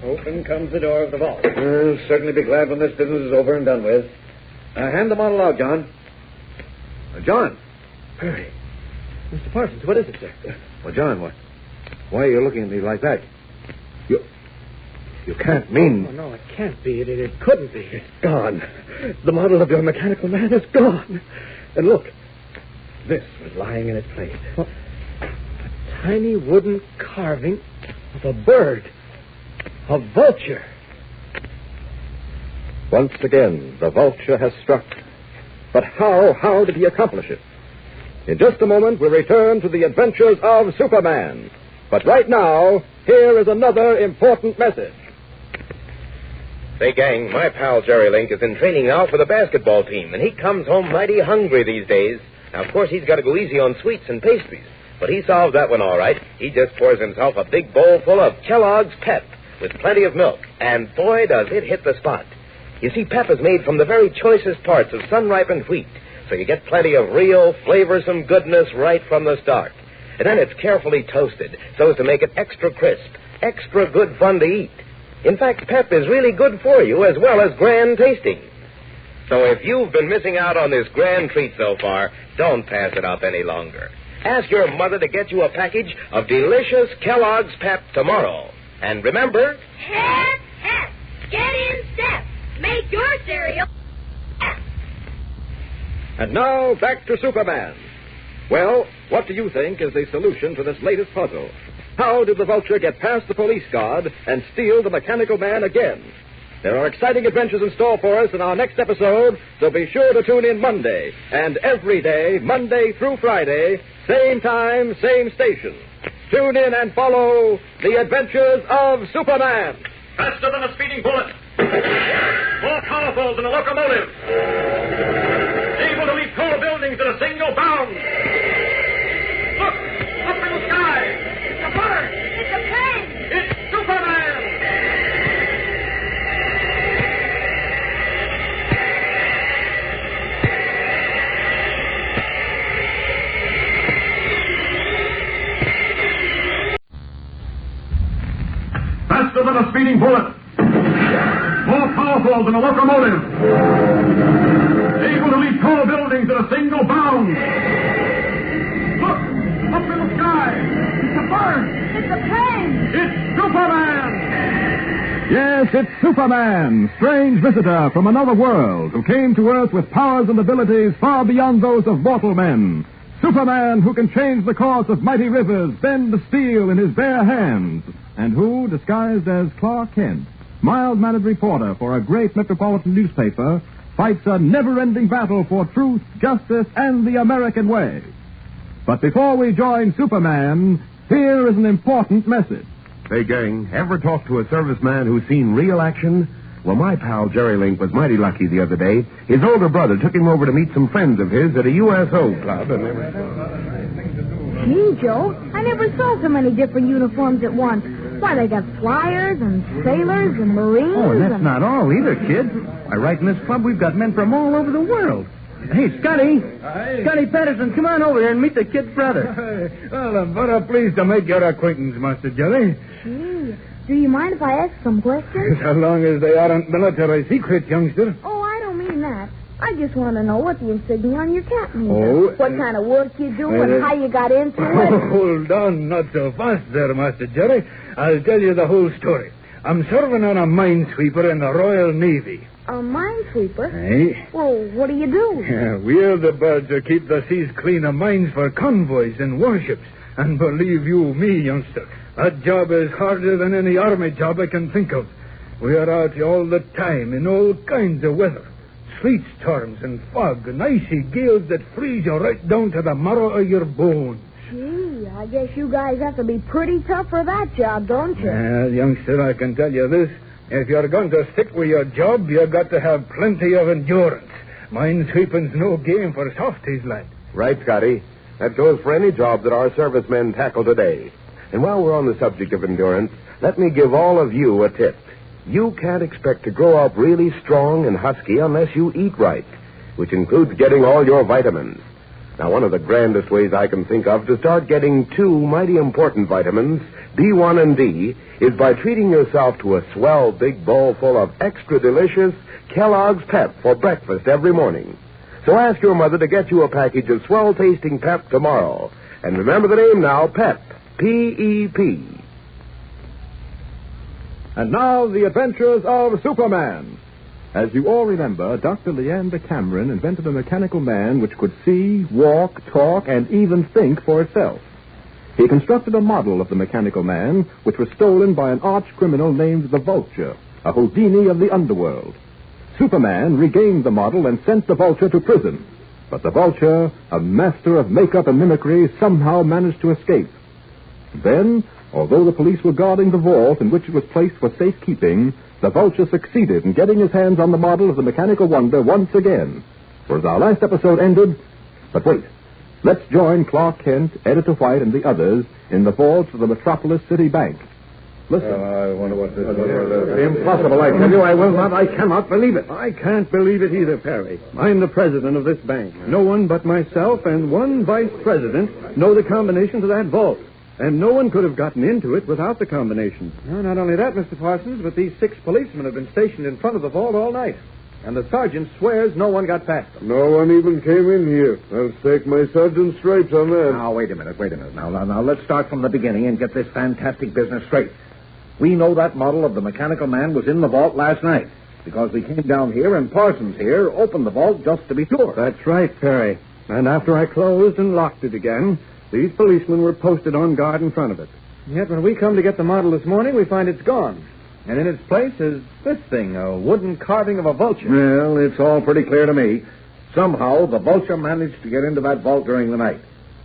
open comes the door of the vault. I'll certainly be glad when this business is over and done with. Hand the model out, John. John. Hey, Mr. Parsons, what is it, sir? Well, John, why are you looking at me like that? You can't mean... Oh, no, it can't be. It couldn't be. It's gone. The model of your mechanical man is gone. And look, this was lying in its place. A tiny wooden carving of a bird. A vulture. Once again, the vulture has struck. But how did he accomplish it? In just a moment, we'll return to the adventures of Superman. But right now, here is another important message. Say, gang, my pal Jerry Link is in training now for the basketball team, and he comes home mighty hungry these days. Now, of course, he's got to go easy on sweets and pastries, but he solved that one all right. He just pours himself a big bowl full of Kellogg's Pep with plenty of milk, and boy, does it hit the spot. You see, Pep is made from the very choicest parts of sun-ripened wheat, so you get plenty of real, flavorsome goodness right from the start. And then it's carefully toasted so as to make it extra crisp, extra good fun to eat. In fact, Pep is really good for you as well as grand tasting. So if you've been missing out on this grand treat so far, don't pass it up any longer. Ask your mother to get you a package of delicious Kellogg's Pep tomorrow. And remember... Pep, get in step. Make your cereal Pep. And now, back to Superman. Well, what do you think is the solution to this latest puzzle? How did the vulture get past the police guard and steal the mechanical man again? There are exciting adventures in store for us in our next episode, so be sure to tune in Monday. And every day, Monday through Friday, same time, same station. Tune in and follow the adventures of Superman. Faster than a speeding bullet. More powerful than a locomotive. Able to leap tall buildings in a single bound. Look, up in the sky. It's a bird. It's a plane. It's Superman. Faster than a speeding bullet. More powerful than a locomotive. Able to leap tall buildings in a single bound. Look, up in the sky. It's a bird. It's a plane. It's Superman. Yes, it's Superman, strange visitor from another world who came to Earth with powers and abilities far beyond those of mortal men. Superman who can change the course of mighty rivers, bend the steel in his bare hands, and who, disguised as Clark Kent, mild-mannered reporter for a great metropolitan newspaper, fights a never-ending battle for truth, justice, and the American way. But before we join Superman, here is an important message. Hey, gang, ever talk to a serviceman who's seen real action? Well, my pal Jerry Link was mighty lucky the other day. His older brother took him over to meet some friends of his at a USO club. Gee, Joe, I never saw so many different uniforms at once. Why, they got flyers and sailors and Marines. Oh, and that's not all either, kid. Why, right in this club, we've got men from all over the world. Hey, Scotty. Hi. Scotty Patterson, come on over here and meet the kid's brother. Well, I'm very pleased to make your acquaintance, Master Jerry. Gee, do you mind if I ask some questions? So long as they aren't military secret, youngster. Oh, I don't mean that. I just want to know what the insignia on your cap means. Oh, what kind of work you do and how you got into it. Hold on, not so fast there, Master Jerry. I'll tell you the whole story. I'm serving on a minesweeper in the Royal Navy. A minesweeper? Hey? Well, what do you do? Yeah, we're the birds that keep the seas clean of mines for convoys and warships. And believe you me, youngster, that job is harder than any army job I can think of. We're out all the time in all kinds of weather. Sleet storms and fog and icy gales that freeze you right down to the marrow of your bones. Gee, I guess you guys have to be pretty tough for that job, don't you? Well, youngster, I can tell you this. If you're going to stick with your job, you've got to have plenty of endurance. Minesweeping's no game for softies, lad. Right, Scotty. That goes for any job that our servicemen tackle today. And while we're on the subject of endurance, let me give all of you a tip. You can't expect to grow up really strong and husky unless you eat right, which includes getting all your vitamins. Now, one of the grandest ways I can think of to start getting two mighty important vitamins, B1 and D, is by treating yourself to a swell big bowl full of extra delicious Kellogg's Pep for breakfast every morning. So ask your mother to get you a package of swell-tasting Pep tomorrow. And remember the name now, Pep, P-E-P. And now, the adventures of Superman. As you all remember, Dr. Leander Cameron invented a mechanical man which could see, walk, talk, and even think for itself. He constructed a model of the mechanical man which was stolen by an arch criminal named the Vulture, a Houdini of the underworld. Superman regained the model and sent the Vulture to prison. But the Vulture, a master of makeup and mimicry, somehow managed to escape. Then, although the police were guarding the vault in which it was placed for safekeeping, the Vulture succeeded in getting his hands on the model of the mechanical wonder once again. For as our last episode ended... But wait. Let's join Clark Kent, Editor White, and the others in the vaults of the Metropolis City Bank. Listen. I wonder what this is. Impossible, I tell you. I will not. I cannot believe it. I can't believe it either, Perry. I'm the president of this bank. No one but myself and one vice president know the combination to that vault. And no one could have gotten into it without the combination. No, not only that, Mr. Parsons, but these 6 policemen have been stationed in front of the vault all night. And the sergeant swears no one got past them. No one even came in here. I'll stake my sergeant's stripes on that. Now, wait a minute. Now, let's start from the beginning and get this fantastic business straight. We know that model of the mechanical man was in the vault last night because we came down here and Parsons here opened the vault just to be sure. That's right, Perry. And after I closed and locked it again, these policemen were posted on guard in front of it. Yet when we come to get the model this morning, we find it's gone. And in its place is this thing, a wooden carving of a vulture. Well, it's all pretty clear to me. Somehow, the Vulture managed to get into that vault during the night,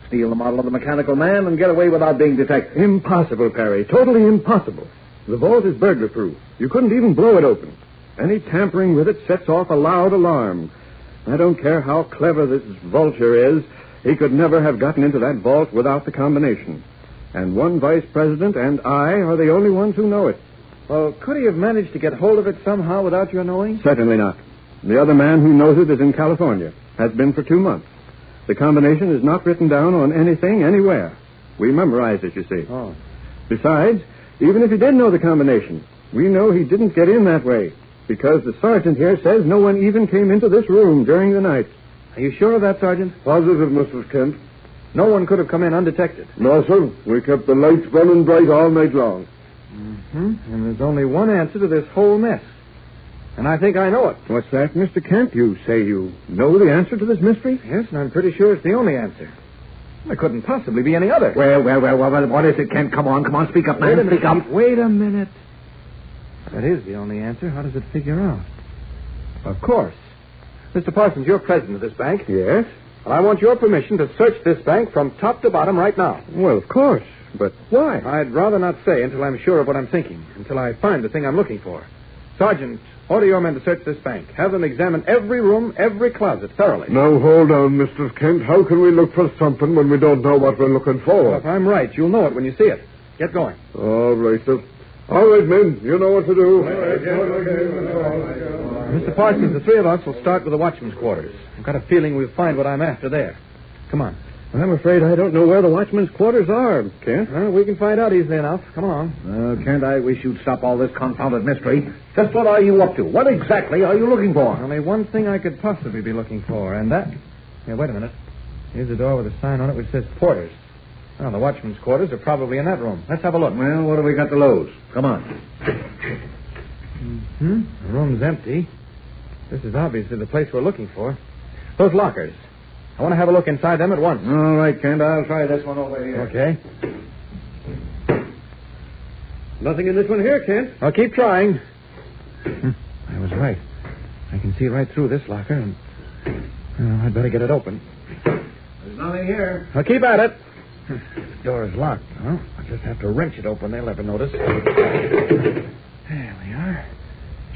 steal the model of the mechanical man, and get away without being detected. Impossible, Perry. Totally impossible. The vault is burglar-proof. You couldn't even blow it open. Any tampering with it sets off a loud alarm. I don't care how clever this Vulture is, he could never have gotten into that vault without the combination. And one vice president and I are the only ones who know it. Well, could he have managed to get hold of it somehow without your knowing? Certainly not. The other man who knows it is in California. Has been for 2 months. The combination is not written down on anything anywhere. We memorized it, you see. Oh. Besides, even if he did know the combination, we know he didn't get in that way, because the sergeant here says no one even came into this room during the night. Are you sure of that, Sergeant? Positive, Mrs. Kent. No one could have come in undetected. No, sir. We kept the lights burning bright all night long. Mm-hmm. And there's only one answer to this whole mess. And I think I know it. What's that, Mr. Kent? You say you know the answer to this mystery? Yes, and I'm pretty sure it's the only answer. There couldn't possibly be any other. Well, what is it, Kent? Come on, speak up, man. Speak up. Wait a minute. That is the only answer. How does it figure out? Of course. Mr. Parsons, you're president of this bank. Yes? And I want your permission to search this bank from top to bottom right now. Well, of course. But why? I'd rather not say until I'm sure of what I'm thinking, until I find the thing I'm looking for. Sergeant, order your men to search this bank. Have them examine every room, every closet, thoroughly. Now, hold on, Mr. Kent. How can we look for something when we don't know what we're looking for? Well, if I'm right, you'll know it when you see it. Get going. All right, sir. All right, men. You know what to do. Mr. Parsons, the 3 of us will start with the watchman's quarters. I've got a feeling we'll find what I'm after there. Come on. Well, I'm afraid I don't know where the watchman's quarters are, Kent. Well, we can find out easily enough. Come along. Kent, I wish you'd stop all this confounded mystery. Just what are you up to? What exactly are you looking for? Only one thing I could possibly be looking for, and that... Here, wait a minute. Here's a door with a sign on it which says Porters. Well, the watchman's quarters are probably in that room. Let's have a look. Well, what have we got to lose? Come on. Mm-hmm. The room's empty. This is obviously the place we're looking for. Those lockers. I want to have a look inside them at once. All right, Kent. I'll try this one over here. Okay. Nothing in this one here, Kent. I'll keep trying. I was right. I can see right through this locker, and I'd better get it open. There's nothing here. I'll keep at it. The door is locked. Well, I'll just have to wrench it open. They'll never notice. There we are.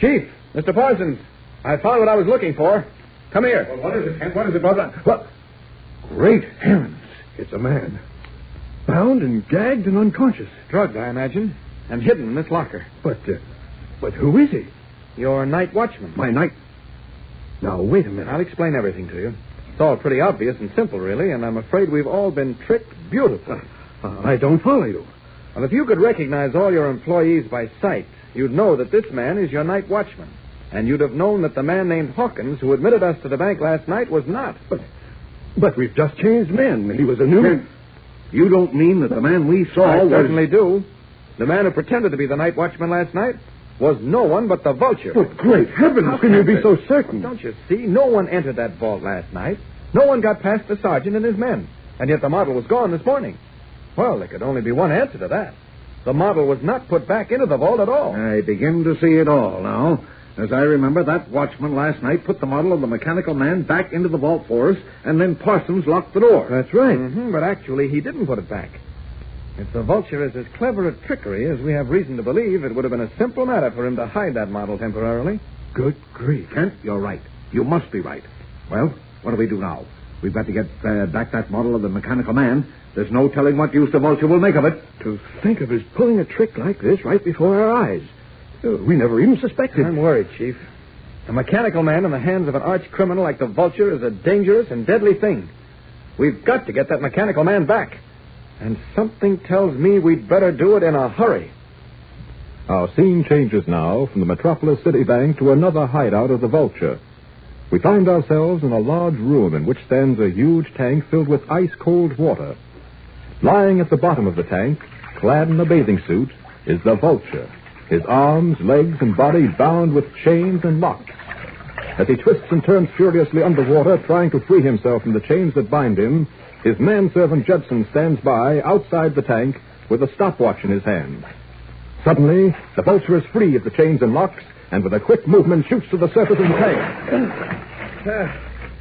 Chief, Mr. Parsons, I found what I was looking for. Come here. Well, what is it, Kent? What is it, brother? What? Great heavens. It's a man. Bound and gagged and unconscious. Drugged, I imagine. And hidden in this locker. But But who is he? Your night watchman. My night... Now, wait a minute. I'll explain everything to you. It's all pretty obvious and simple, really, and I'm afraid we've all been tricked beautifully. I don't follow you. Well, if you could recognize all your employees by sight, you'd know that this man is your night watchman. And you'd have known that the man named Hawkins, who admitted us to the bank last night, was not. But we've just changed men. He was a new man. You don't mean that the man we saw I was... certainly do. The man who pretended to be the night watchman last night was no one but the vulture. But great heavens, how can you be so certain? Don't you see? No one entered that vault last night. No one got past the sergeant and his men. And yet the model was gone this morning. Well, there could only be one answer to that. The model was not put back into the vault at all. I begin to see it all now. As I remember, that watchman last night put the model of the mechanical man back into the vault for us, and then Parsons locked the door. That's right. But actually, he didn't put it back. If the vulture is as clever at trickery as we have reason to believe, it would have been a simple matter for him to hide that model temporarily. Good grief. Kent, you're right. You must be right. Well, what do we do now? We've got to get back that model of the mechanical man. There's no telling what use the vulture will make of it. To think of his pulling a trick like this right before our eyes. We never even suspected. I'm worried, Chief. A mechanical man in the hands of an arch criminal like the vulture is a dangerous and deadly thing. We've got to get that mechanical man back. And something tells me we'd better do it in a hurry. Our scene changes now from the Metropolis City Bank to another hideout of the vulture. We find ourselves in a large room in which stands a huge tank filled with ice-cold water. Lying at the bottom of the tank, clad in a bathing suit, is the vulture, his arms, legs, and body bound with chains and locks. As he twists and turns furiously underwater, trying to free himself from the chains that bind him, his manservant Judson stands by outside the tank with a stopwatch in his hand. Suddenly, the vulture is free of the chains and locks, and with a quick movement shoots to the surface of the tank.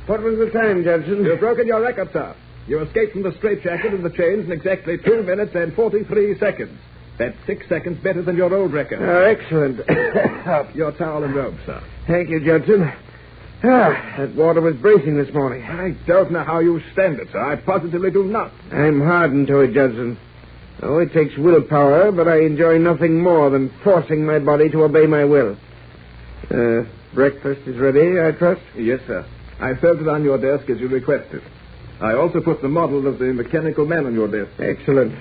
What was the time, Judson? You've broken your record, sir. You escaped from the straitjacket and the chains in exactly 2 minutes and 43 seconds. That's 6 seconds better than your old record. Oh, excellent. Your towel and robe, sir. Thank you, Judson. That water was bracing this morning. I don't know how you stand it, sir. I positively do not. I'm hardened to it, Judson. Oh, it takes willpower, but I enjoy nothing more than forcing my body to obey my will. Breakfast is ready, I trust? Yes, sir. I served it on your desk as you requested. I also put the model of the mechanical man on your desk. Excellent.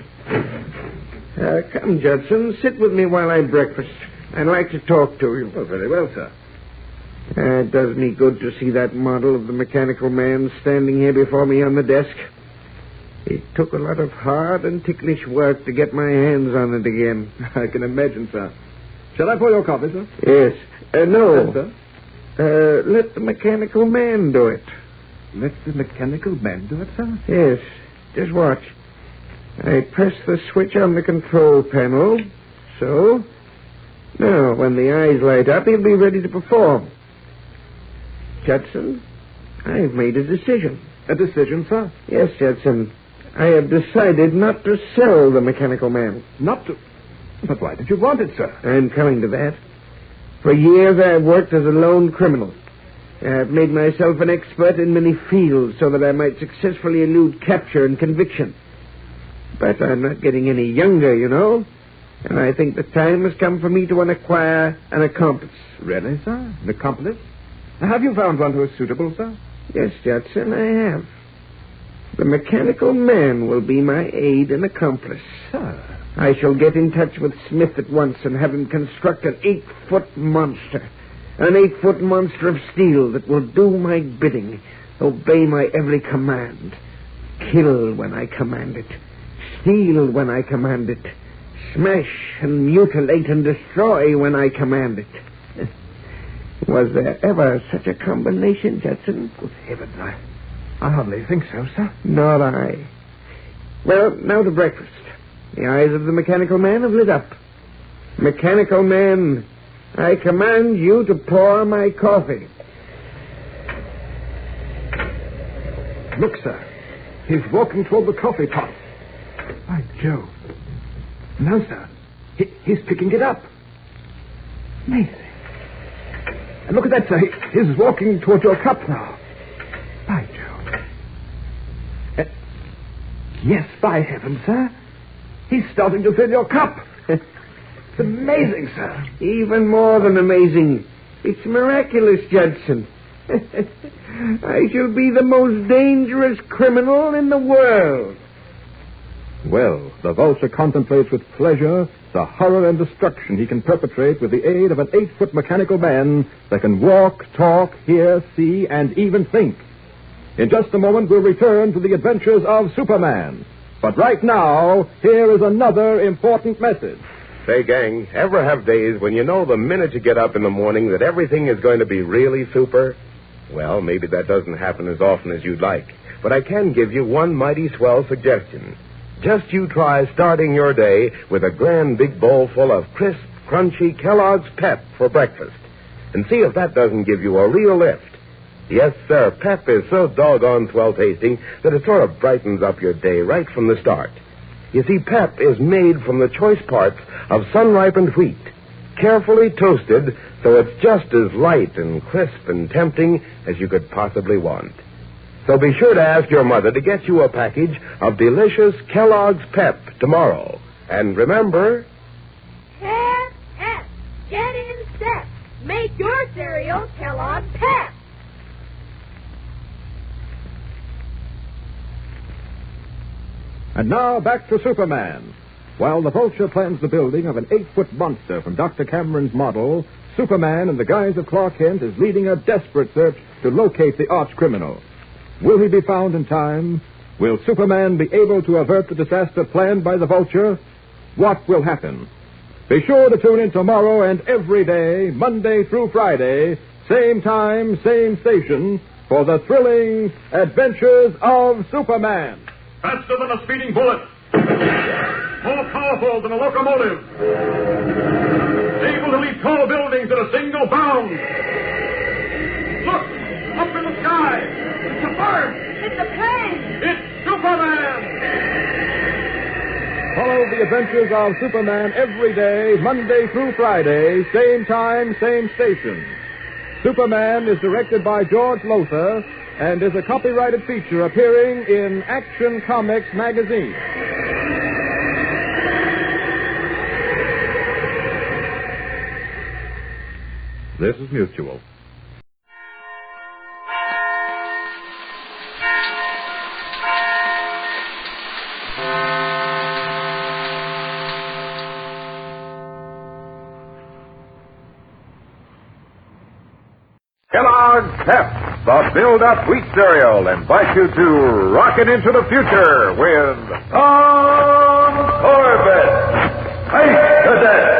Come, Judson, sit with me while I breakfast. I'd like to talk to you. Oh, very well, sir. It does me good to see that model of the mechanical man standing here before me on the desk. It took a lot of hard and ticklish work to get my hands on it again. I can imagine, sir. Shall I pour your coffee, sir? Yes. No. Yes, sir. Let the mechanical man do it. Let the mechanical man do it, sir? Yes. Just watch. I press the switch on the control panel. So. Now, when the eyes light up, he'll be ready to perform. Judson, I've made a decision. A decision, sir? Yes, Judson. I have decided not to sell the mechanical man. Not to... But why did you want it, sir? I'm coming to that. For years I have worked as a lone criminal. I have made myself an expert in many fields so that I might successfully elude capture and conviction. But I'm not getting any younger, you know. And I think the time has come for me to acquire an accomplice. Really, sir? An accomplice? Have you found one who is suitable, sir? Yes, Judson, I have. The mechanical man will be my aide and accomplice. Sir? I shall get in touch with Smith at once and have him construct an 8-foot monster. An 8-foot monster of steel that will do my bidding, obey my every command. Kill when I command it. Steal when I command it. Smash and mutilate and destroy when I command it. Was there ever such a combination, Judson? Good heavens, I hardly think so, sir. Nor I. Well, now to breakfast. The eyes of the mechanical man have lit up. Mechanical man, I command you to pour my coffee. Look, sir. He's walking toward the coffee pot. By Jove. No, sir. He's picking it up. Amazing. And look at that, sir. He's walking toward your cup now. By Jove. Yes, by heaven, sir. He's starting to fill your cup. It's amazing, sir. Even more than amazing. It's miraculous, Judson. I shall be the most dangerous criminal in the world. Well, the vulture contemplates with pleasure the horror and destruction he can perpetrate with the aid of an 8-foot mechanical man that can walk, talk, hear, see, and even think. In just a moment, we'll return to the adventures of Superman. But right now, here is another important message. Say, gang, ever have days when you know the minute you get up in the morning that everything is going to be really super? Well, maybe that doesn't happen as often as you'd like, but I can give you one mighty swell suggestion. Just you try starting your day with a grand big bowl full of crisp, crunchy Kellogg's Pep for breakfast, and see if that doesn't give you a real lift. Yes, sir, Pep is so doggone swell tasting that it sort of brightens up your day right from the start. You see, Pep is made from the choice parts of sun-ripened wheat, carefully toasted so it's just as light and crisp and tempting as you could possibly want. So be sure to ask your mother to get you a package of delicious Kellogg's Pep tomorrow. And remember... Pep. Get in step. Make your cereal Kellogg's Pep. And now back to Superman. While the vulture plans the building of an 8-foot monster from Dr. Cameron's model, Superman, in the guise of Clark Kent, is leading a desperate search to locate the arch-criminal. Will he be found in time? Will Superman be able to avert the disaster planned by the vulture? What will happen? Be sure to tune in tomorrow and every day, Monday through Friday, same time, same station, for the thrilling adventures of Superman. Faster than a speeding bullet. More powerful than a locomotive. Able to leap tall buildings at a single bound. Look! Up in the sky! It's a bird! It's a plane! It's Superman! Follow the adventures of Superman every day, Monday through Friday, same time, same station. Superman is directed by George Lothar and is a copyrighted feature appearing in Action Comics magazine. This is Mutual. Kellogg's Pep, the build-up wheat cereal, invites you to rocket into the future with Corbett, Space Cadet.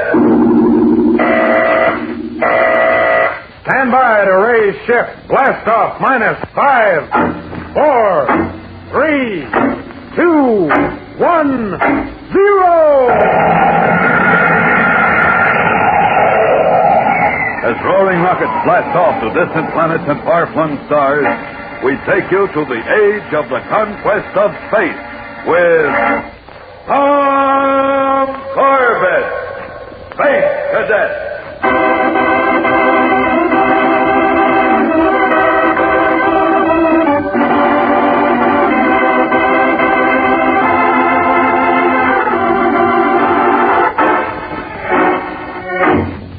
Stand by to raise shift. Blast off -5, 4, 3, 2, 1, 0. As roaring rockets blast off to distant planets and far-flung stars, we take you to the age of the conquest of space with Tom Corbett, Space Cadet.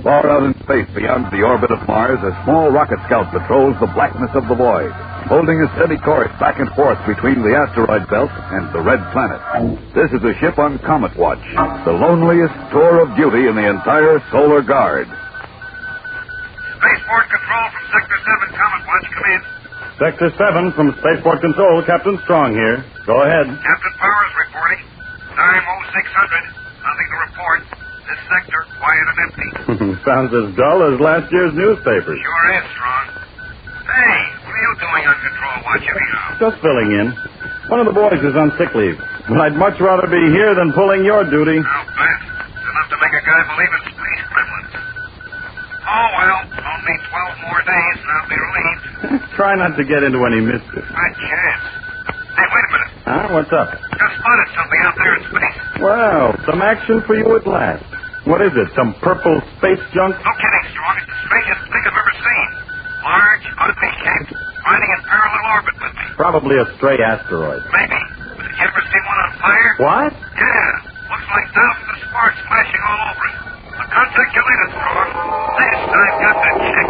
Far out in space beyond the orbit of Mars, a small rocket scout patrols the blackness of the void, holding a steady course back and forth between the asteroid belt and the red planet. This is a ship on Comet Watch, the loneliest tour of duty in the entire Solar Guard. Spaceport Control from Sector 7, Comet Watch, come in. Sector 7 from Spaceport Control, Captain Strong here. Go ahead. Captain Powers reporting. Time 0600. Nothing to report. This sector, quiet and empty. Sounds as dull as last year's newspapers. Sure is, Strong. Hey, what are you doing on Control Watch anyhow? Just filling in. One of the boys is on sick leave. But I'd much rather be here than pulling your duty. I'll bet. It's enough to make a guy believe in space gremlins. Oh, well, only 12 more days and I'll be relieved. Try not to get into any mischief. Bad chance. Hey, wait a minute. Huh? What's up? Just spotted something out there in space. Well, some action for you at last. What is it, some purple space junk? No kidding, Strong. It's the strangest thing I've ever seen. Large, ugly shape, riding in parallel orbit with me. Probably a stray asteroid. Maybe. But did you ever see one on fire? What? Yeah. Looks like thousands of sparks flashing all over it. check you later, Strong. This I've got to check.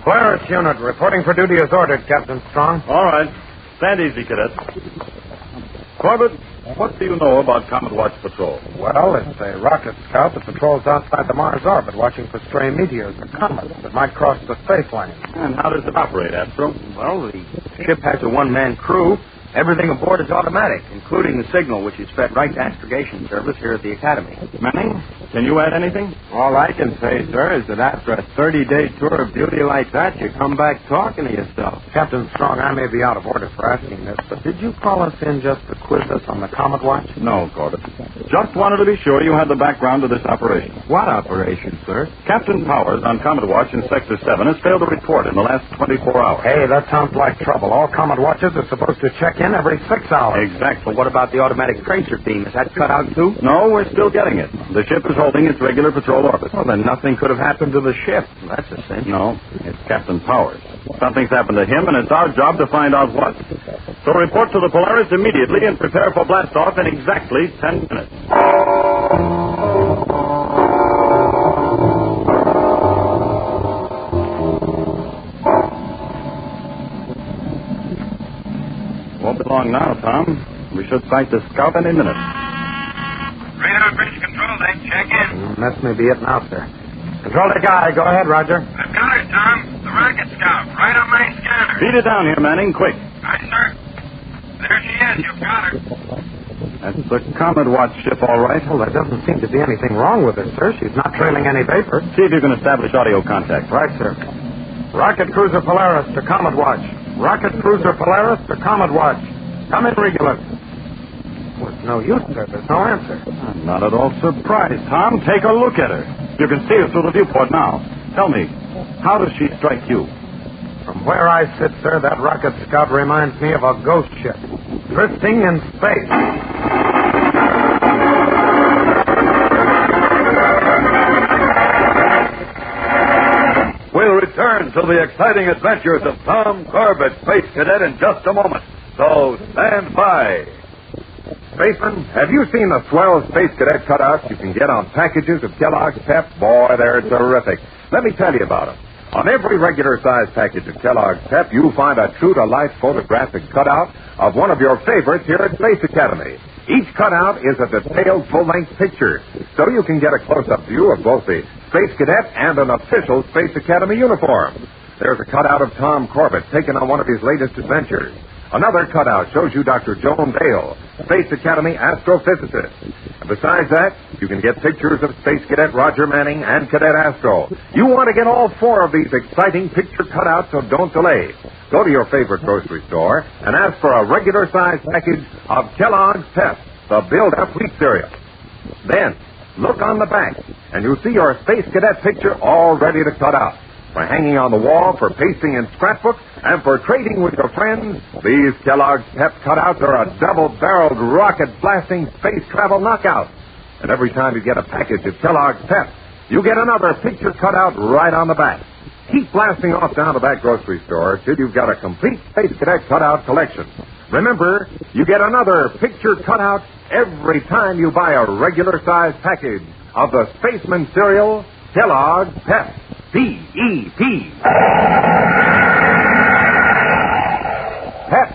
Polaris unit, reporting for duty as ordered, Captain Strong. All right. Stand easy, Cadet. Corbett, what do you know about Comet Watch Patrol? Well, it's a rocket scout that patrols outside the Mars orbit, watching for stray meteors or comets that might cross the space lane. And how does it operate, Astro? Well, the ship has a one-man crew. Everything aboard is automatic, including the signal, which is fed right to astrogation service here at the Academy. Manning, can you add anything? All I can say, sir, is that after a 30-day tour of duty like that, you come back talking to yourself. Captain Strong, I may be out of order for asking this, but did you call us in just to quiz us on the Comet Watch? No, Corbett. Just wanted to be sure you had the background to this operation. What operation, sir? Captain Powers on Comet Watch in Sector 7 has failed to report in the last 24 hours. Hey, that sounds like trouble. All Comet Watches are supposed to check in every 6 hours. Exactly. What about the automatic tracer beam? Is that cut out too? No, we're still getting it. The ship is holding its regular patrol orbit. Well, then nothing could have happened to the ship. That's a cinch. No, it's Captain Powers. Something's happened to him, and it's our job to find out what. So report to the Polaris immediately and prepare for blast-off in exactly 10 minutes. Won't be long now, Tom. We should sight the scout any minute. Radar bridge control deck, check in. That may be it now, sir. Control deck guy, go ahead, Roger. I've got her, Tom. The rocket scout, right on my scanner. Feed it down here, Manning, quick. Aye, sir. There she is. You've got her. That's the Comet Watch ship, all right. Well, there doesn't seem to be anything wrong with her, sir. She's not trailing any vapor. See if you can establish audio contact. Right, sir. Rocket Cruiser Polaris to Comet Watch. Rocket Cruiser Polaris to Comet Watch. Come in regular. Well, it's no use, sir. There's no answer. I'm not at all surprised, Tom. Take a look at her. You can see her through the viewport now. Tell me, how does she strike you? From where I sit, sir, that rocket scout reminds me of a ghost ship drifting in space. We'll return to the exciting adventures of Tom Corbett, Space Cadet, in just a moment. So stand by. Spaceman, have you seen the swell Space Cadet cutouts you can get on packages of Kellogg's Pep? Boy, they're terrific. Let me tell you about them. On every regular-sized package of Kellogg's Pep, you'll find a true-to-life photographic cutout of one of your favorites here at Space Academy. Each cutout is a detailed full-length picture, so you can get a close-up view of both the Space Cadet and an official Space Academy uniform. There's a cutout of Tom Corbett taken on one of his latest adventures. Another cutout shows you Dr. Joan Dale, Space Academy astrophysicist. And besides that, you can get pictures of Space Cadet Roger Manning and Cadet Astro. You want to get all four of these exciting picture cutouts, so don't delay. Go to your favorite grocery store and ask for a regular-sized package of Kellogg's Pep, the build-up wheat cereal. Then, look on the back, and you'll see your Space Cadet picture all ready to cut out. For hanging on the wall, for pasting in scrapbooks, and for trading with your friends, these Kellogg's Pep cutouts are a double-barreled, rocket-blasting space travel knockout. And every time you get a package of Kellogg's Pep, you get another picture cutout right on the back. Keep blasting off down to that grocery store till you've got a complete Space Cadet cutout collection. Remember, you get another picture cutout every time you buy a regular-sized package of the Spaceman cereal, Kellogg's Pep. P-E-P. Pep.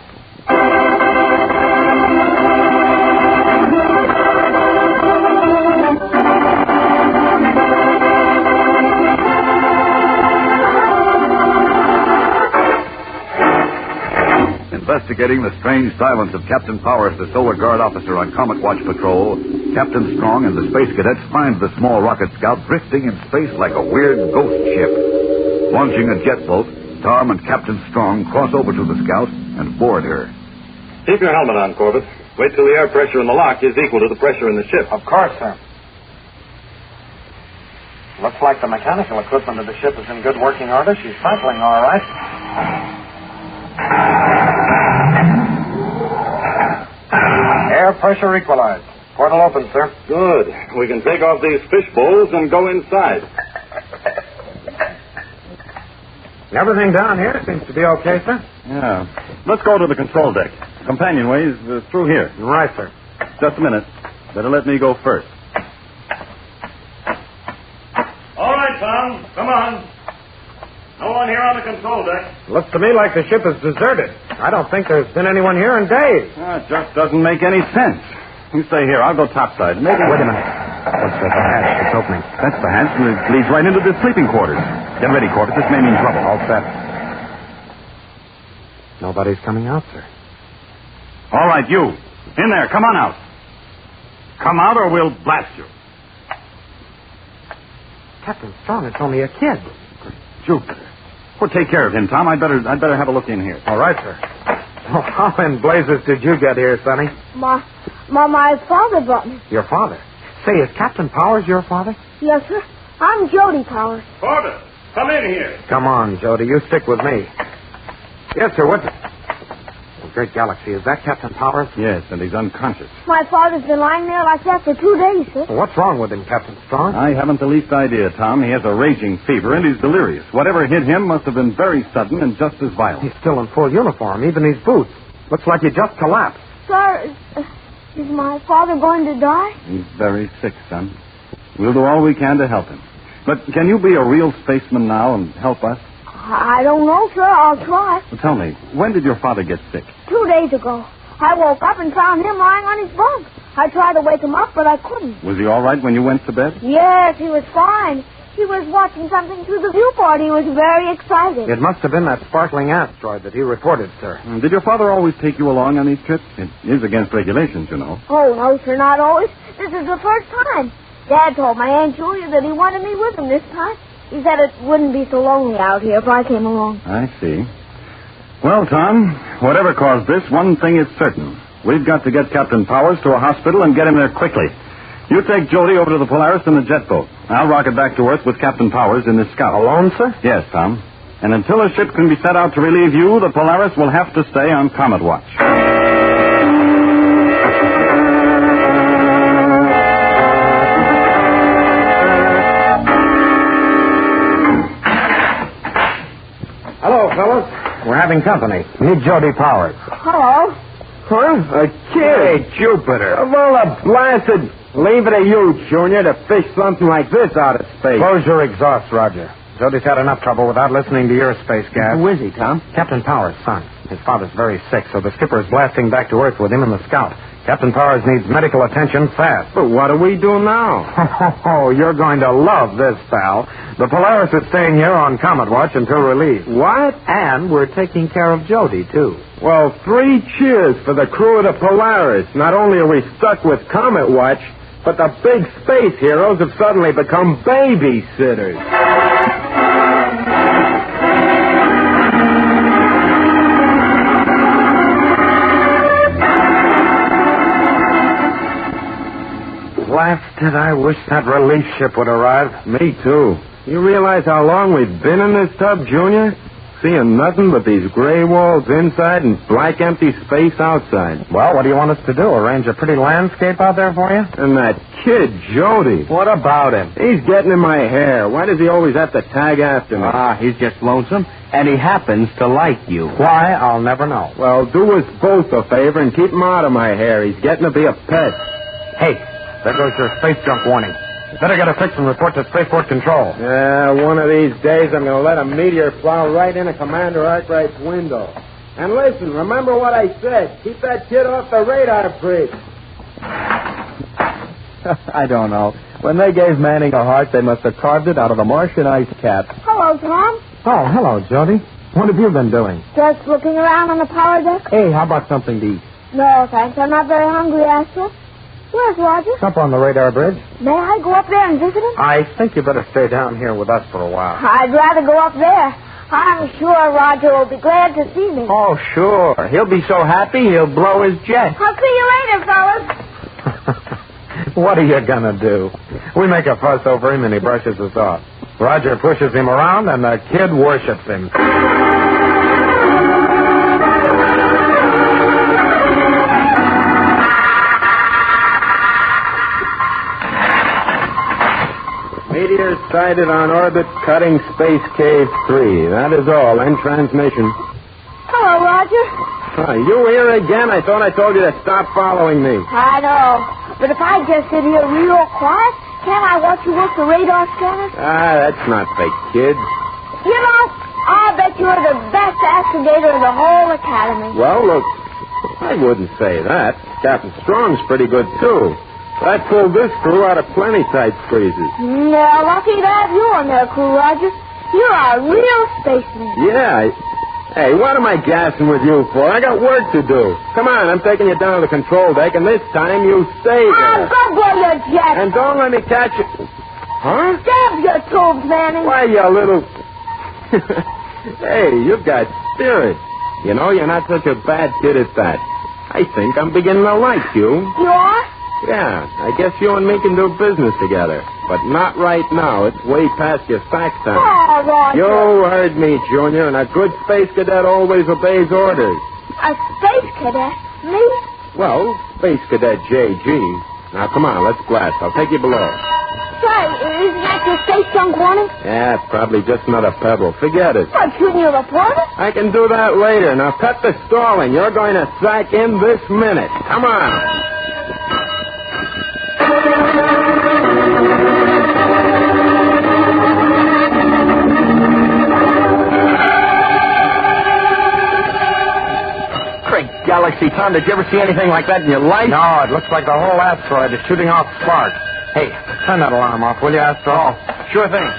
Investigating the strange silence of Captain Powers, the Solar Guard officer on Comet Watch Patrol, Captain Strong and the Space Cadets find the small rocket scout drifting in space like a weird ghost ship. Launching a jet boat, Tom and Captain Strong cross over to the scout and board her. Keep your helmet on, Corbett. Wait till the air pressure in the lock is equal to the pressure in the ship. Of course, sir. Looks like the mechanical equipment of the ship is in good working order. She's cycling all right. Air pressure equalized. Portal open, sir. Good. We can take off these fish bowls and go inside. Everything down here seems to be okay, sir. Yeah. Let's go to the control deck. Companionway is through here. Right, sir. Just a minute. Better let me go first. All right, Tom. Come on. No one here on the control deck. Looks to me like the ship is deserted. I don't think there's been anyone here in days. It just doesn't make any sense. You stay here. I'll go topside. Maybe... Wait a minute. What's that? The hatch. It's opening. That's the hatch. It leads right into the sleeping quarters. Get ready, Corbett. This may mean trouble. All set. Nobody's coming out, sir. All right, you. In there. Come on out. Come out or we'll blast you. Captain Strong, it's only a kid. Jupiter. Well, take care of him, Tom. I'd better have a look in here. All right, sir. Oh, how in blazes did you get here, Sonny? My father brought me. Your father? Say, is Captain Powers your father? Yes, sir. I'm Jody Powers. Corbett, come in here. Come on, Jody. You stick with me. Yes, sir. What? Oh, great galaxy. Is that Captain Powers? Yes, and he's unconscious. My father's been lying there like that for 2 days, sir. Well, what's wrong with him, Captain Strong? I haven't the least idea, Tom. He has a raging fever, and he's delirious. Whatever hit him must have been very sudden and just as violent. He's still in full uniform, even his boots. Looks like he just collapsed. Sir, is my father going to die? He's very sick, son. We'll do all we can to help him. But can you be a real spaceman now and help us? I don't know, sir. I'll try. Well, tell me, when did your father get sick? 2 days ago. I woke up and found him lying on his bunk. I tried to wake him up, but I couldn't. Was he all right when you went to bed? Yes, he was fine. He was watching something through the viewport. He was very excited. It must have been that sparkling asteroid that he reported, sir. Did your father always take you along on these trips? It is against regulations, you know. Oh, no, sir, not always. This is the first time. Dad told my Aunt Julia that he wanted me with him this time. He said it wouldn't be so lonely out here if I came along. I see. Well, Tom, whatever caused this, one thing is certain. We've got to get Captain Powers to a hospital and get him there quickly. You take Jody over to the Polaris in the jet boat. I'll rocket back to Earth with Captain Powers in the Scout. Alone, sir? Yes, Tom. And until a ship can be sent out to relieve you, the Polaris will have to stay on Comet Watch. Hello, fellas. We're having company. Meet Jody Powers. Hello. Huh? A kid? Hey, Jupiter. Of all the blasted... Leave it to you, Junior, to fish something like this out of space. Close your exhaust, Roger. Jody's had enough trouble without listening to your space gas. Who is he, Tom? Captain Powers' son. His father's very sick, so the skipper is blasting back to Earth with him in the Scout. Captain Powers needs medical attention fast. But what do we do now? Oh, you're going to love this, pal. The Polaris is staying here on Comet Watch until relieved. What? And we're taking care of Jody, too. Well, 3 cheers for the crew of the Polaris. Not only are we stuck with Comet Watch, but the big space heroes have suddenly become babysitters. Blasted, I wish that relief ship would arrive. Me, too. You realize how long we've been in this tub, Junior? Seeing nothing but these gray walls inside and black empty space outside. Well, what do you want us to do? Arrange a pretty landscape out there for you? And that kid, Jody. What about him? He's getting in my hair. Why does he always have to tag after me? He's just lonesome, and he happens to like you. Why? I'll never know. Well, do us both a favor and keep him out of my hair. He's getting to be a pet. Hey, there goes your space junk warning. Better get a fix and report to Spaceport Control. Yeah, one of these days I'm going to let a meteor plow right into Commander Arkwright's window. And listen, remember what I said. Keep that kid off the radar bridge. I don't know. When they gave Manning a heart, they must have carved it out of a Martian ice cap. Hello, Tom. Oh, hello, Jody. What have you been doing? Just looking around on the power deck. Hey, how about something to eat? No, thanks. I'm not very hungry, Astro. Where's Roger? Up on the radar bridge. May I go up there and visit him? I think you better stay down here with us for a while. I'd rather go up there. I'm sure Roger will be glad to see me. Oh, sure. He'll be so happy he'll blow his jet. I'll see you later, fellas. What are you going to do? We make a fuss over him and he brushes us off. Roger pushes him around and the kid worships him. Meteor Meteor sighted on orbit, cutting Space Cave 3. That is all. End transmission. Hello, Roger. You here again? I thought I told you to stop following me. I know. But if I just sit here real quiet, can't I watch you work the radar scanners? That's not fake, kid. You know, I'll bet you're the best astrogator in the whole academy. Well, look, I wouldn't say that. Captain Strong's pretty good, too. I pulled this crew out of plenty tight squeezes. Yeah, lucky to have you on their crew, Roger. You're a real spaceman. Yeah. Hey, what am I gassing with you for? I got work to do. Come on, I'm taking you down to the control deck, and this time you stay there. Go blow your jet. And don't let me catch you. Huh? Stab your tubes, Manny. Why, you little... Hey, you've got spirit. You know, you're not such a bad kid at that. I think I'm beginning to like you. You are? Yeah, I guess you and me can do business together. But not right now. It's way past your sack time. Oh, Roger. You heard me, Junior, and a good space cadet always obeys orders. A space cadet? Me? Well, Space Cadet JG. Now, come on, let's blast. I'll take you below. Say, isn't that your space junk warning? Yeah, it's probably just another pebble. Forget it. What, shouldn't you report it? I can do that later. Now, cut the stalling. You're going to sack in this minute. Come on. Great galaxy, Tom. Did you ever see anything like that in your life? No, it looks like the whole asteroid is shooting off sparks. Hey, turn that alarm off, will you, Astro? Oh, sure thing.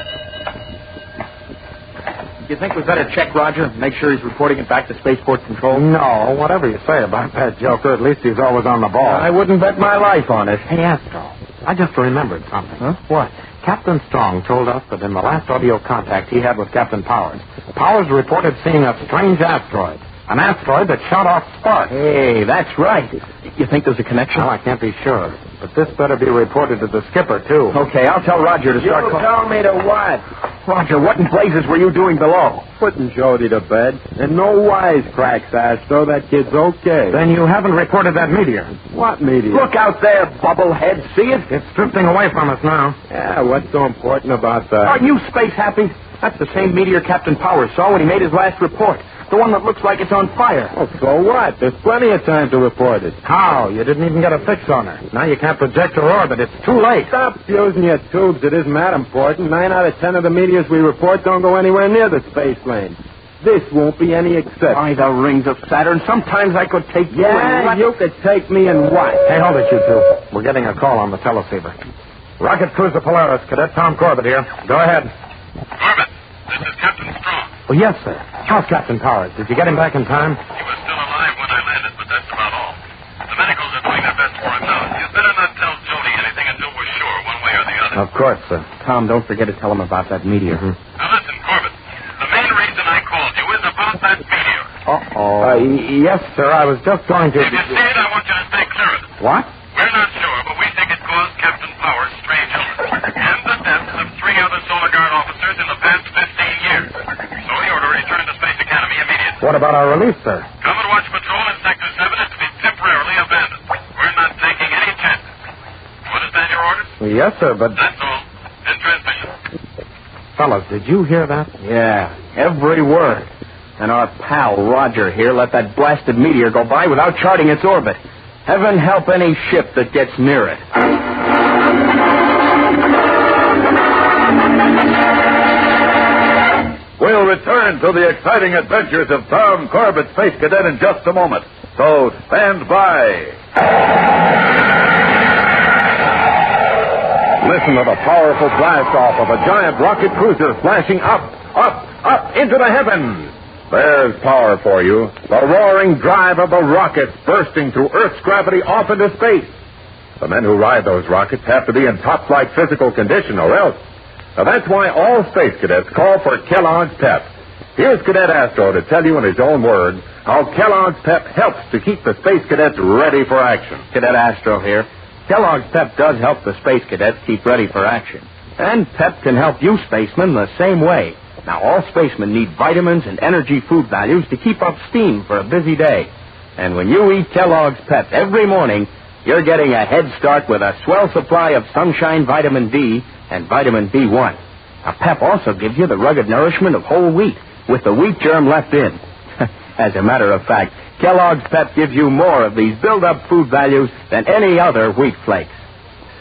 You think we better check Roger? Make sure he's reporting it back to Spaceport Control? No, whatever you say about that joker, at least he's always on the ball. I wouldn't bet my life on it. Hey, Astro, I just remembered something. Huh? What? Captain Strong told us that in the last audio contact he had with Captain Powers, Powers reported seeing a strange asteroid. An asteroid that shot off sparks. Hey, that's right. You think there's a connection? Well, I can't be sure. But this better be reported to the skipper, too. Okay, I'll tell Roger to start... You tell me to what? Roger, what in blazes were you doing below? Putting Jody to bed. And no wisecracks, Astro. That kid's okay. Then you haven't reported that meteor. What meteor? Look out there, bubblehead. See it? It's drifting away from us now. Yeah, what's so important about that? Are you space happy? That's the same meteor Captain Powers saw when he made his last report. The one that looks like it's on fire. Oh, so what? There's plenty of time to report it. How? You didn't even get a fix on her. Now you can't project her orbit. It's too late. Stop using your tubes. It isn't that important. 9 out of 10 of the meteors we report don't go anywhere near the space lane. This won't be any exception. By the rings of Saturn, sometimes I could take you Yeah, you could take me and what? Hey, hold it, you two. We're getting a call on the teleceiver. Rocket Cruiser Polaris, Cadet Tom Corbett here. Go ahead. Corbett, this is Captain Strong. Oh, yes, sir. How's Captain Powers? Did you get him back in time? He was still alive when I landed, but that's about all. The medicals are doing their best for him now. You'd better not tell Jody anything until we're sure, one way or the other. Of course, sir. Tom, don't forget to tell him about that meteor. Now listen, Corbett. The main reason I called you is about that meteor. Yes, sir. I was just going to... If you see it, I want you to stay clear of it. What? We're not sure, but we think it caused Captain Powers strange illness and the deaths of 3 other Solar Guard officers in the past 15 years. So he ought to return to Space Academy immediately. What about our release, sir? Covered Watch Patrol in Sector 7 is to be temporarily abandoned. We're not taking any chances. You understand your orders? Yes, sir, but... That's all. In transmission. Fellas, did you hear that? Yeah, every word. And our pal Roger here let that blasted meteor go by without charting its orbit. Heaven help any ship that gets near it. We'll return to the exciting adventures of Tom Corbett, Space Cadet, in just a moment. So stand by. Listen to the powerful blast off of a giant rocket cruiser flashing up, up, up into the heavens. There's power for you. The roaring drive of the rockets bursting through Earth's gravity off into space. The men who ride those rockets have to be in top-flight physical condition or else. Now, that's why all space cadets call for Kellogg's Pep. Here's Cadet Astro to tell you in his own words how Kellogg's Pep helps to keep the space cadets ready for action. Cadet Astro here. Kellogg's Pep does help the space cadets keep ready for action. And Pep can help you spacemen the same way. Now, all spacemen need vitamins and energy food values to keep up steam for a busy day. And when you eat Kellogg's Pep every morning, You're getting a head start with a swell supply of sunshine vitamin D and vitamin B1. Now, Pep also gives you the rugged nourishment of whole wheat with the wheat germ left in. As a matter of fact, Kellogg's Pep gives you more of these build-up food values than any other wheat flakes.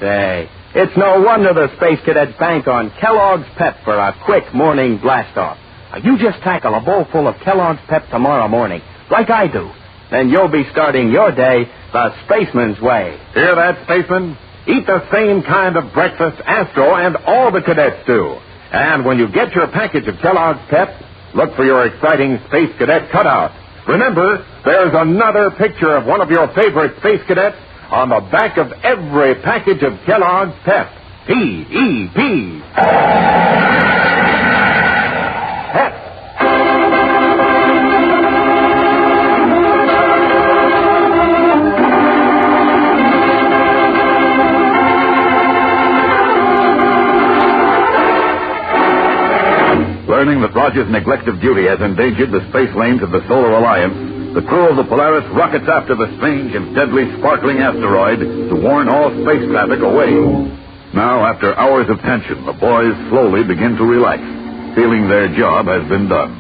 Say, it's no wonder the Space Cadets bank on Kellogg's Pep for a quick morning blast-off. Now, you just tackle a bowl full of Kellogg's Pep tomorrow morning, like I do. Then you'll be starting your day the spaceman's way. Hear that, spaceman? Eat the same kind of breakfast Astro and all the cadets do. And when you get your package of Kellogg's Pep, look for your exciting Space Cadet cutout. Remember, there's another picture of one of your favorite Space Cadets on the back of every package of Kellogg's Pep. P-E-P. Pep. Learning that Roger's neglect of duty has endangered the space lanes of the Solar Alliance, the crew of the Polaris rockets after the strange and deadly sparkling asteroid to warn all space traffic away. Now, after hours of tension, the boys slowly begin to relax, feeling their job has been done.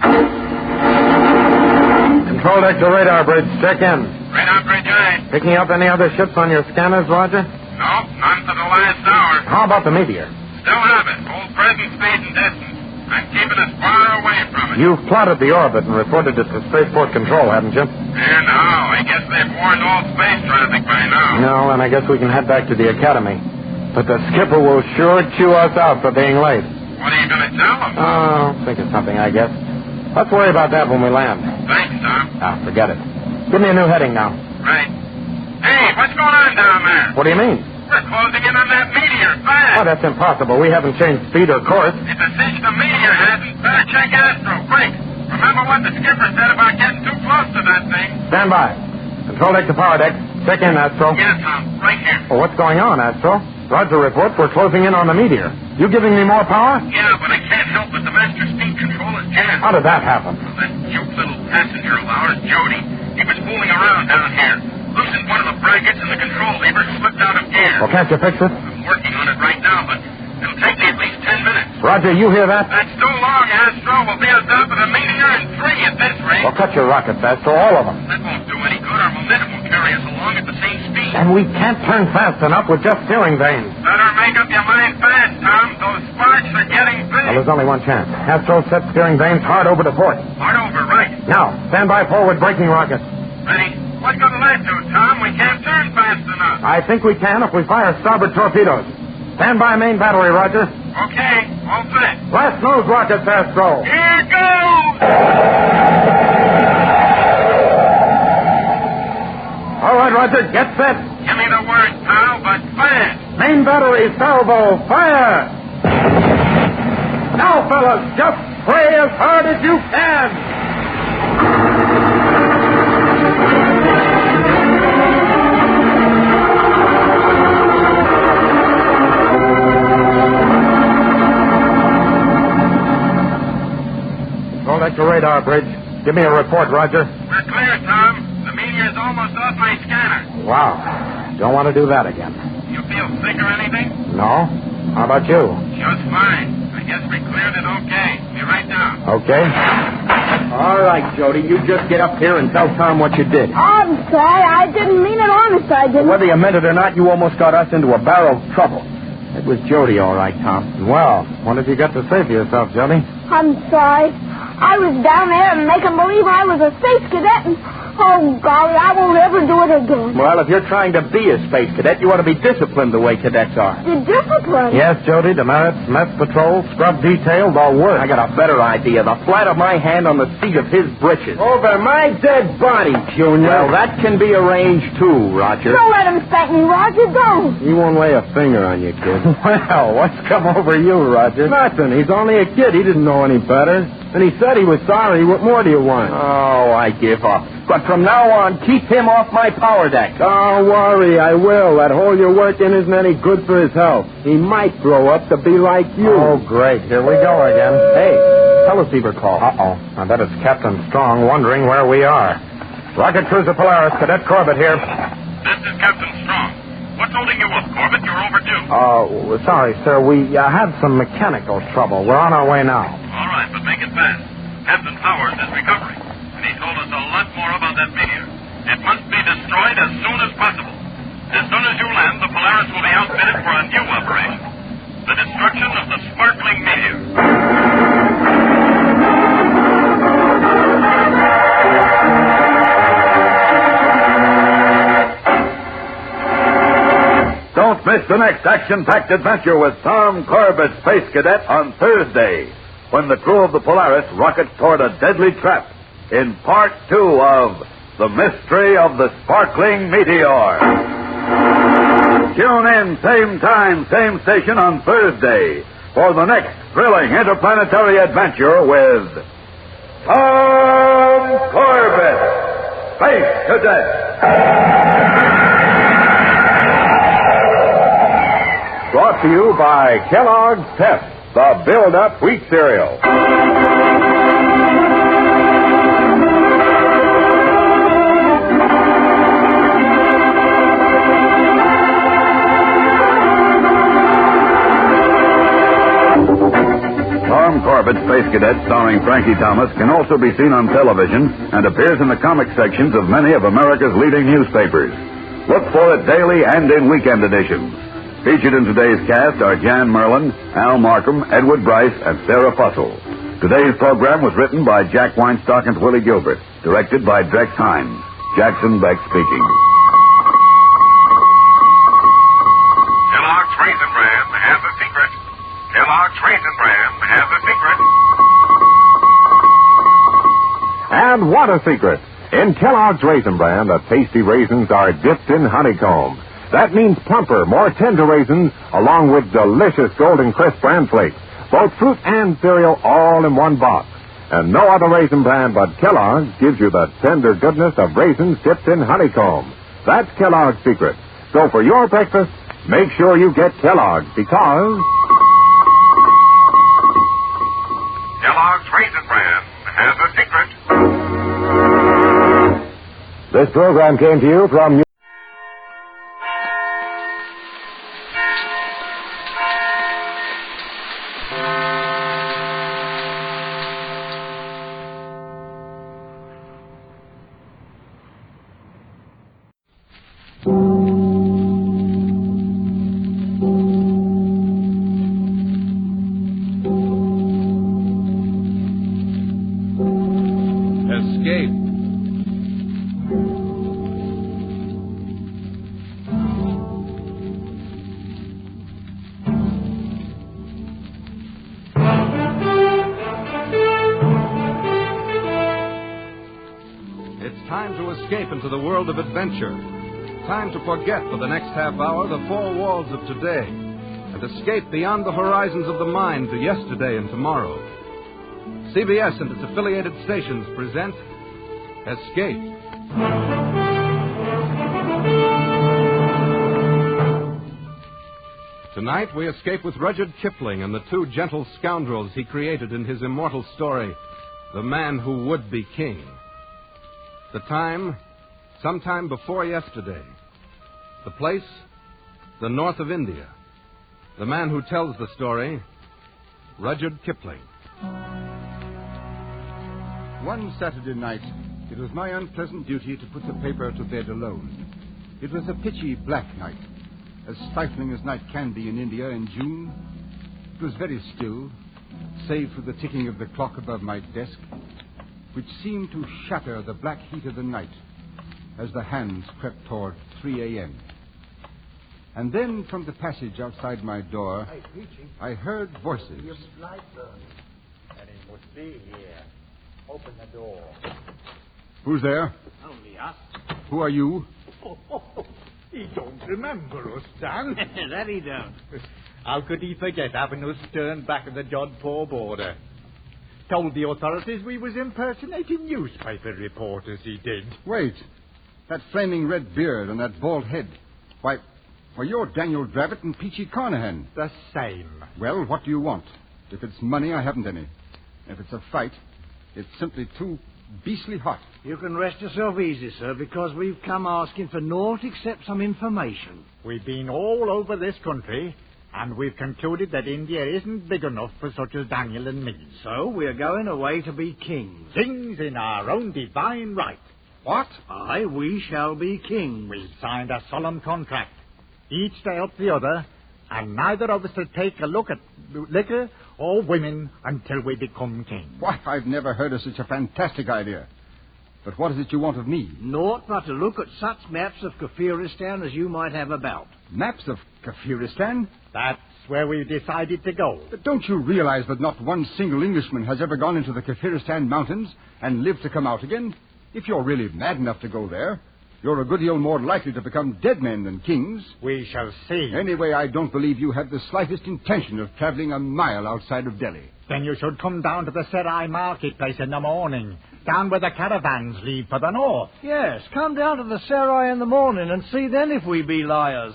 Control deck to radar bridge. Check in. Radar bridge, aye. Picking up any other ships on your scanners, Roger? No, none for the last hour. How about the Meteor? Still have it. Hold present speed and distance. I'm keeping us far away from it. You've plotted the orbit and reported it to Spaceport Control, haven't you? Yeah, no. I guess they've warned all space traffic by now. No, and I guess we can head back to the Academy. But the skipper will sure chew us out for being late. What are you going to tell him? Oh, think of something, I guess. Let's worry about that when we land. Thanks, Tom. Forget it. Give me a new heading now. Right. Hey, what's going on down there? What do you mean? We're closing in on that Meteor fast. Oh, that's impossible. We haven't changed speed or course. It's a cinch the Meteor hasn't. Better check Astro, quick. Remember what the skipper said about getting too close to that thing? Stand by. Control deck to power deck. Check in, Astro. Yeah, Tom. Right here. Well, what's going on, Astro? Roger reports we're closing in on the Meteor. You giving me more power? Yeah, but I can't help it. The master speed control is jammed. How did that happen? That cute little passenger of ours, Jody, he was fooling around down here. Loosened one of the brackets and the control lever slipped out of gear. Well, can't you fix it? I'm working on it right now, but it'll take me at least 10 minutes. Roger, you hear that? That's too long, Astro. We'll be on top of the Meteor in 3 at this rate. Well, cut your rockets, Astro, all of them. That won't do any good. Our momentum will carry us along at the same speed. And we can't turn fast enough with just steering vanes. Better make up your mind fast, Tom. Those sparks are getting big. Well, there's only one chance. Astro, set steering vanes hard over to port. Hard over, right. Now, stand by forward braking rockets. Ready? What's going to that do, Tom? We can't turn fast enough. I think we can if we fire starboard torpedoes. Stand by main battery, Roger. Okay, all set. Blast nose rockets, Astro. Here goes! All right, Roger, get set. Give me the word, pal, but fast. Main battery, salvo, fire! Now, fellas, just pray as hard as you can. Control deck to radar bridge. Give me a report, Roger. We're clear, Tom. The Meteor's almost off my scanner. Wow. Don't want to do that again. You feel sick or anything? No? How about you? Just fine. I guess we cleared it okay. Be right down. Okay. All right, Jody, you just get up here and tell Tom what you did. I'm sorry. I didn't mean it. Honest, I didn't. Whether you meant it or not, you almost got us into a barrel of trouble. It was Jody, all right, Tom. Well, what have you got to say for yourself, Jody? I'm sorry. I was down there and making believe I was a space cadet, and oh, golly, I won't ever do it again. Well, if you're trying to be a space cadet, you ought to be disciplined the way cadets are. The discipline? Yes, Jody, demerits, mess patrol, scrub detail, the work. I got a better idea. The flat of my hand on the seat of his britches. Over my dead body, Junior. Well, that can be arranged, too, Roger. Don't let him spank me, Roger. Don't. He won't lay a finger on you, kid. Well, what's come over you, Roger? Nothing. He's only a kid. He didn't know any better. And he said he was sorry. What more do you want? Oh, I give up. But from now on, keep him off my power deck. Don't worry, I will. That hole you're working isn't any good for his health. He might grow up to be like you. Oh, great. Here we go again. Hey, teleceiver call. Uh-oh. I bet it's Captain Strong wondering where we are. Rocket Cruiser Polaris, Cadet Corbett here. This is Captain Strong. What's holding you up, Corbett? You're overdue. Sorry, sir. We had some mechanical trouble. We're on our way now. All right, but make it fast. Captain Powers is recovering, and he told us a lot more about that meteor. It must be destroyed as soon as possible. As soon as you land, the Polaris will be outfitted for a new operation. The destruction of the sparkling meteor. Don't miss the next action-packed adventure with Tom Corbett, Space Cadet, on Thursday, when the crew of the Polaris rockets toward a deadly trap in Part 2 of The Mystery of the Sparkling Meteor. Tune in, same time, same station on Thursday for the next thrilling interplanetary adventure with Tom Corbett, Space Cadet. Brought to you by Kellogg's Pep, the build-up wheat cereal. Tom Corbett, Space Cadet, starring Frankie Thomas, can also be seen on television and appears in the comic sections of many of America's leading newspapers. Look for it daily and in weekend editions. Featured in today's cast are Jan Merlin, Al Markham, Edward Bryce, and Sarah Fussell. Today's program was written by Jack Weinstock and Willie Gilbert, directed by Drex Hines. Jackson Beck speaking. Kellogg's Raisin Bran has a secret. Kellogg's Raisin Bran has a secret. And what a secret! In Kellogg's Raisin Bran, the tasty raisins are dipped in honeycomb. That means plumper, more tender raisins, along with delicious Golden Crisp bran flakes. Both fruit and cereal all in one box. And no other raisin brand but Kellogg's gives you the tender goodness of raisins dipped in honeycomb. That's Kellogg's secret. So for your breakfast, make sure you get Kellogg's, because Kellogg's Raisin Bran has a secret. this program came to you from escape into the world of adventure. Time to forget for the next half hour the four walls of today and escape beyond the horizons of the mind to yesterday and tomorrow. CBS and its affiliated stations present Escape. Tonight we escape with Rudyard Kipling and the two gentle scoundrels he created in his immortal story, The Man Who Would Be King. The time, sometime before yesterday. The place, the north of India. The man who tells the story, Rudyard Kipling. One Saturday night, it was my unpleasant duty to put the paper to bed alone. It was a pitchy black night, as stifling as night can be in India in June. It was very still, save for the ticking of the clock above my desk, which seemed to shatter the black heat of the night as the hands crept toward 3 a.m. And then from the passage outside my door, I heard voices. Your light burning, and it must be here. Open the door. Who's there? Only us. Who are you? He don't remember us, Dan. That he don't. How could he forget having us turned back at the Jodhpur border? Told the authorities we was impersonating newspaper reporters, he did. Wait. That flaming red beard and that bald head. Why, you're Daniel Dravett and Peachy Carnahan. The same. Well, what do you want? If it's money, I haven't any. If it's a fight, it's simply too beastly hot. You can rest yourself easy, sir, because we've come asking for naught except some information. We've been all over this country, and we've concluded that India isn't big enough for such as Daniel and me. So we're going away to be kings. Kings in our own divine right. What? Aye, we shall be kings. We've signed a solemn contract, each to help the other, and neither of us will take a look at liquor or women until we become kings. Why, I've never heard of such a fantastic idea. But what is it you want of me? Naught but to look at such maps of Kafiristan as you might have about. Maps of Kafiristan? That's where we've decided to go. But don't you realize that not one single Englishman has ever gone into the Kafiristan mountains and lived to come out again? If you're really mad enough to go there, you're a good deal more likely to become dead men than kings. We shall see. Anyway, I don't believe you have the slightest intention of traveling a mile outside of Delhi. Then you should come down to the Serai marketplace in the morning, down where the caravans leave for the north. Yes, come down to the Serai in the morning and see then if we be liars.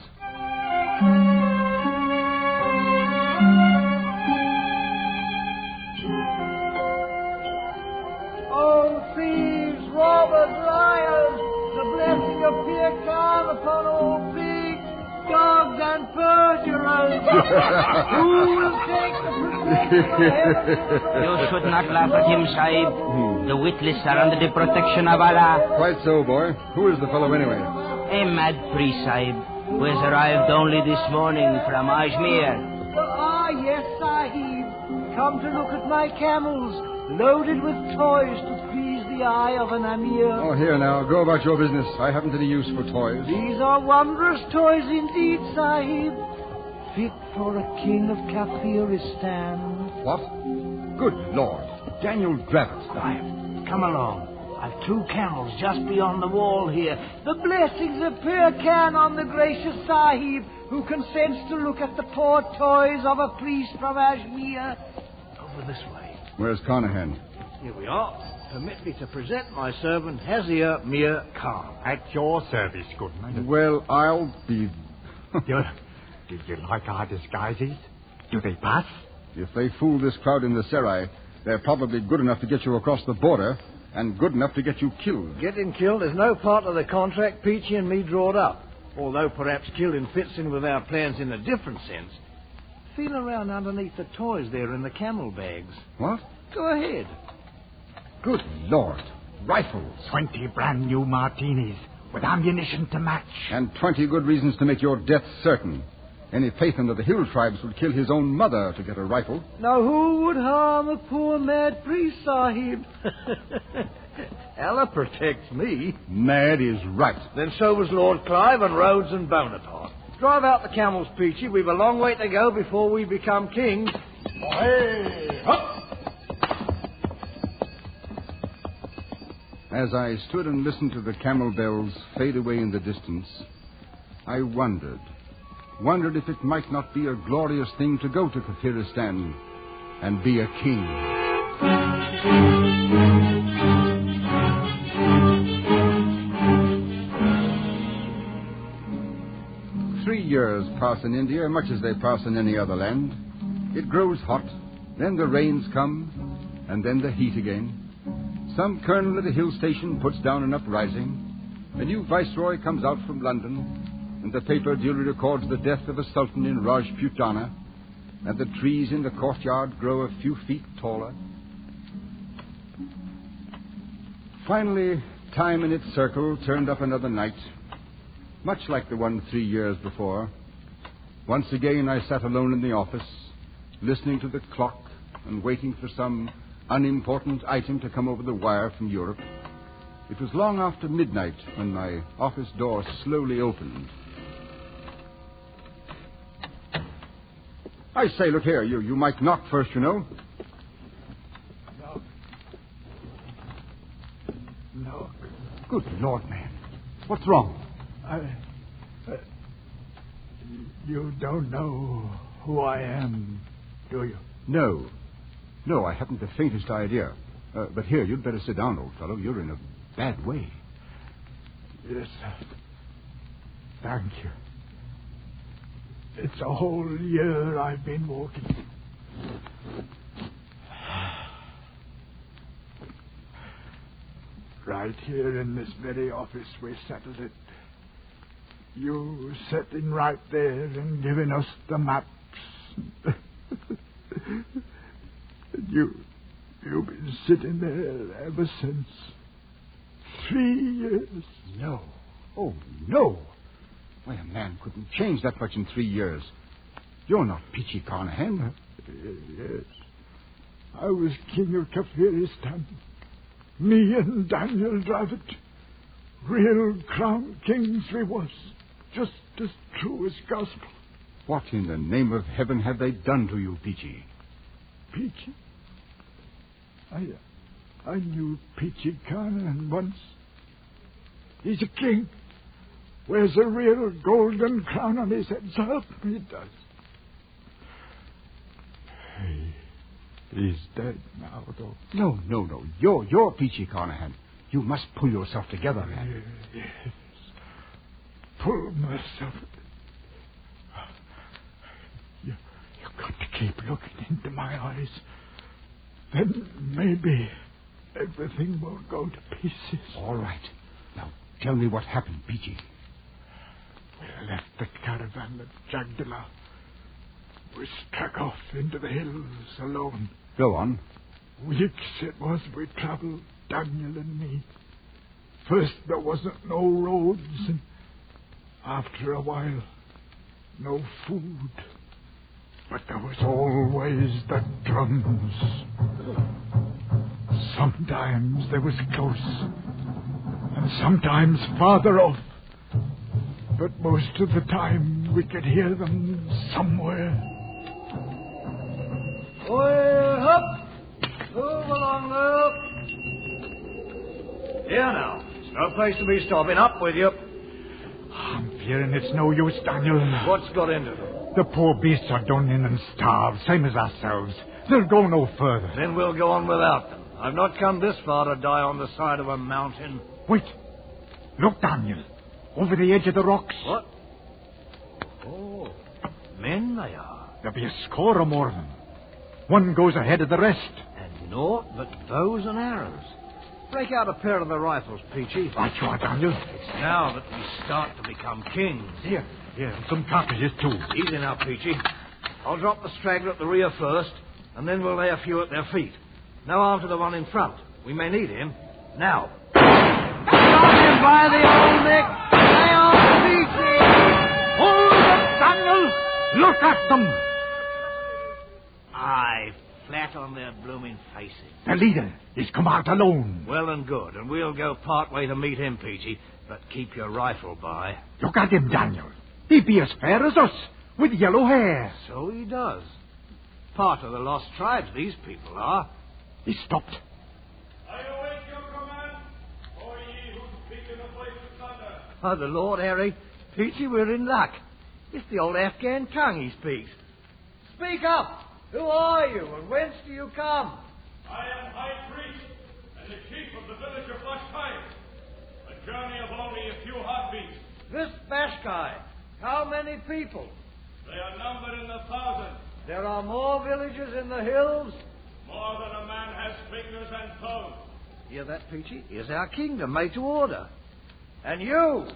Oh, thieves, robbers, liars, the blessing of Pierre Khan upon all pigs, dogs, and perjurers. Who will take the You should not laugh at him, Sahib. The witless are under the protection of Allah. Quite so, boy. Who is the fellow anyway? A mad priest, Sahib, who has arrived only this morning from Ajmer. Ah, yes, Sahib. Come to look at my camels, loaded with toys to please the eye of an Amir. Oh, here now. Go about your business. I haven't any use for toys. These are wondrous toys indeed, Sahib. Fit for a king of Kafiristan. What? Good Lord. Daniel Dravett. Sahib, come along. I've 2 camels just beyond the wall here. The blessings of Pir Khan on the gracious Sahib, who consents to look at the poor toys of a priest from Ajmer. Over this way. Where's Carnahan? Here we are. Permit me to present my servant, Hazir Mir Khan. At your service, goodman. Well, I'll be... Did you like our disguises? Do they pass? If they fool this crowd in the Serai, they're probably good enough to get you across the border and good enough to get you killed. Getting killed is no part of the contract Peachy and me drawed up. Although perhaps killing fits in with our plans in a different sense. Feel around underneath the toys there in the camel bags. What? Go ahead. Good Lord. Rifles. 20 brand new martinis with ammunition to match. And 20 good reasons to make your death certain. Any Pathan of the hill tribes would kill his own mother to get a rifle. Now who would harm a poor mad priest, Sahib? Allah protects me. Mad is right. Then so was Lord Clive and Rhodes and Bonaparte. Drive out the camels, Peachy. We've a long way to go before we become kings. Hey, up! As I stood and listened to the camel bells fade away in the distance, I wondered if it might not be a glorious thing to go to Kafiristan and be a king. 3 years pass in India much as they pass in any other land. It grows hot, then the rains come, and then the heat again. Some colonel at a hill station puts down an uprising. A new viceroy comes out from London, and the paper duly records the death of a sultan in Rajputana, and the trees in the courtyard grow a few feet taller. Finally, time in its circle turned up another night, much like the one 3 years before. Once again I sat alone in the office, listening to the clock and waiting for some unimportant item to come over the wire from Europe. It was long after midnight when my office door slowly opened. I say, look here, you might knock first, you know. No. Good Lord, man. What's wrong? You don't know who I am, do you? No, I haven't the faintest idea. But here, you'd better sit down, old fellow. You're in a bad way. Yes. Thank you. It's a whole year I've been walking. Right here in this very office we settled it. You sitting right there and giving us the maps. You've been sitting there ever since. 3 years. No. Oh, no. Why, a man couldn't change that much in 3 years. You're not Peachy Carnahan. Yes. I was king of Kafiristan. Me and Daniel Dravitt. Real crown kings we was. Just as true as gospel. What in the name of heaven have they done to you, Peachy? Peachy? I knew Peachy Carnahan once. He's a king. Wears a real golden crown on his head. So help me, he does. He's dead now, though. No. You're Peachy Carnahan. You must pull yourself together, man. Yes. Pull myself. You've got to keep looking into my eyes. Then maybe everything will go to pieces. All right. Now, tell me what happened, Peachy. We left the caravan at Jagdala. We struck off into the hills alone. Go on. Weeks it was we travelled, Daniel and me. First there wasn't no roads, and after a while, no food. But there was always the drums. Sometimes they was close, and sometimes farther off. But most of the time we could hear them somewhere. Way up! Move along there. Here now. It's no place to be stopping. Up with you. I'm fearing it's no use, Daniel. What's got into them? The poor beasts are done in and starved, same as ourselves. They'll go no further. Then we'll go on without them. I've not come this far to die on the side of a mountain. Wait. Look, Daniel. Over the edge of the rocks. What? Oh, men they are. There'll be a score or more of them. One goes ahead of the rest. And naught but bows and arrows. Break out a pair of the rifles, Peachy. Right you are, Daniel. It's now that we start to become kings. Here, and some cartridges, too. Easy now, Peachy. I'll drop the straggler at the rear first, and then we'll lay a few at their feet. Now arm to the one in front. We may need him. Now. Got him by the old neck. Lay on, Peachy. Hold it, Daniel. Look at them. Aye, flat on their blooming faces. The leader is come out alone. Well and good, and we'll go part way to meet him, Peachy. But keep your rifle by. Look at him, Daniel. He be as fair as us, with yellow hair. So he does. Part of the lost tribes, these people are. He stopped. Are you awake, your command? O ye who speak in the voice of thunder? Oh, the Lord Harry. Peachy, we're in luck. It's the old Afghan tongue he speaks. Speak up! Who are you, and whence do you come? I am High Priest, and the chief of the village of Bashkai. A journey of only a few heartbeats. This Bashkai, how many people? They are numbered in the thousands. There are more villages in the hills? More than a man has fingers and toes. Hear that, Peachy? Here's our kingdom made to order. And you're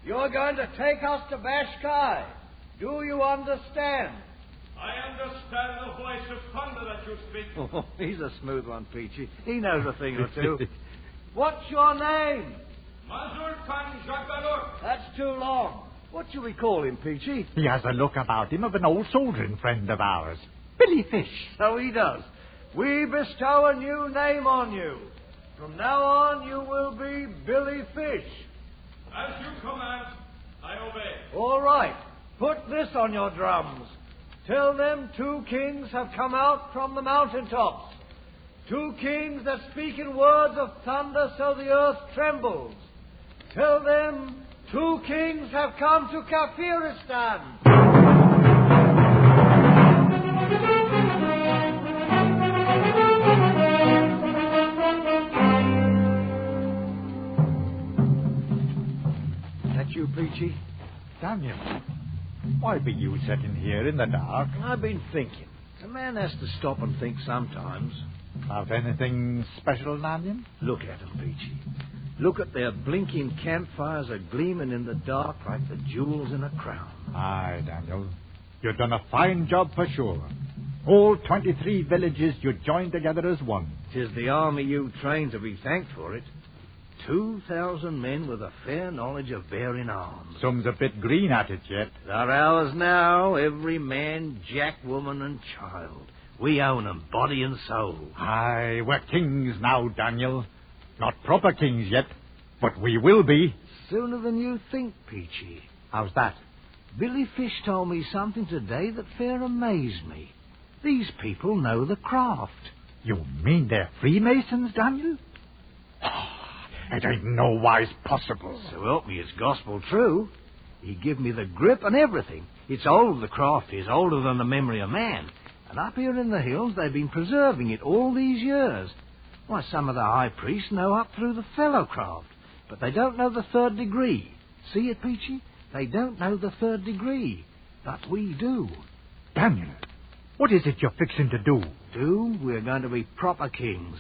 going to take us to Bashkai. Do you understand? I understand the voice of thunder that you speak. Oh, he's a smooth one, Peachy. He knows a thing or two. What's your name? Mazur Khan Jagdalur. That's too long. What shall we call him, Peachy? He has a look about him of an old soldiering friend of ours. Billy Fish. So he does. We bestow a new name on you. From now on, you will be Billy Fish. As you command, I obey. All right. Put this on your drums. Tell them 2 kings have come out from the mountaintops. 2 kings that speak in words of thunder so the earth trembles. Tell them 2 kings have come to Kafiristan. That you, Peachy? Daniel, why be you sitting here in the dark? I've been thinking. A man has to stop and think sometimes. About anything special, Daniel? Look at him, Peachy. Look at their blinking campfires a-gleaming in the dark like the jewels in a crown. Aye, Daniel. You've done a fine job for sure. All 23 villages you joined together as one. 'Tis the army you trained to be thanked for it. 2,000 men with a fair knowledge of bearing arms. Some's a bit green at it yet. They're ours now, every man, jack, woman, and child. We own 'em, body and soul. Aye, we're kings now, Daniel. Not proper kings yet, but we will be. Sooner than you think, Peachy. How's that? Billy Fish told me something today that fair amazed me. These people know the craft. You mean they're Freemasons, Daniel? It ain't no wise possible. So help me, it's gospel true. He give me the grip and everything. It's old, the craft is, older than the memory of man. And up here in the hills, they've been preserving it all these years. Why, some of the high priests know up through the fellow craft, but they don't know the third degree. See it, Peachy? They don't know the third degree, but we do. Daniel, what is it you're fixing to do? We're going to be proper kings.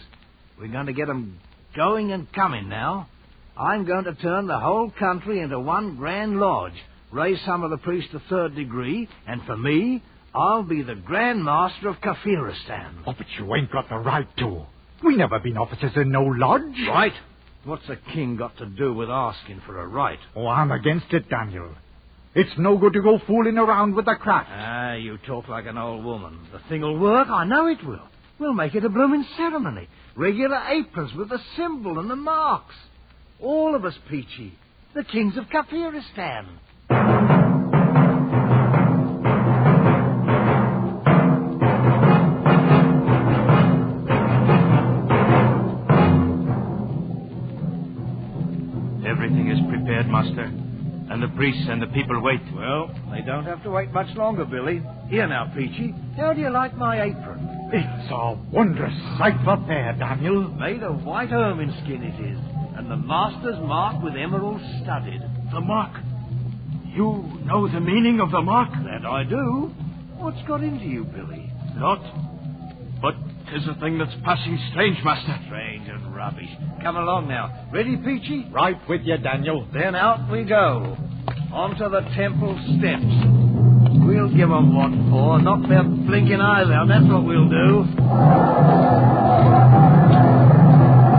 We're going to get 'em going and coming now. I'm going to turn the whole country into one grand lodge, raise some of the priests to third degree, and for me, I'll be the Grand Master of Kafiristan. Oh, but you ain't got the right to. We never been officers in no lodge. Right? What's a king got to do with asking for a right? Oh, I'm against it, Daniel. It's no good to go fooling around with the craft. Ah, you talk like an old woman. The thing'll work, I know it will. We'll make it a blooming ceremony. Regular aprons with the symbol and the marks. All of us, Peachy. The kings of Kafiristan. Everything is prepared, Master. And the priests and the people wait. Well, they don't have to wait much longer, Billy. Here now, Peachy. How do you like my apron? It's a wondrous sight for fair, Daniel. Made of white ermine skin it is. And the master's mark with emeralds studded. The mark? You know the meaning of the mark? That I do. What's got into you, Billy? Not. But 'tis a thing that's passing strange, Master. Strange and rubbish. Come along now. Ready, Peachy? Right with you, Daniel. Then out we go. Onto the temple steps. We'll give 'em what for. Knock their blinking eyes out. That's what we'll do.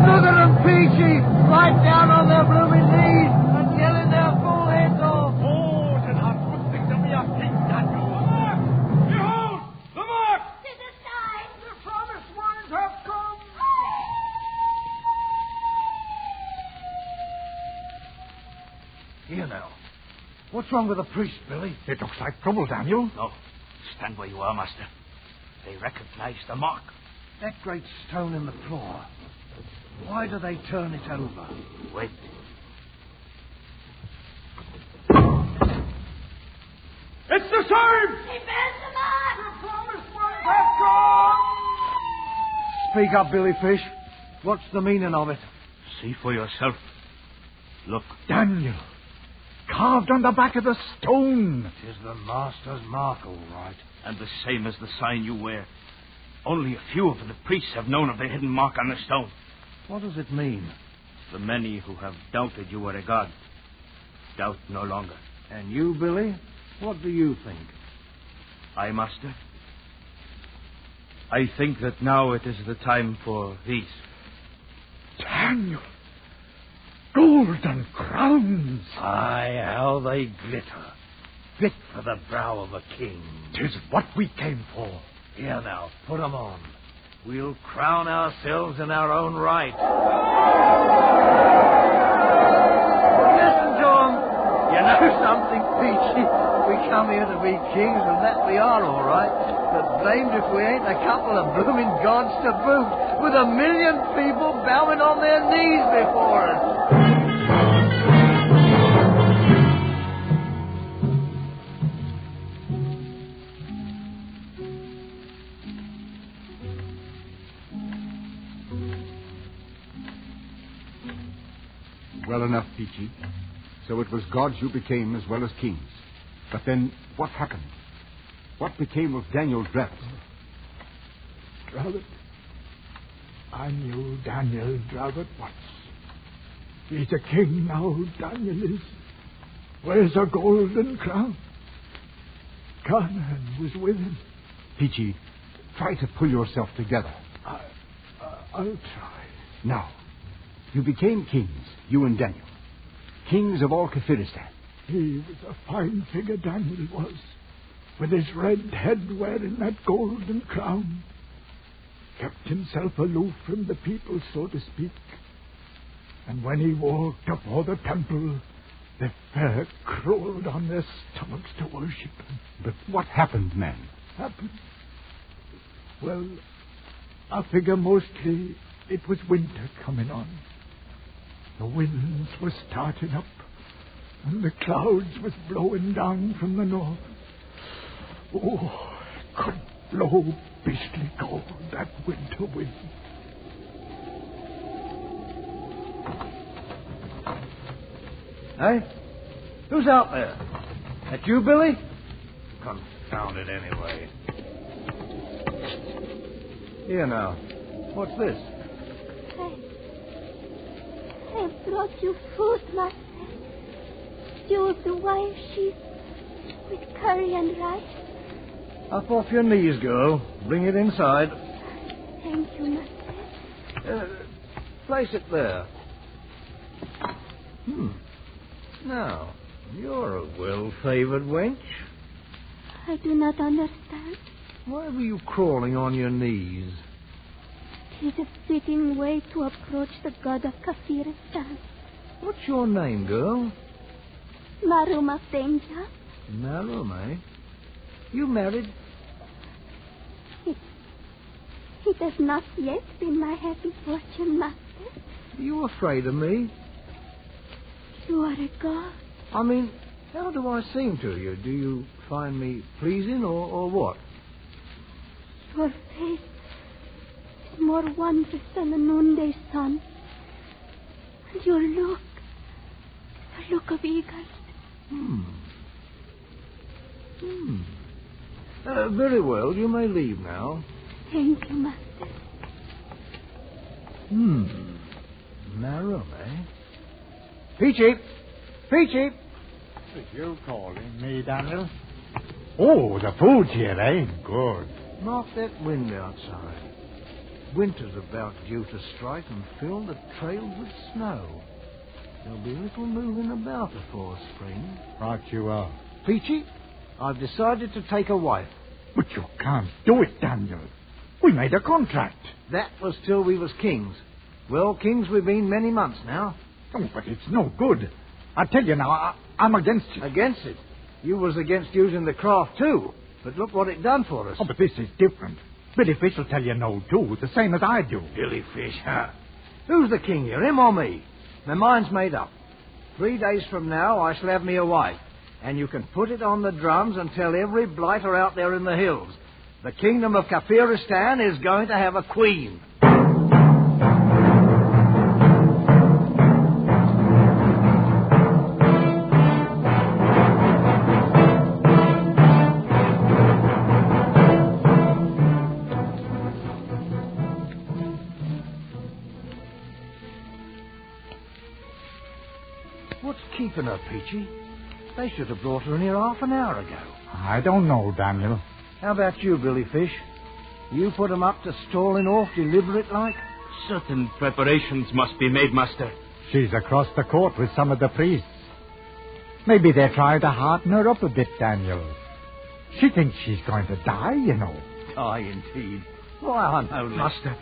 Look at 'em, Peachy. Right down on their blooming knees and yelling their full heads off. Oh, then I'm good thing to be a king, Daniel. The mark! Behold! The mark! Tis a sign. The promised ones have come. Here now. What's wrong with the priest, Billy? It looks like trouble, Daniel. No. Stand where you are, Master. They recognize the mark. That great stone in the floor. Why do they turn it over? Wait. It's the same! He bears the mark. The promised ones have come. Speak up, Billy Fish. What's the meaning of it? See for yourself. Look. Daniel. Carved on the back of the stone. It is the master's mark, all right. And the same as the sign you wear. Only a few of the priests have known of the hidden mark on the stone. What does it mean? The many who have doubted you were a god doubt no longer. And you, Billy? What do you think? I, Master? I think that now it is the time for these. Daniel. Golden crowns. Aye, how they glitter. Fit for the brow of a king. 'Tis what we came for. Here now, put 'em on. We'll crown ourselves in our own right. Listen to 'em. You know something, Peachy? We come here to be kings, and that we are, all right. But blamed if we ain't a couple of blooming gods to boot, with 1,000,000 people bowing on their knees before us. Well enough, Peachy. So it was gods you became as well as kings. But then, what happened? What became of Daniel Drabbit? Drabbit? I knew Daniel Drabbit once. He's a king now, Daniel is. Wears a golden crown. Carnahan was with him. Peachy, try to pull yourself together. I'll try. Now, you became kings, you and Daniel. Kings of all Kafiristan. He was a fine figure, Daniel was, with his red head wearing that golden crown. Kept himself aloof from the people, so to speak. And when he walked up all the temple, the fair crawled on their stomachs to worship him. But what happened, man? Happened? Well, I figure mostly it was winter coming on. The winds were starting up, and the clouds was blowing down from the north. Oh, it could blow beastly cold, that winter wind. Hey? Who's out there? That you, Billy? Confound it anyway. Here now. What's this? I brought you food, Master. Stew of the wild sheep with curry and rice. Up off your knees, girl. Bring it inside. Thank you, Master. Place it there. Now, you're a well-favored wench. I do not understand. Why were you crawling on your knees? It is a fitting way to approach the god of Kafiristan. What's your name, girl? Maruma Benja. Maruma, eh? You married? It has not yet been my happy fortune, Master. Are you afraid of me? You are a god. I mean, how do I seem to you? Do you find me pleasing or what? Your face is more wondrous than the noonday sun. And your look, the look of eagles. Very well, you may leave now. Thank you, Master. Marum, eh? Peachy! Peachy! Is you calling me, Daniel? Oh, the food's here, eh? Good. Mark that wind outside. Winter's about due to strike and fill the trails with snow. There'll be little moving about before spring. Right you are. Peachy, I've decided to take a wife. But you can't do it, Daniel. We made a contract. That was till we was kings. Well, kings we've been many months now. Oh, but it's no good. I tell you now, I'm against it. Against it? You was against using the craft, too. But look what it done for us. Oh, but this is different. Billy Fish will tell you no, too, the same as I do. Billy Fish, huh? Who's the king here, him or me? My mind's made up. 3 days from now, I shall have me a wife. And you can put it on the drums and tell every blighter out there in the hills. The kingdom of Kafiristan is going to have a queen. What's keeping her, Peachy? They should have brought her in here half an hour ago. I don't know, Daniel. How about you, Billy Fish? You put 'em up to stalling off deliberate like? Certain preparations must be made, Master. She's across the court with some of the priests. Maybe they're trying to hearten her up a bit, Daniel. She thinks she's going to die, you know. Die, indeed. Why, I know this. Master,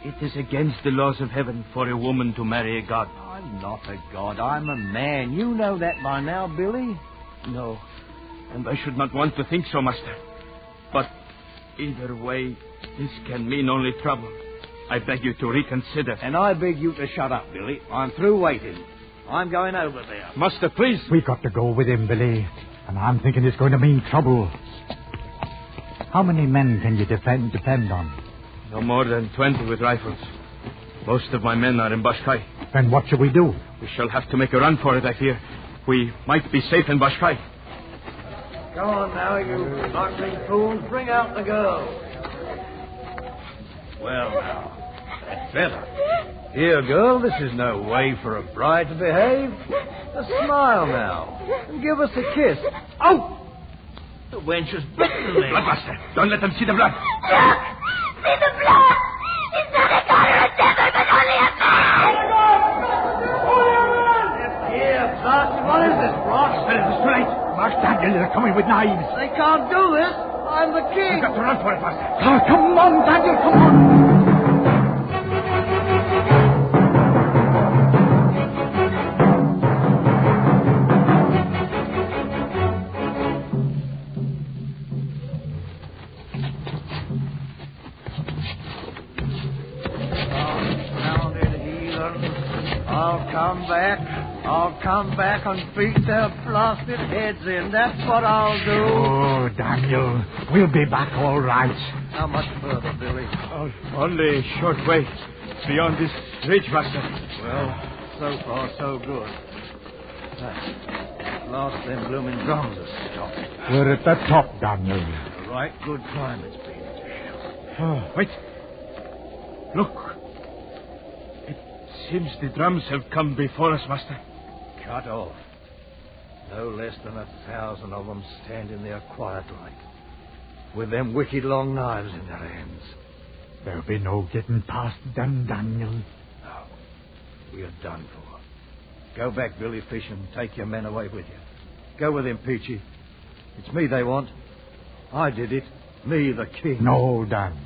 it is against the laws of heaven for a woman to marry a god. I'm not a god. I'm a man. You know that by now, Billy. No, and I should not want to think so, Master. But either way, this can mean only trouble. I beg you to reconsider. And I beg you to shut up, Billy. I'm through waiting. I'm going over there. Master, please. We've got to go with him, Billy. And I'm thinking it's going to mean trouble. How many men can you depend on? No more than 20 with rifles. Most of my men are in Bashkai. Then what shall we do? We shall have to make a run for it, I fear. We might be safe in Bashkai. Come on now, you knockling fools. Bring out the girl. Well, now, Better. Here, girl, this is no way for a bride to behave. A smile now, and give us a kiss. Oh! The wench has bitten the leg. Bloodbuster, don't let them see the blood. See the blood! It's not a god or a devil, but only a man! Here, Blasted, what is this, Ross? It's too late. Mark Daniel, they're coming with knives. They can't do this. I'm the king. You've got to run for it, Master. Oh, come on, Daniel, come on. I'll come back and beat their blasted heads in. That's what I'll do. Oh, Daniel, we'll be back all right. How much further, Billy? Only a short way beyond this ridge, Master. Well, so far, so good. Lost them blooming drums are stopped. We're at the top, Daniel. A right good climb it's been. Oh, wait. Look. It seems the drums have come before us, Master. Cut off. No less than 1,000 of them standing there quiet like, with them wicked long knives in their hands. There'll be no getting past them, Daniel. No. We are done for. Go back, Billy Fish, and take your men away with you. Go with him, Peachy. It's me they want. I did it. Me, the king. No, Dan.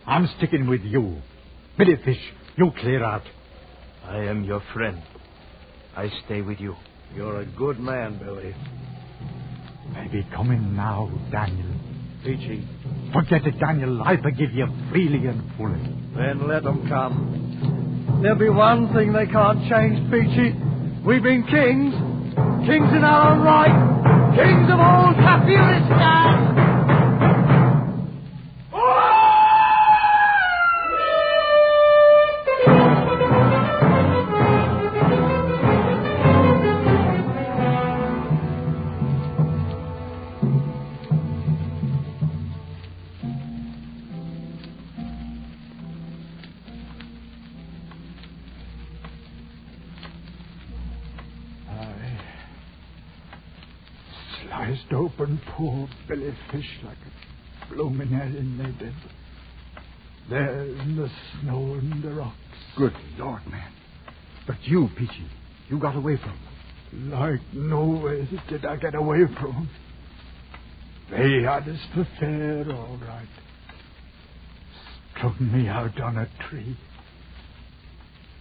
I'm sticking with you. Billy Fish, you clear out. I am your friend. I stay with you. You're a good man, Billy. Maybe coming now, Daniel. Peachy. Forget it, Daniel. I forgive you freely and fully. Then let them come. There'll be one thing they can't change, Peachy. We've been kings. Kings in our own right. Kings of all Kafiristan. Sliced open poor Billy Fish like a blooming herring they did. There in the snow and the rocks. Good Lord, man. But you, Peachy, you got away from them. Like no way did I get away from them. They had us for fair, all right. Strung me out on a tree.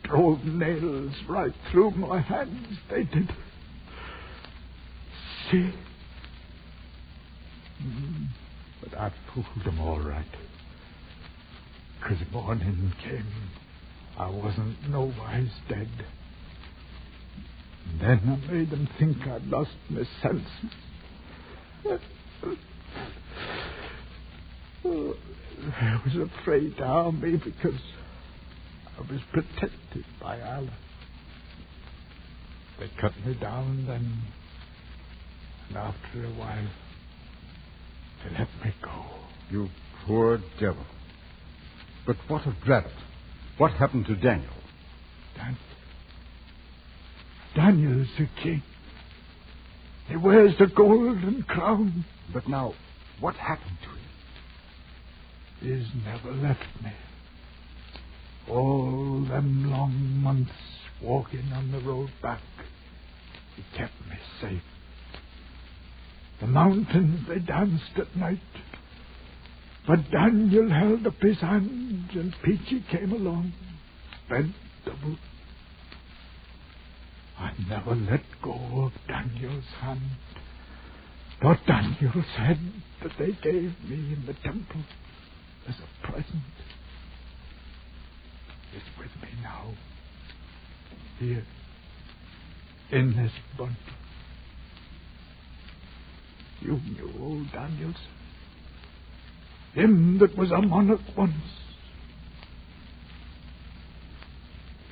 Drove nails right through my hands, they did. See? But I fooled them all right. 'Cause morning came, I wasn't nowise dead. And then I made them think I'd lost my senses. They was afraid to harm me because I was protected by Allah. They cut me down then, and after a while, they let me go. You poor devil. But what of Dravit? What happened to Daniel? Daniel's the king. He wears the golden crown. But now, what happened to him? He's never left me. All them long months walking on the road back, he kept me safe. The mountains, they danced at night. But Daniel held up his hand, and Peachy came along, bent double. I never let go of Daniel's hand, nor Daniel's head that they gave me in the temple as a present. It's with me now, here, in this bundle. You knew old Daniels, him that was a monarch once.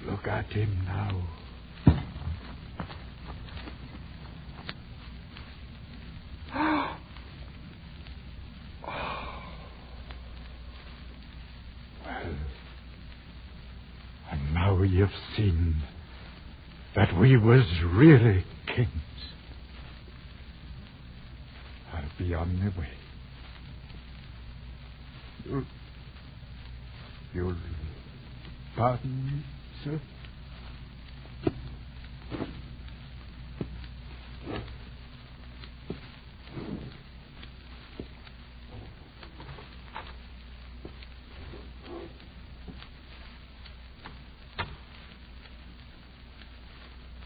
Look at him now. Well, seen that we was really kings. I'll be on my way. You'll pardon me, sir?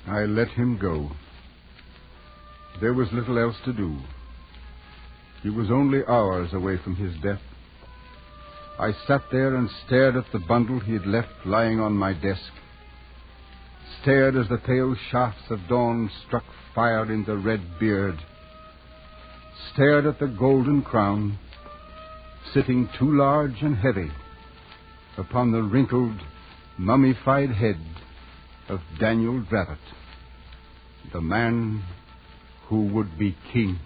I let him go. There was little else to do. He was only hours away from his death. I sat there and stared at the bundle he had left lying on my desk. Stared as the pale shafts of dawn struck fire in the red beard. Stared at the golden crown, sitting too large and heavy upon the wrinkled, mummified head of Daniel Dravett, the man who would be king.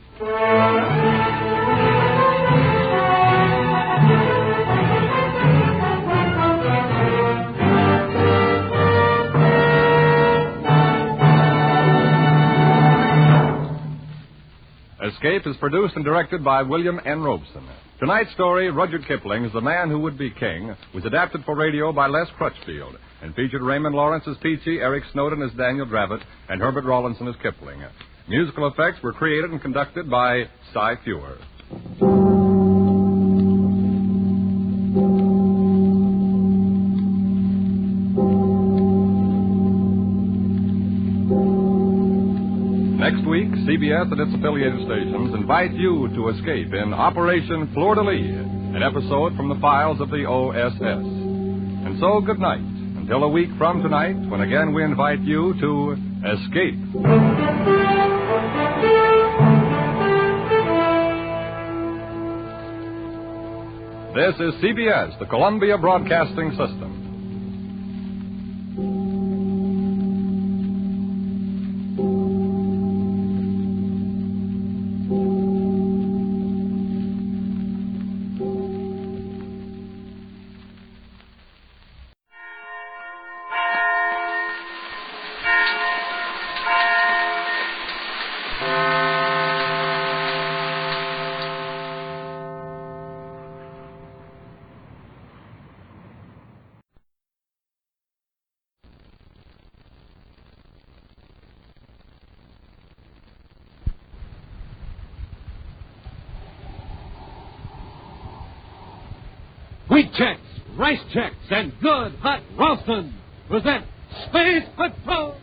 Escape is produced and directed by William N. Robeson. Tonight's story, Rudyard Kipling's The Man Who Would Be King, was adapted for radio by Les Crutchfield and featured Raymond Lawrence as Peachy, Eric Snowden as Daniel Dravett, and Herbert Rawlinson as Kipling. Musical effects were created and conducted by Cy Feuer. Next week, CBS and its affiliated stations invite you to escape in Operation Fleur-de-Lis, an episode from the files of the OSS. And so, good night, until a week from tonight, when again we invite you to escape. This is CBS, the Columbia Broadcasting System. Wheat checks, rice checks, and good hot Ralston present Space Patrol!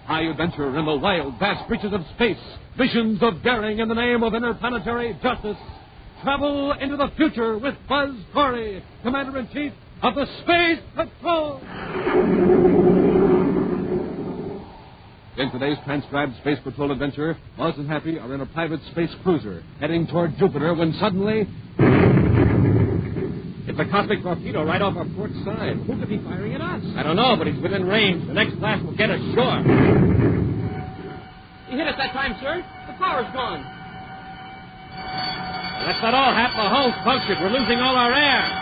High adventure in the wild, vast reaches of space. Visions of daring in the name of interplanetary justice. Travel into the future with Buzz Corey, Commander-in-Chief of the Space Patrol! In today's transcribed Space Patrol adventure, Buzz and Happy are in a private space cruiser heading toward Jupiter when suddenly... It's a cosmic torpedo right off our port side. Who could be firing at us? I don't know, but he's within range. The next blast will get us sure. You hit us that time, sir. The power's gone. That's not all, Hap. The hull's punctured. We're losing all our air.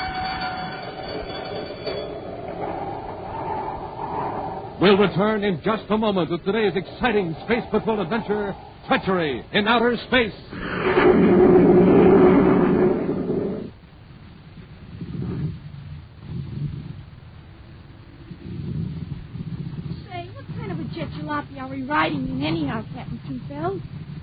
We'll return in just a moment with today's exciting Space Patrol adventure, Treachery in Outer Space. Say, what kind of a jet jalopy are we riding in anyhow, Captain Two-Bells?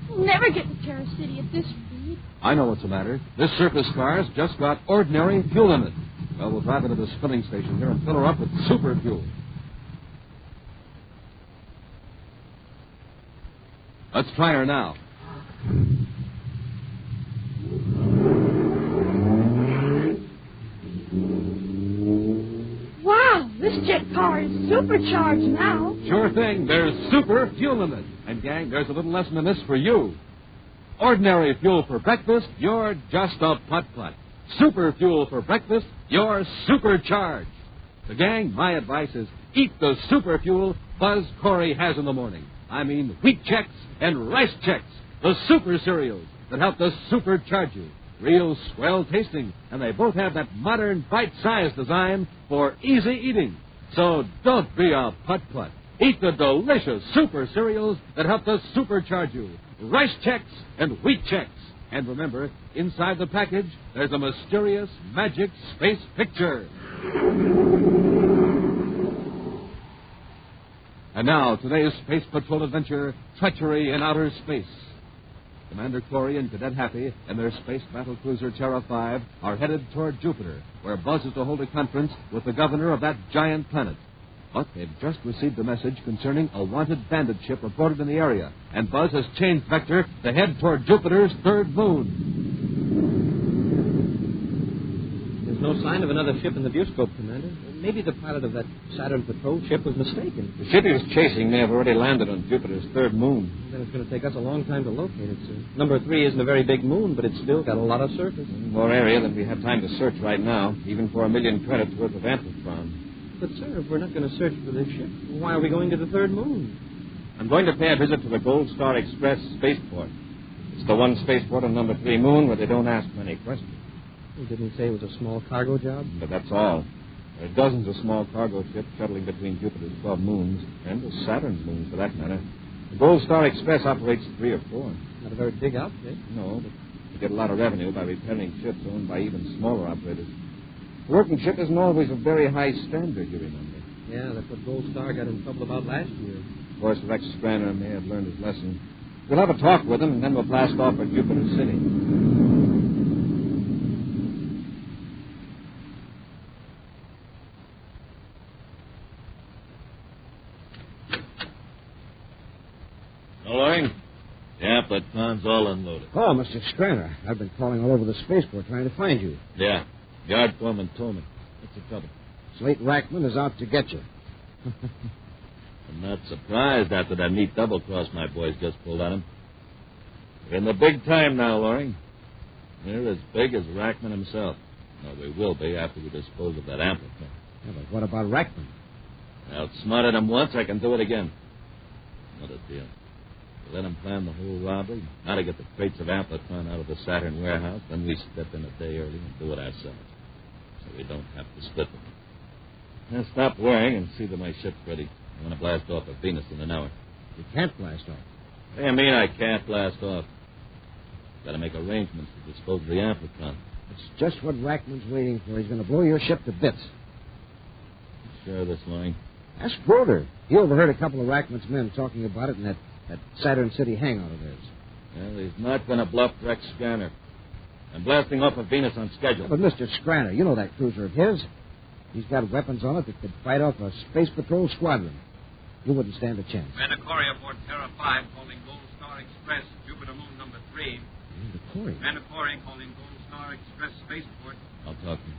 We'll never get to Terra City at this speed. I know what's the matter. This surface car's just got ordinary fuel in it. Well, we'll drive her to the filling station here and fill her up with super fuel. Let's try her now. Wow, this jet car is supercharged now. Sure thing. There's super fuel in it. And, gang, there's a little lesson in this for you. Ordinary fuel for breakfast, you're just a putt-putt. Super fuel for breakfast, you're supercharged. So, gang, my advice is eat the super fuel Buzz Corey has in the morning. I mean wheat checks and rice checks, the super cereals that help to supercharge you. real swell tasting, and they both have that modern bite-sized design for easy eating. So don't be a putt-putt. Eat the delicious super cereals that help to supercharge you. Rice Chex and Wheat Chex. And remember, inside the package, there's a mysterious, magic space picture. And now, today's Space Patrol adventure, Treachery in Outer Space. Commander Corey and Cadet Happy and their space battlecruiser Terra 5 are headed toward Jupiter, where Buzz is to hold a conference with the governor of that giant planet. But they've just received a message concerning a wanted bandit ship reported in the area, and Buzz has changed vector to head toward Jupiter's third moon. There's no sign of another ship in the viewscope, Commander. Maybe the pilot of that Saturn patrol ship was mistaken. The ship he was chasing may have already landed on Jupiter's third moon. Then it's going to take us a long time to locate it, sir. Number 3 isn't a very big moon, but it's still got a lot of surface. More area than we have time to search right now, even for 1 million credits worth of amplitron. But, sir, if we're not going to search for this ship, why are we going to the third moon? I'm going to pay a visit to the Gold Star Express spaceport. It's the one spaceport on number 3 moon where they don't ask many questions. You didn't say it was a small cargo job? But that's all. There are dozens of small cargo ships shuttling between Jupiter's 12 moons, and the Saturn's moons, for that matter. The Gold Star Express operates 3 or 4. Not a very big outfit. No, but we get a lot of revenue by repairing ships owned by even smaller operators. A working ship isn't always a very high standard, you remember. Yeah, that's what Gold Star got in trouble about last year. Of course, Rex Scranner may have learned his lesson. We'll have a talk with him, and then we'll blast off for Jupiter City. Loring? The amplitron's all unloaded. Oh, Mr. Scranner. I've been calling all over the spaceport trying to find you. Yeah. Yard foreman told me. What's the trouble? Slate Rackman is out to get you. I'm not surprised after that neat double-cross my boys just pulled on him. We're in the big time now, Loring. We're as big as Rackman himself. Well, we will be after we dispose of that amplitron. Yeah, but what about Rackman? I outsmarted him once, I can do it again. Another deal. We let him plan the whole robbery, how to get the crates of amplitron out of the Saturn warehouse, then we step in a day early and do it ourselves. So we don't have to split them. Now stop worrying and see that my ship's ready. I want to blast off at Venus in an hour. You can't blast off. What do you mean I can't blast off? Got to make arrangements to dispose of the amplitron. It's just what Rackman's waiting for. He's going to blow your ship to bits. You sure of this, Loring? Ask Broder. He overheard a couple of Rackman's men talking about it in that Saturn City hangout of theirs. Well, he's not going to bluff Rex Scranner. I'm blasting off of Venus on schedule. Yeah, but Mr. Scranner, you know that cruiser of his. He's got weapons on it that could fight off a space patrol squadron. You wouldn't stand a chance. Commander Corey aboard Terra 5 calling Gold Star Express, Jupiter Moon number 3. Commander Corey? Commander Corey calling Gold Star Express Spaceport. I'll talk to him.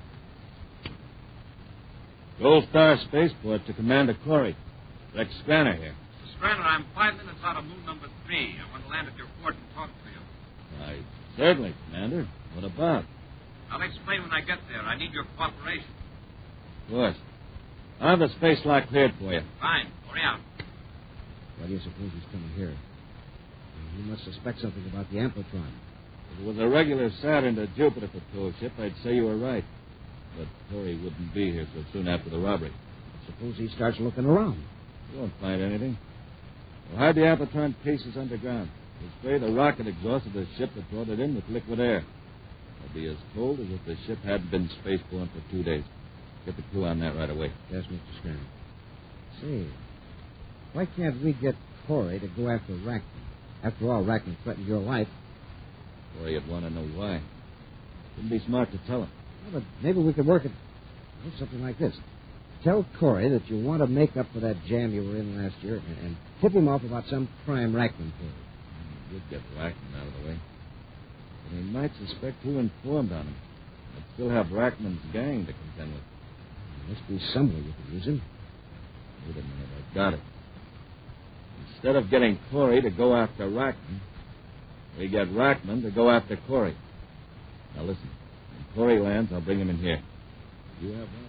Gold Star Spaceport to Commander Corey. Rex Scranner here. Mr. Scranner, I'm 5 minutes out of Moon number 3. I want to land at your port and talk to you. Why, certainly, Commander. What about? I'll explain when I get there. I need your cooperation. Of course. I'll have the space lock cleared for you. Fine. Hurry out. Why do you suppose he's coming here? He must suspect something about the amplitron. If it was a regular Saturn to Jupiter patrol ship, I'd say you were right. But Corey wouldn't be here so soon after the robbery. Suppose he starts looking around. You won't find anything. We'll hide the amplitron cases underground. We'll spray the rocket exhaust of the ship that brought it in with liquid air. It'll be as cold as if the ship hadn't been spaceborne for 2 days. Get the crew on that right away. Yes, Mr. Scranton. Say, why can't we get Corey to go after Rackman? After all, Rackman threatened your life. Corey'd want to know why. Wouldn't be smart to tell him. Well, but maybe we could work it something like this. Tell Corey that you want to make up for that jam you were in last year and tip him off about some crime Rackman did. You'd get Rackman out of the way. But he might suspect who informed on him. I'd still have Rackman's gang to contend with. There must be somebody you could use him. Wait a minute, I've got it. Instead of getting Corey to go after Rackman, we get Rackman to go after Corey. Now listen, when Corey lands, I'll bring him in here. You have Rackman.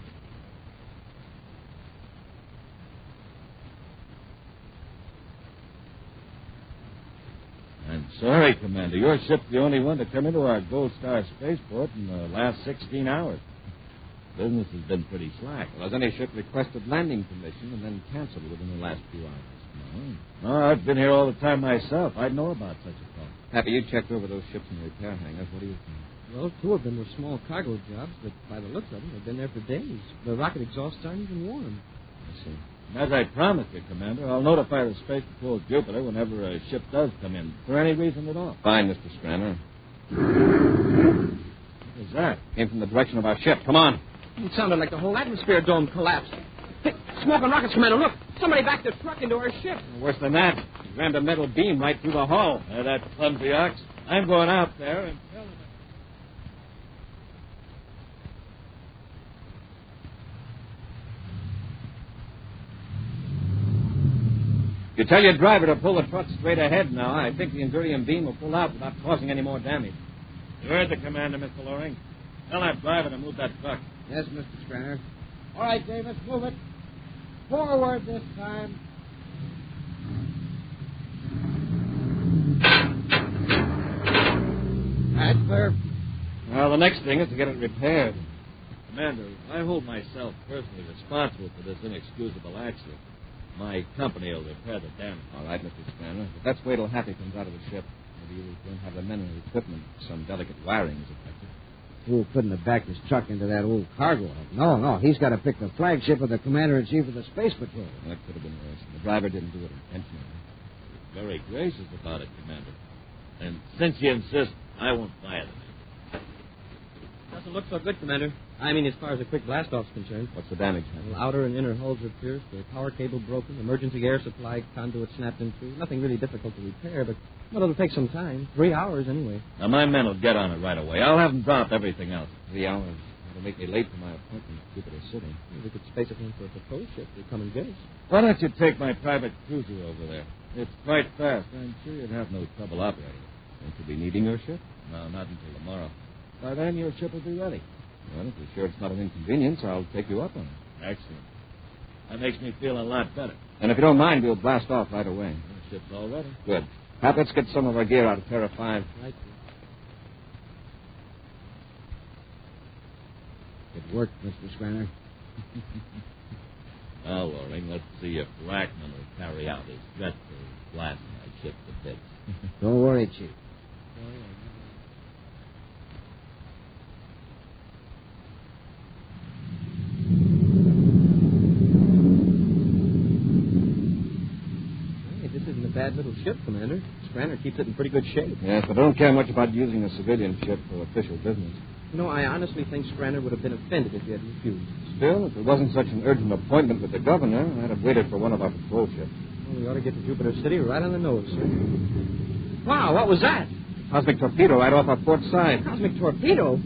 I'm Sorry, Commander. Your ship's the only one to come into our Gold Star spaceport in the last 16 hours. Business has been pretty slack. Well, has any ship requested landing permission and then canceled within the last few hours? No, I've been here all the time myself. I'd know about such a thing. Happy, you checked over those ships in the repair hangars. What do you think? Well, 2 of them were small cargo jobs, but by the looks of them, they've been there for days. The rocket exhausts aren't even warm. I see. And as I promised you, Commander, I'll notify the Space Patrol Jupiter whenever a ship does come in, for any reason at all. Fine, Mr. Stranner. What was that? Came from the direction of our ship. Come on. It sounded like the whole atmosphere dome collapsed. Hey, smoke and rockets, Commander. Look, somebody backed a truck into our ship. Worse than that. He rammed a metal beam right through the hull. That clumsy ox. I'm going out there and tell him. You tell your driver to pull the truck straight ahead now. I think the Endurium beam will pull out without causing any more damage. You heard the commander, Mr. Loring. Tell that driver to move that truck. Yes, Mr. Stranner. All right, Davis, move it. Forward this time. That's clear. Well, the next thing is to get it repaired. Commander, I hold myself personally responsible for this inexcusable accident. My company will repair the damage. All right, Mr. Stranner. But let's wait till Happy comes out of the ship. Maybe we don't have the men and equipment. Some delicate wiring is affected. Who couldn't have backed his truck into that old cargo hub? No. He's got to pick the flagship of the Commander-in-Chief of the Space Patrol. That could have been worse. The driver didn't do it intentionally. Very gracious about it, Commander. And since you insist, I won't fire them. Doesn't look so good, Commander. I mean, as far as a quick blast-off's concerned. What's the damage? Well, outer and inner hulls are pierced, the power cable broken, emergency air supply conduit snapped in two. Nothing really difficult to repair, but well, it'll take some time. 3 hours, anyway. Now, my men will get on it right away. I'll have them drop everything else. 3 hours. That'll make me late for my appointment at Jupiter City. Well, we could space it in for a patrol ship to come and get us. Why don't you take my private cruiser over there? It's quite fast. I'm sure you'd have no trouble operating it. Won't you be needing your ship? No, not until tomorrow. By then, your ship will be ready. Well, if you're sure it's not an inconvenience, I'll take you up on it. Excellent. That makes me feel a lot better. And if you don't mind, we'll blast off right away. The ship's all ready. Good. Pat, let's get some of our gear out of Terra 5. Right. It worked, Mr. Stranner. Now, Loring, let's see if Rackman will carry out his threat to blast my ship to bits. Don't worry, Chief. Bad little ship, Commander. Stranner keeps it in pretty good shape. Yes, but I don't care much about using a civilian ship for official business. You know, I honestly think Stranner would have been offended if you had refused. Still, if it wasn't such an urgent appointment with the governor, I'd have waited for one of our patrol ships. Well, we ought to get to Jupiter City right on the nose, sir. Wow, what was that? Cosmic torpedo right off our port side. Cosmic torpedo?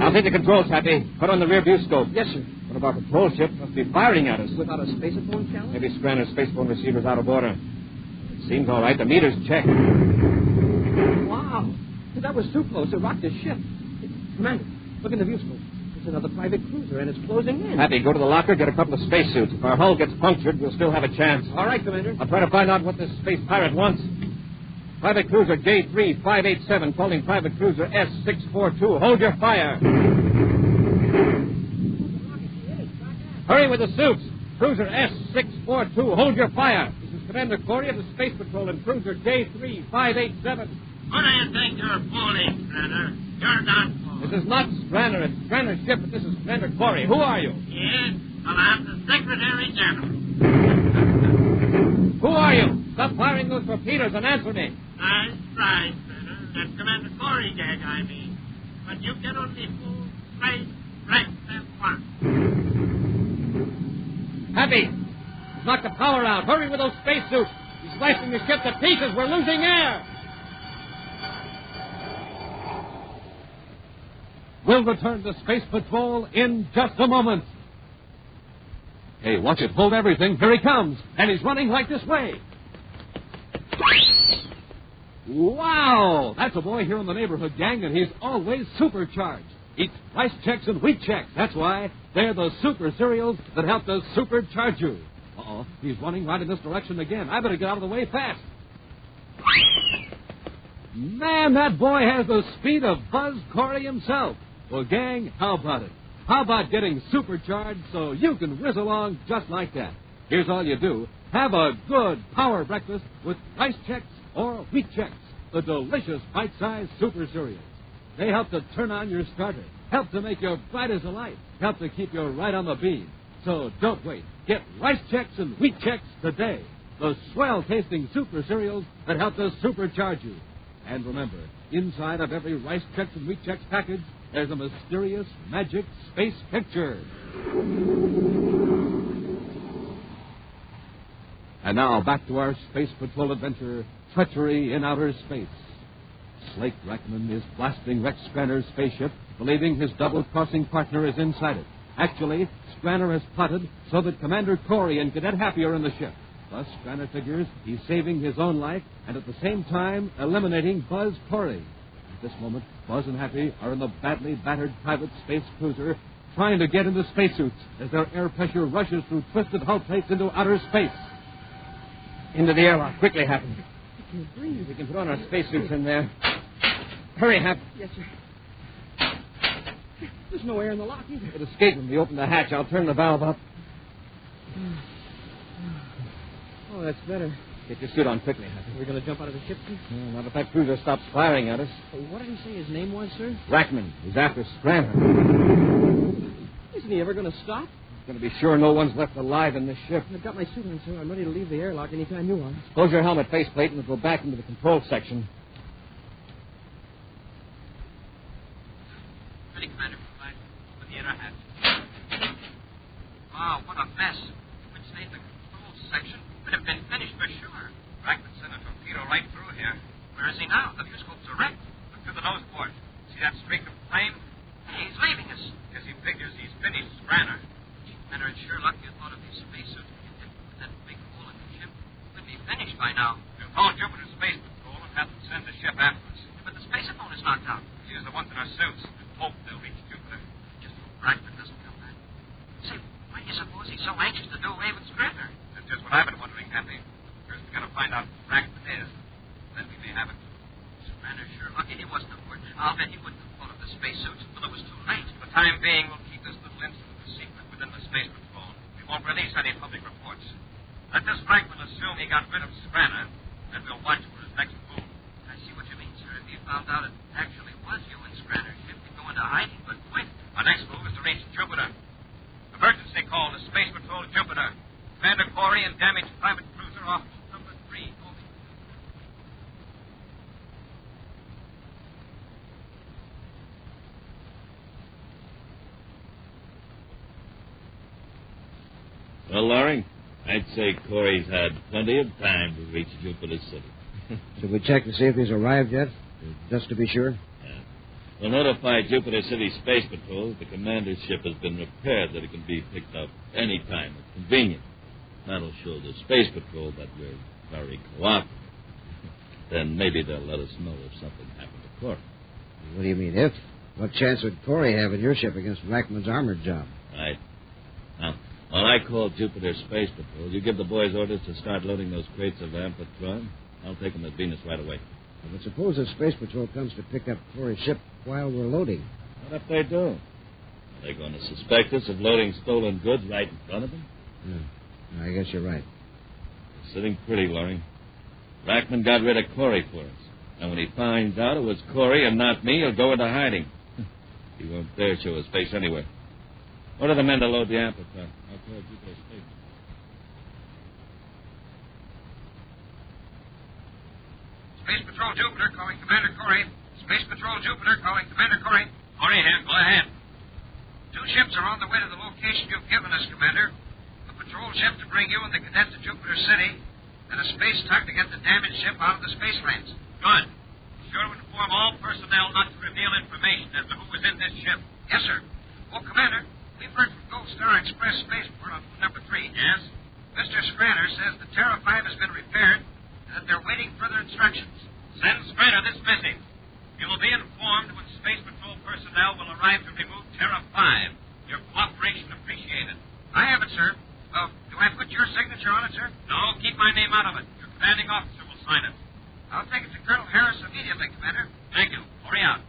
I'll take the controls, Happy. Put on the rear view scope. Yes, sir. One of our patrol ships must be firing at us. Without a spacephone challenge? Maybe Stranner's spacephone receiver's out of order. It seems all right. The meter's checked. Wow. That was too close. It rocked the ship. Commander, look in the view scope. It's another private cruiser, and it's closing in. Happy, go to the locker, get a couple of spacesuits. If our hull gets punctured, we'll still have a chance. All right, Commander. I'll try to find out what this space pirate wants. Private cruiser J3587 calling private cruiser S642. Hold your fire. Hurry with the suits. Cruiser S642. Hold your fire. This is Commander Corey of the Space Patrol and cruiser J3587. What do you think you're fooling, Stranner? You're not fooling. This is not Stranner. It's Stranner's ship, but this is Commander Corey. Who are you? Yes, well, I'm the Secretary General. Who are you? Stop firing those torpedoes and answer me. Nice try, Stranner. That's Commander Corey, Gag, I mean. But you can only fool straight, right, and one. Happy! Knock the power out. Hurry with those spacesuits. He's slicing the ship to pieces. We're losing air. We'll return to Space Patrol in just a moment. Hey, watch it. Hold everything. Here he comes. And he's running like this way. Wow! That's a boy here in the neighborhood, gang, and he's always supercharged. Eats Rice Chex and Wheat Chex. That's why they're the super cereals that help to supercharge you. Uh-oh, he's running right in this direction again. I better get out of the way fast. Man, that boy has the speed of Buzz Corey himself. Well, gang, how about it? How about getting supercharged so you can whiz along just like that? Here's all you do. Have a good power breakfast with Rice Chex or Wheat Chex, the delicious bite-sized super cereals. They help to turn on your starter, help to make you bright as a light, help to keep you right on the beam. So don't wait. Get Rice Chex and Wheat Chex today. The swell-tasting super cereals that help to supercharge you. And remember, inside of every Rice Chex and Wheat Chex package, there's a mysterious, magic space picture. And now, back to our Space Patrol adventure, Treachery in Outer Space. Slake Rackman is blasting Rex Stranner's spaceship, believing his double-crossing partner is inside it. Actually, Stranner has plotted so that Commander Corey and Cadet Happy are in the ship. Thus, Stranner figures he's saving his own life and at the same time eliminating Buzz Corey. At this moment, Buzz and Happy are in the badly battered private space cruiser trying to get into spacesuits as their air pressure rushes through twisted hull plates into outer space. Into the airlock. Quickly, Happy. I can't breathe. We can put on our spacesuits in there. Hurry, Hap. Yes, sir. There's no air in the lock either. It escaped when we open the hatch. I'll turn the valve up. Oh, that's better. Get your suit on quickly, Happy. We're going to jump out of the ship, too? Not if that cruiser stops firing at us. What did he say his name was, sir? Rackman. He's after Stranner. Isn't he ever going to stop? He's going to be sure no one's left alive in this ship. I've got my suit on, sir. I'm ready to leave the airlock any time you want. Close your helmet faceplate and we'll go back into the control section. Ready, Commander. With the inner hatch. Wow, what a mess. Which stayed in the control section could have been finished for sure. Rackman sent a torpedo right through here. Where is he now? The viewscope's erect. Look through the nose port. See that streak of flame? He's leaving us. Because he figures he's finished Stranner. Commander, it's sure lucky you thought of these spacesuits to get hit with that big hole in the ship. Could be finished by now. We'll call Jupiter Space Patrol and have them send the ship after us. But the space phone is knocked out. Use the ones in our suits and hope they'll reach Jupiter. Just hope Rackman doesn't come back. Say, why do you suppose he's so anxious to do away with Stranner? That's just what I've been wondering, Happy. First we've got to find out who Rackman is. Then we may have it. Stranner's sure lucky he wasn't aboard. I'll bet he wouldn't have thought of the spacesuits until it was too late. For the time being, we'll keep this little incident a secret within the Space Patrol. We won't release any public reports. Let this Rackman assume he got rid of Stranner, then we'll watch for his next move. I see what you mean, sir. If he found out it actually was you and Stranner's ship, he'd go into hiding, but quick. Our next move is to reach Jupiter. Emergency call to Space Patrol Jupiter. Commander Corey and damaged private cruiser off number 3. Over. Well, Loring, I'd say Corey's had plenty of time to reach Jupiter City. Should we check to see if he's arrived yet? Just to be sure? Yeah. We'll notify Jupiter City Space Patrol that the commander's ship has been repaired, that it can be picked up any time it's convenient. That'll show the Space Patrol that we're very cooperative. Then maybe they'll let us know if something happened to Corey. What do you mean, if? What chance would Corey have in your ship against Rackman's armored job? Right. Now, while I call Jupiter Space Patrol, you give the boys orders to start loading those crates of Amphitron. I'll take them to Venus right away. But suppose the Space Patrol comes to pick up Corey's ship while we're loading. What if they do? Are they going to suspect us of loading stolen goods right in front of them? Yeah. I guess you're right. You're sitting pretty, Loring. Rackman got rid of Corey for us. And when he finds out it was Corey and not me, he'll go into hiding. He won't dare show his face anywhere. Order the men to load the Amphitron. I'll call Jupiter Space. Space Patrol Jupiter calling Commander Corey. Space Patrol Jupiter calling Commander Corey. Corey here, go ahead. 2 ships are on the way to the location you've given us, Commander. A patrol ship to bring you and the Cadet to Jupiter City, and a space tug to get the damaged ship out of the space lanes. Good. Be sure to inform all personnel not to reveal information as to who was in this ship. Yes, sir. Oh, Commander, we've heard from Gold Star Express Spaceport on number 3. Yes? Mr. Stranner says the Terra 5 has been repaired and that they're waiting further instructions. Send Stranner this message. You will be informed when Space Patrol personnel will arrive to remove Terra 5. Your cooperation appreciated. I have it, sir. Do I put your signature on it, sir? No, keep my name out of it. Your commanding officer will sign it. I'll take it to Colonel Harris immediately, Commander. Thank you. Hurry out.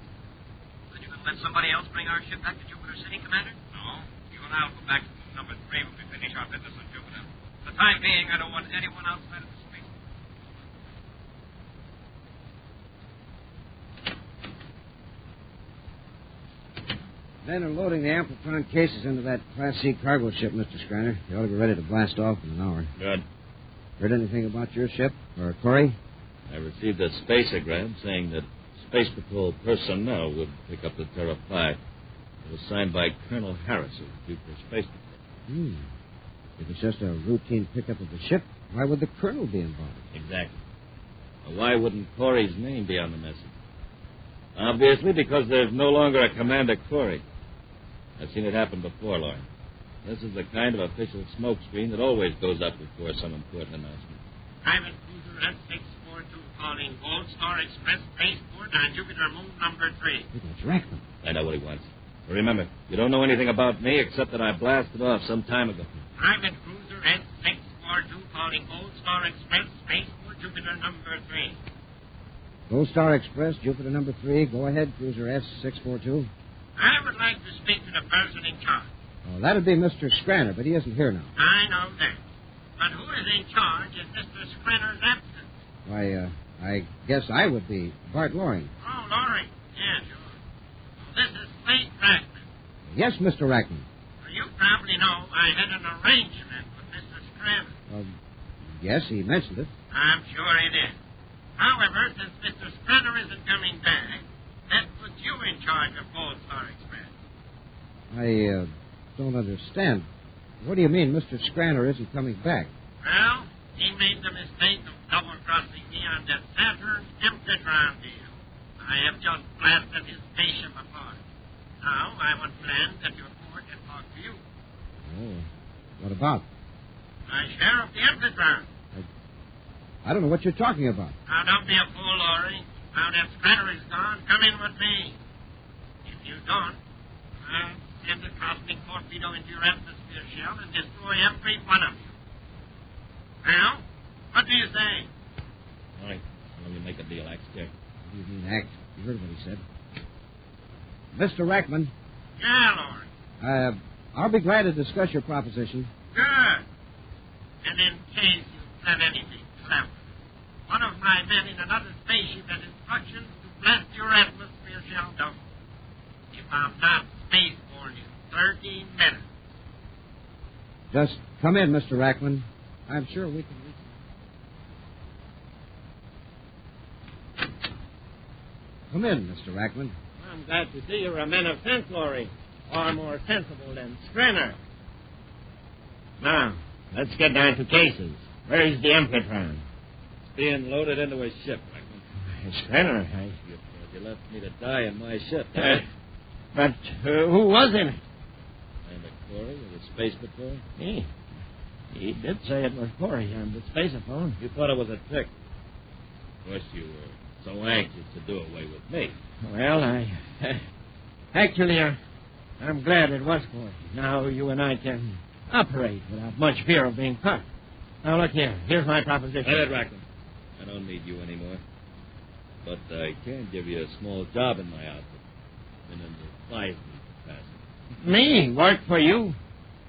Then you going to let somebody else bring our ship back to Jupiter City, Commander? No. You and I'll go back to number 3 when we finish our business on Jupiter. For the time being, I don't want anyone outside of the space. Men are loading the Amplifon cases into that Class C cargo ship, Mr. Schreiner. They ought to be ready to blast off in an hour. Good. Heard anything about your ship? Or Corey? I received a spaceogram saying that Space Patrol personnel would pick up the Terra 5. It was signed by Colonel Harris of Jupiter Space Patrol. If it's just a routine pickup of the ship, why would the Colonel be involved? Exactly. Well, why wouldn't Corey's name be on the message? Obviously, because there's no longer a Commander Corey. I've seen it happen before, Lauren. This is the kind of official smokescreen that always goes up before some important announcement. Private Cruiser S642 calling Gold Star Express Spaceport on Jupiter Moon number 3. That's Rackman. I know what he wants. But remember, you don't know anything about me except that I blasted off some time ago. Private Cruiser S642 calling Gold Star Express Spaceport Jupiter number 3. Gold Star Express, Jupiter number 3. Go ahead, Cruiser S642. I would like to speak to the person in charge. Oh, that'd be Mr. Schreiner, but he isn't here now. I know that. But who is in charge in Mr. Schreiner's absence? Why, I guess I would be Bart Loring. Oh, Loring. Yeah, sure. This is Slate Rackman. Yes, Mr. Rackman. Well, you probably know I had an arrangement with Mr. Schreiner. Yes, he mentioned it. I'm sure he did. However, since Mr. Schreiner isn't coming back, that puts you in charge of Gold Star Express. I don't understand. What do you mean Mr. Schreiner isn't coming back? Well, he made the mistake of double-crossing me on that Saturn Emptitron deal. I have just blasted his spaceship apart. Now, I want plans at your port and talk to you. Oh, what about? My share of the Emptitron. I don't know what you're talking about. Now, don't be a fool, Laurie. Now that Schreiner is gone, come in with me. If you don't, I'll send a cosmic torpedo into your atmosphere shell and destroy every one of you. Now, what do you say? All right. Let me make a deal. Act scared. What do you mean, act? You heard what he said. Mr. Rackman. Yeah, Laurie. I'll be glad to discuss your proposition. Good. And in case you've done anything clever, one of my men in another spaceship has instructions to blast your atmosphere shell down. If I'm not spaceborne in 13 minutes. Just come in, Mr. Rackman. I'm sure we can reach him. Come in, Mr. Rackman. I'm glad to see you're a man of sense, Laurie. Far more sensible than Schreiner. Now, let's get down to cases. Where's the Emptitron? Being loaded into a ship, Rackman. Schreiner, You left me to die in my ship. But who was in it? Commander Corey of the Space Patrol? He did say it was Corey on the spaceophone. You thought it was a trick. Of course, you were so anxious to do away with me. Well, I'm glad it was Corey. Now you and I can operate without much fear of being caught. Now, look here. Here's my proposition. Hey, Rackman. I don't need you anymore. But I can give you a small job in my outfit. In the flight capacity. Me? Work for you?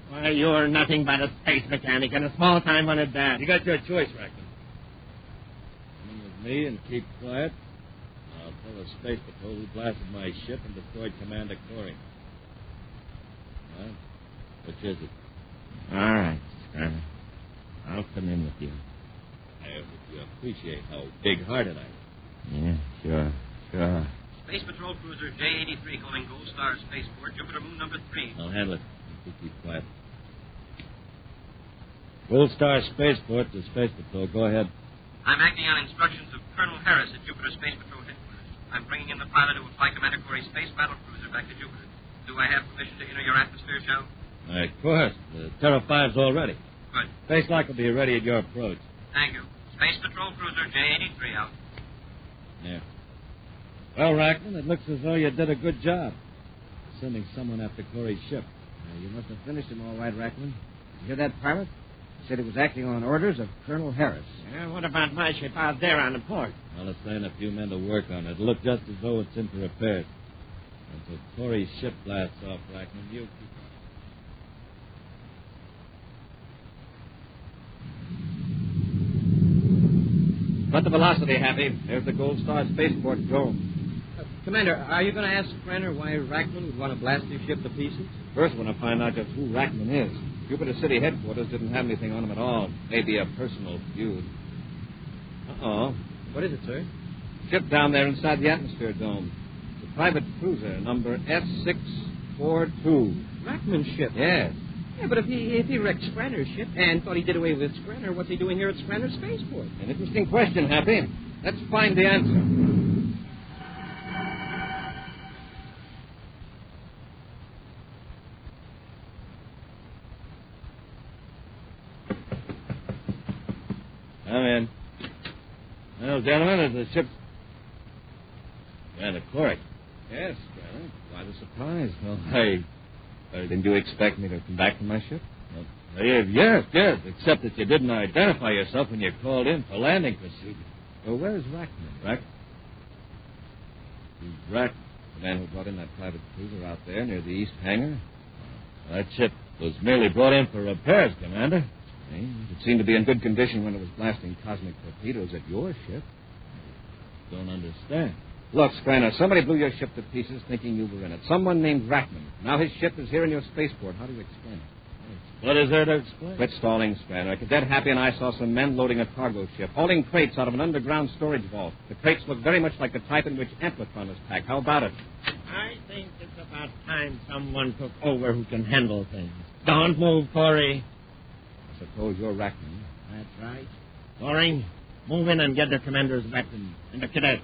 Why, you're nothing but a space mechanic and a small-time one at that. You got your choice, Rackman. Come in with me and keep quiet. I'll tell the Space Patrol who blasted my ship and destroyed Commander Corey. Well, which is it? All right, Schreiner. I'll come in with you. I hope you appreciate how big-hearted I am. Yeah, sure. Space Patrol Cruiser J-83 calling Gold Star Spaceport, Jupiter Moon number 3. I'll handle it. Keep quiet. Gold Star Spaceport to Space Patrol. Go ahead. I'm acting on instructions of Colonel Harris at Jupiter Space Patrol headquarters. I'm bringing in the pilot who will fly Commander Corey's space battle cruiser back to Jupiter. Do I have permission to enter your atmosphere, shell? Of course. The Terra 5's all ready. Good. Space lock will be ready at your approach. Thank you. Space Patrol Cruiser J-83 out. Yeah. Well, Rackman, it looks as though you did a good job. Sending someone after Corey's ship. You must have finished him all right, Rackman. You hear that, pilot? He said he was acting on orders of Colonel Harris. What about my ship out there on the port? I'll assign a few men to work on it. It'll look just as though it's in for repairs. Until Corey's ship blasts off, Blackman, you keep on. Cut the velocity, Happy. There's the Gold Star spaceport dome. Commander, are you going to ask Brenner why Rackman would want to blast his ship to pieces? First, I want to find out just who Rackman is. Jupiter City headquarters didn't have anything on him at all. Maybe a personal feud. Uh-oh. What is it, sir? Ship down there inside the atmosphere dome. It's a private cruiser, number S642. Rackman's ship? Yes. Yeah, but if he wrecked Skranner's ship and thought he did away with Skranner, what's he doing here at Skranner's spaceport? An interesting question, Happy. Let's find the answer. Come in. Well, gentlemen, is the ship... Commander Corey. Yes, Commander. Why the surprise? Well, hey, didn't you expect me to come back to my ship? Well, yes, except that you didn't identify yourself when you called in for landing procedure. Well, where's Rackman? Who's Rack? The man who brought in that private cruiser out there near the east hangar? That ship was merely brought in for repairs, Commander. It seemed to be in good condition when it was blasting cosmic torpedoes at your ship. Don't understand. Look, Skranner, somebody blew your ship to pieces thinking you were in it. Someone named Rackman. Now his ship is here in your spaceport. How do you explain it? What is there to explain? Quit stalling, Skranner. Cadet Happy and I saw some men loading a cargo ship, hauling crates out of an underground storage vault. The crates look very much like the type in which Amplitron is packed. How about it? I think it's about time someone took over who can handle things. Don't move, Corey. I suppose you're Rackman. That's right. Corey, move in and get the commander's weapon and the cadet.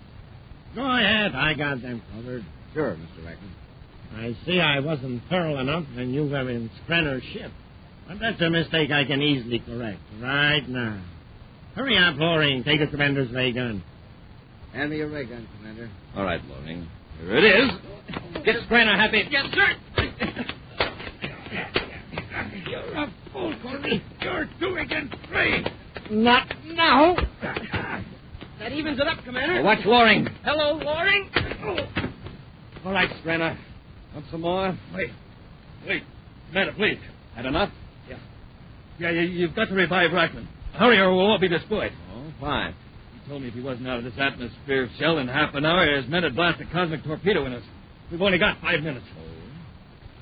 Go ahead. I got them covered. Sure, Mr. Rackman. I see I wasn't thorough enough when you were in Skranner's ship. But that's a mistake I can easily correct right now. Hurry up, Loring. Take the commander's ray gun. Hand me your ray gun, Commander. All right, Loring. Here it is. Get Skranner, Happy. Yes, sir. You're a fool, Corey. You're 2 against 3. Not now. That evens it up, Commander. Now watch Loring. Hello, Loring. All right, Skranner. Want some more? Wait. Commander, please. Had enough? Yeah, you've got to revive Rackman. Hurry or we'll all be destroyed. Oh, fine. He told me if he wasn't out of this atmosphere shell in half an hour, his men would blast a cosmic torpedo in us. We've only got 5 minutes.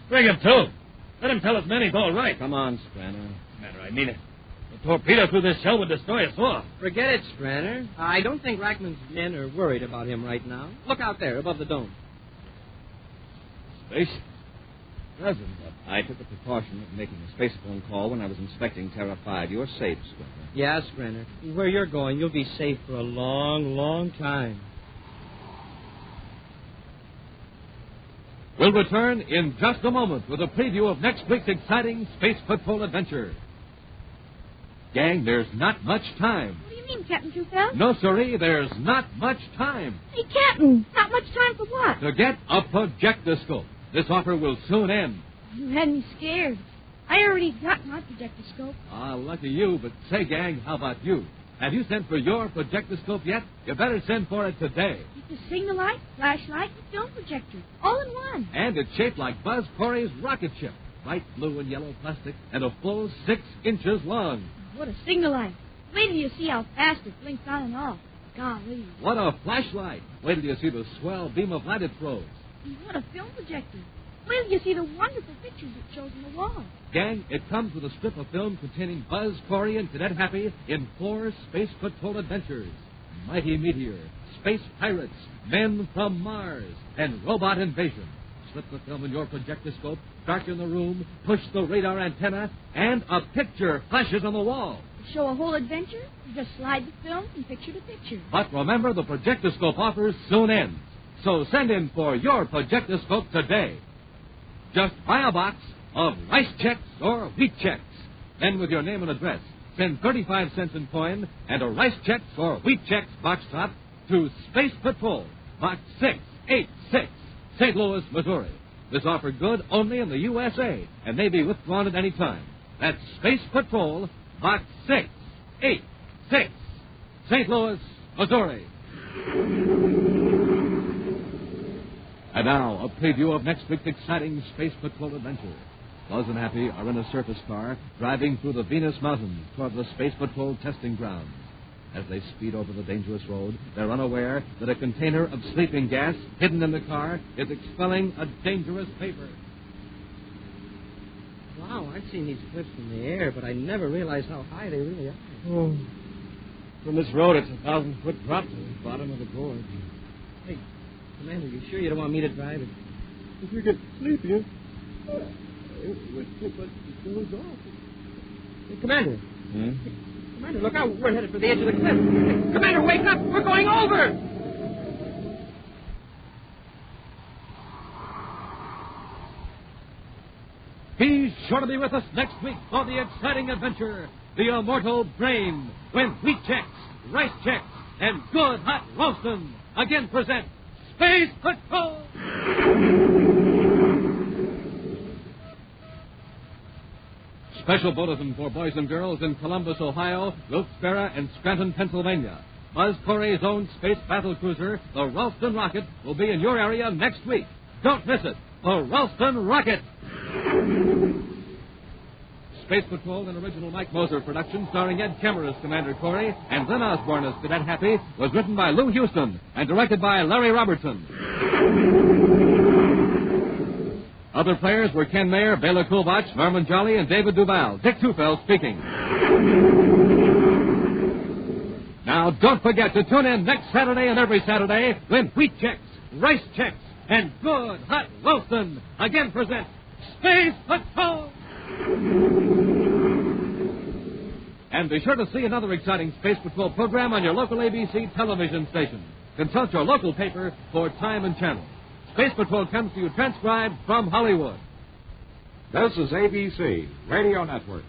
Bring him, too. Let him tell his men he's all right. Come on, Skranner. Commander, I mean it. The torpedo through this shell would destroy us all. Forget it, Skranner. I don't think Rackman's men are worried about him right now. Look out there, above the dome. Space? Present. I took the precaution of making a space phone call when I was inspecting Terra 5. You're safe, Skranner. Yeah, Skranner. Where you're going, you'll be safe for a long, long time. We'll return in just a moment with a preview of next week's exciting Space Patrol adventure. Gang, there's not much time. What do you mean, Captain Truesdale? No, sirree, there's not much time. Hey, Captain, not much time for what? To get a projectoscope. This offer will soon end. You had me scared. I already got my projectoscope. Ah, lucky you, but say, gang, how about you? Have you sent for your projectoscope yet? You better send for it today. It's a signal light, flashlight, and film projector, all in one. And it's shaped like Buzz Corey's rocket ship. Bright blue and yellow plastic and a full 6 inches long. What a signal light. Wait till you see how fast it blinks on and off. Golly. What a flashlight. Wait till you see the swell beam of light it throws. And what a film projector. Wait till you see the wonderful pictures it shows on the wall. Gang, it comes with a strip of film containing Buzz, Corey, and Cadet Happy in 4 Space Patrol adventures. Mighty Meteor, Space Pirates, Men from Mars, and Robot Invasion. Slip the film in your projectoscope, darken the room, push the radar antenna, and a picture flashes on the wall. To show a whole adventure, you just slide the film from picture to picture. But remember, the projectoscope offer soon ends. So send in for your projectoscope today. Just buy a box of rice checks or wheat checks. Then with your name and address, send 35 cents in coin and a rice checks or wheat checks box top to Space Patrol, Box 686, St. Louis, Missouri. This offer good only in the USA and may be withdrawn at any time. That's Space Patrol, Box 686, St. Louis, Missouri. And now, a preview of next week's exciting Space Patrol adventure. Buzz and Happy are in a surface car driving through the Venus Mountains toward the Space Patrol testing grounds. As they speed over the dangerous road, they're unaware that a container of sleeping gas hidden in the car is expelling a dangerous vapor. Wow, I've seen these cliffs in the air, but I never realized how high they really are. Oh. From this road, it's 1,000-foot drop to the bottom of the gorge. Hey, Commander, you sure you don't want me to drive it? If you get sleepy, it goes off. Hey, Commander. Hmm? Commander, look out. We're headed for the edge of the cliff. Hey, Commander, wake up. We're going over. Be sure to be with us next week for the exciting adventure, The Immortal Brain, when Wheat Checks, Rice Checks, and Good Hot Roastin' again present Space Patrol! Special bulletin for boys and girls in Columbus, Ohio, Wilkes-Barre, and Scranton, Pennsylvania. Buzz Corey's own space battle cruiser, the Ralston Rocket, will be in your area next week. Don't miss it. The Ralston Rocket. Space Patrol, an original Mike Moser production starring Ed Kemmer as Commander Corey and Lynn Osborne as Cadet Happy, was written by Lou Houston and directed by Larry Robertson. Other players were Ken Mayer, Bela Kulbach, Norman Jolly, and David Duval. Dick Tufel speaking. Now, don't forget to tune in next Saturday and every Saturday when Wheat Checks, Rice Checks, and Good Hot Roastin' again present Space Patrol! And be sure to see another exciting Space Patrol program on your local ABC television station. Consult your local paper for time and channel. Space Patrol comes to you transcribed from Hollywood. This is ABC Radio Network.